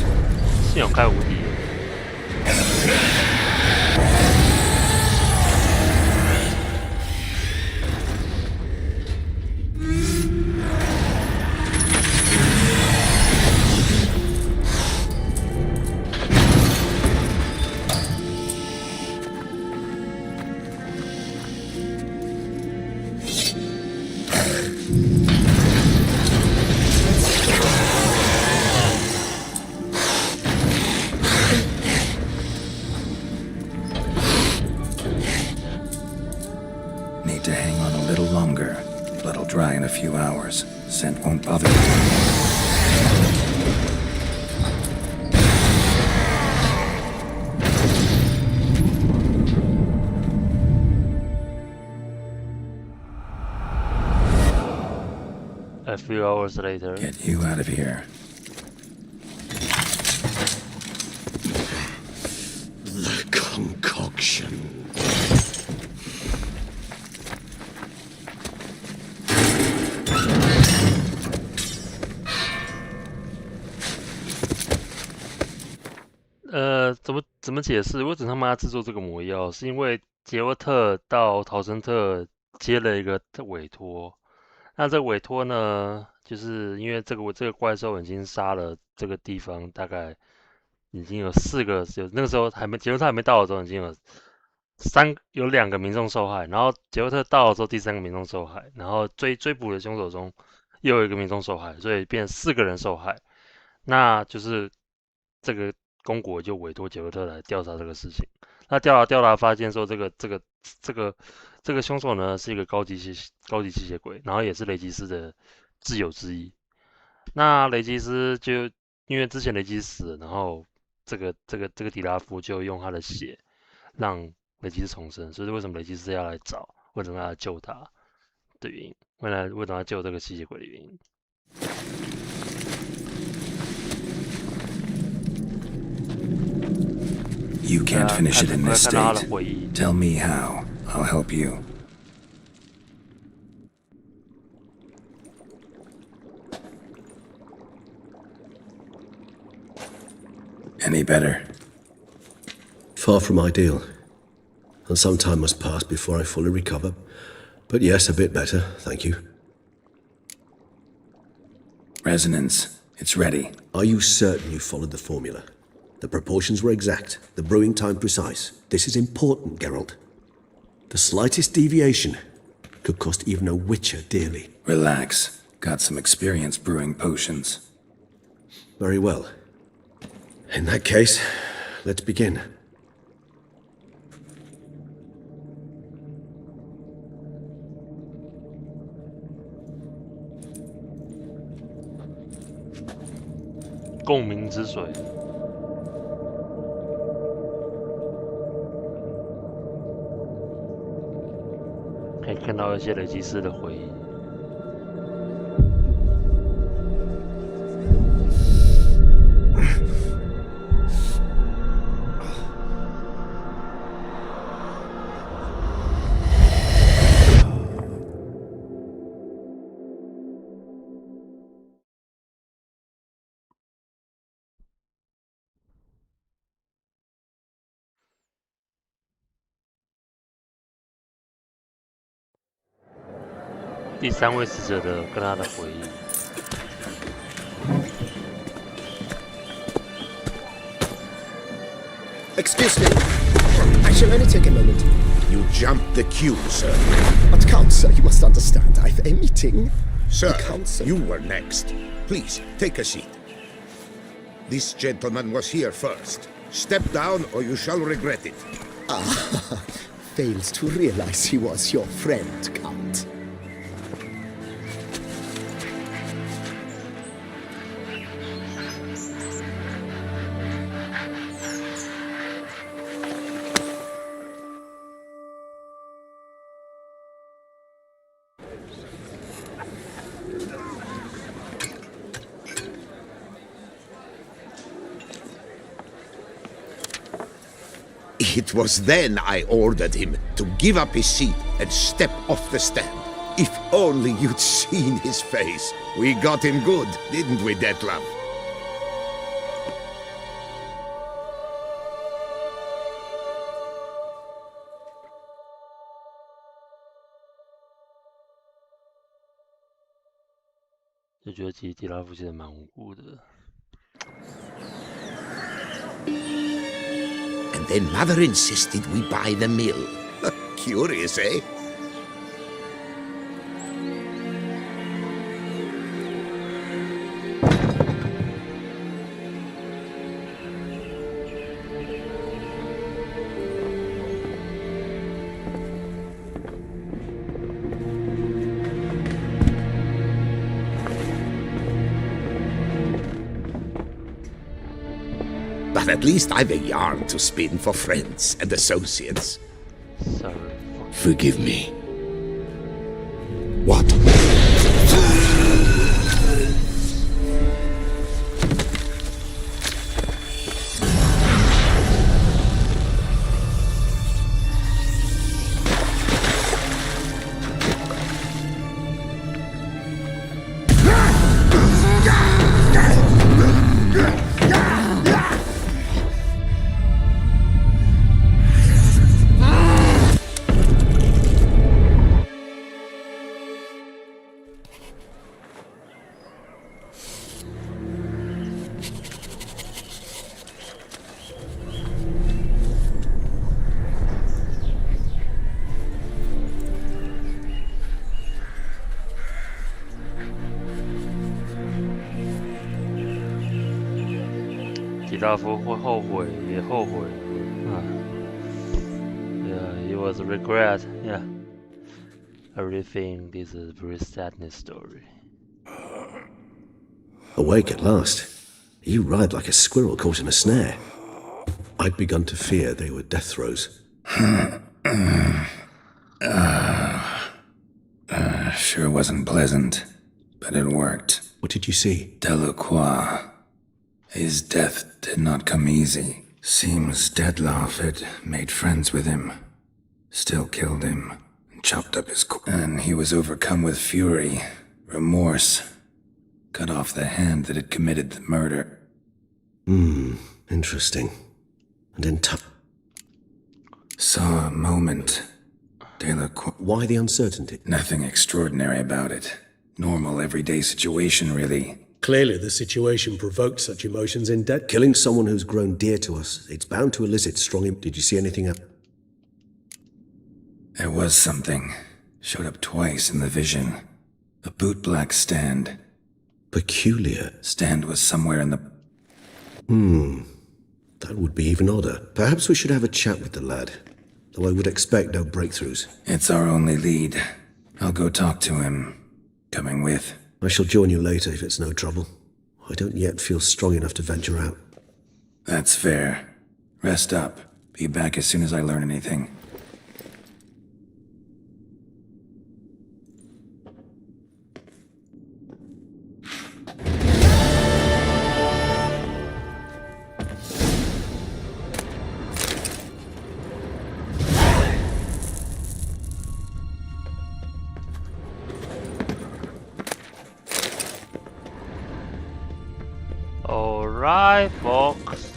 信用开无敌。Need to hang on a little longer. Blood'll dry in a few hours. Scent won't bother you. A few hours later. Get you out of here. The concoction. 怎么解释？为什么他们要制作这个魔药？是因为杰沃特到陶森特接了一个委托。那这个委托呢，就是因为这个怪兽已经杀了这个地方，大概已经有那个时候杰沃特还没到的时候，已经有2个民众受害，然后杰沃特到了之后，第3个民众受害，然后追捕的凶手中又有1个民众受害，所以变4个人受害。那就是这个公国就委托杰沃特来调查这个事情。那调查发现说，这个凶手呢是一个高级吸血鬼，然后也是雷吉斯的挚友之一。那雷吉斯就因为之前雷吉斯死了，然后这个迪拉夫就用他的血让雷吉斯重生，所以为什么雷吉斯要来找，为什么要来救他的原因，为什么要救这个吸血鬼的原因。You can't finish it in this state. Tell me how. I'll help you. Any better? Far from ideal. And some time must pass before I fully recover. But yes, a bit better, thank you. Resonance. It's ready. Are you certain you followed the formula? The proportions were exact, the brewing time precise. This is important, Geralt. The slightest deviation could cost even a witcher dearly. Relax. Got some experience brewing potions. Very well. In that case, let's begin. "共鸣之水"。可以看到一些雷吉斯的回忆。第3位死者的跟他的回忆。Excuse me. I shall only take a moment. You jumped the queue, sir. But Count, sir, you must understand. I've a meeting. Sir, you were next. Please, take a seat. This gentleman was here first. Step down or you shall regret it. Ah, fails to realize he was your friend, Count. It was then I ordered him to give up his seat and step off the stand. If only you'd seen his face. We got him good, didn't we, Detlef?就觉得其实迪拉夫其实蛮无辜的。And then Mother insisted we buy the mill. Curious, eh? But at least I've a yarn to spin for friends and associates. Sorry. Forgive me. What? 到会后悔，也后悔。Yeah, it was a regret. Yeah. I really think this is a very sadness story. Awake at last. You ride like a squirrel caught in a snare. I'd begun to fear they were death throes. Sure wasn't pleasant, but it worked. What did you see? Delacroix. His death did not come easy. Seems Dettlaff had made friends with him. Still killed him, and chopped up his and he was overcome with fury, remorse. Cut off the hand that had committed the murder. Interesting. And in Saw a moment. Delacroix. Why the uncertainty? Nothing extraordinary about it. Normal, everyday situation, really. Clearly the situation provoked such emotions in death. Killing someone who's grown dear to us, it's bound to elicit strong... Did you see anything up? There was something. Showed up twice in the vision. A bootblack stand. Peculiar. Stand was somewhere in the... That would be even odder. Perhaps we should have a chat with the lad. Though I would expect no breakthroughs. It's our only lead. I'll go talk to him. Coming with? I shall join you later if it's no trouble. I don't yet feel strong enough to venture out. That's fair. Rest up. Be back as soon as I learn anything. Alright, folks.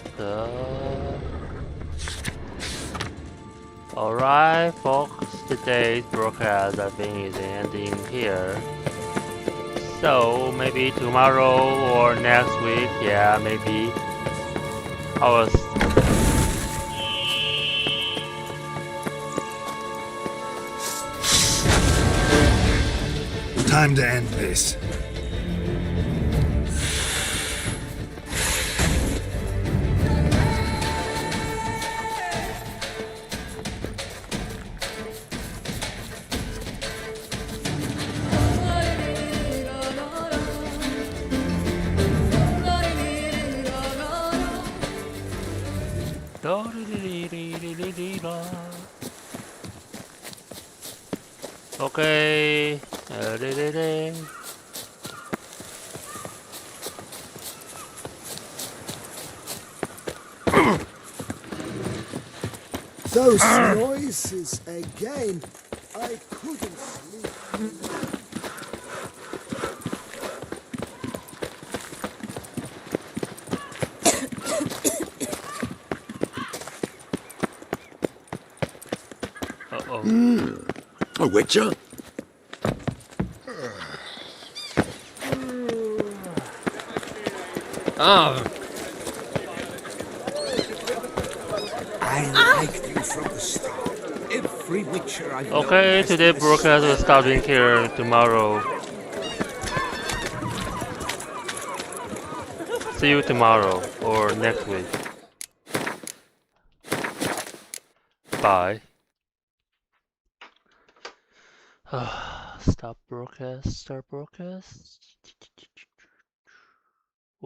Alright, folks. Today's broadcast, I think, is ending here. So maybe tomorrow or next week, yeah, maybe. I was. Time to end this. Okay. Those noises again. I couldn't sleep. A witcher? I liked you from the start. Every witcher I know. Okay, today broadcast will start in here tomorrow. See you tomorrow or next week. Bye. Stop broadcast, start broadcast.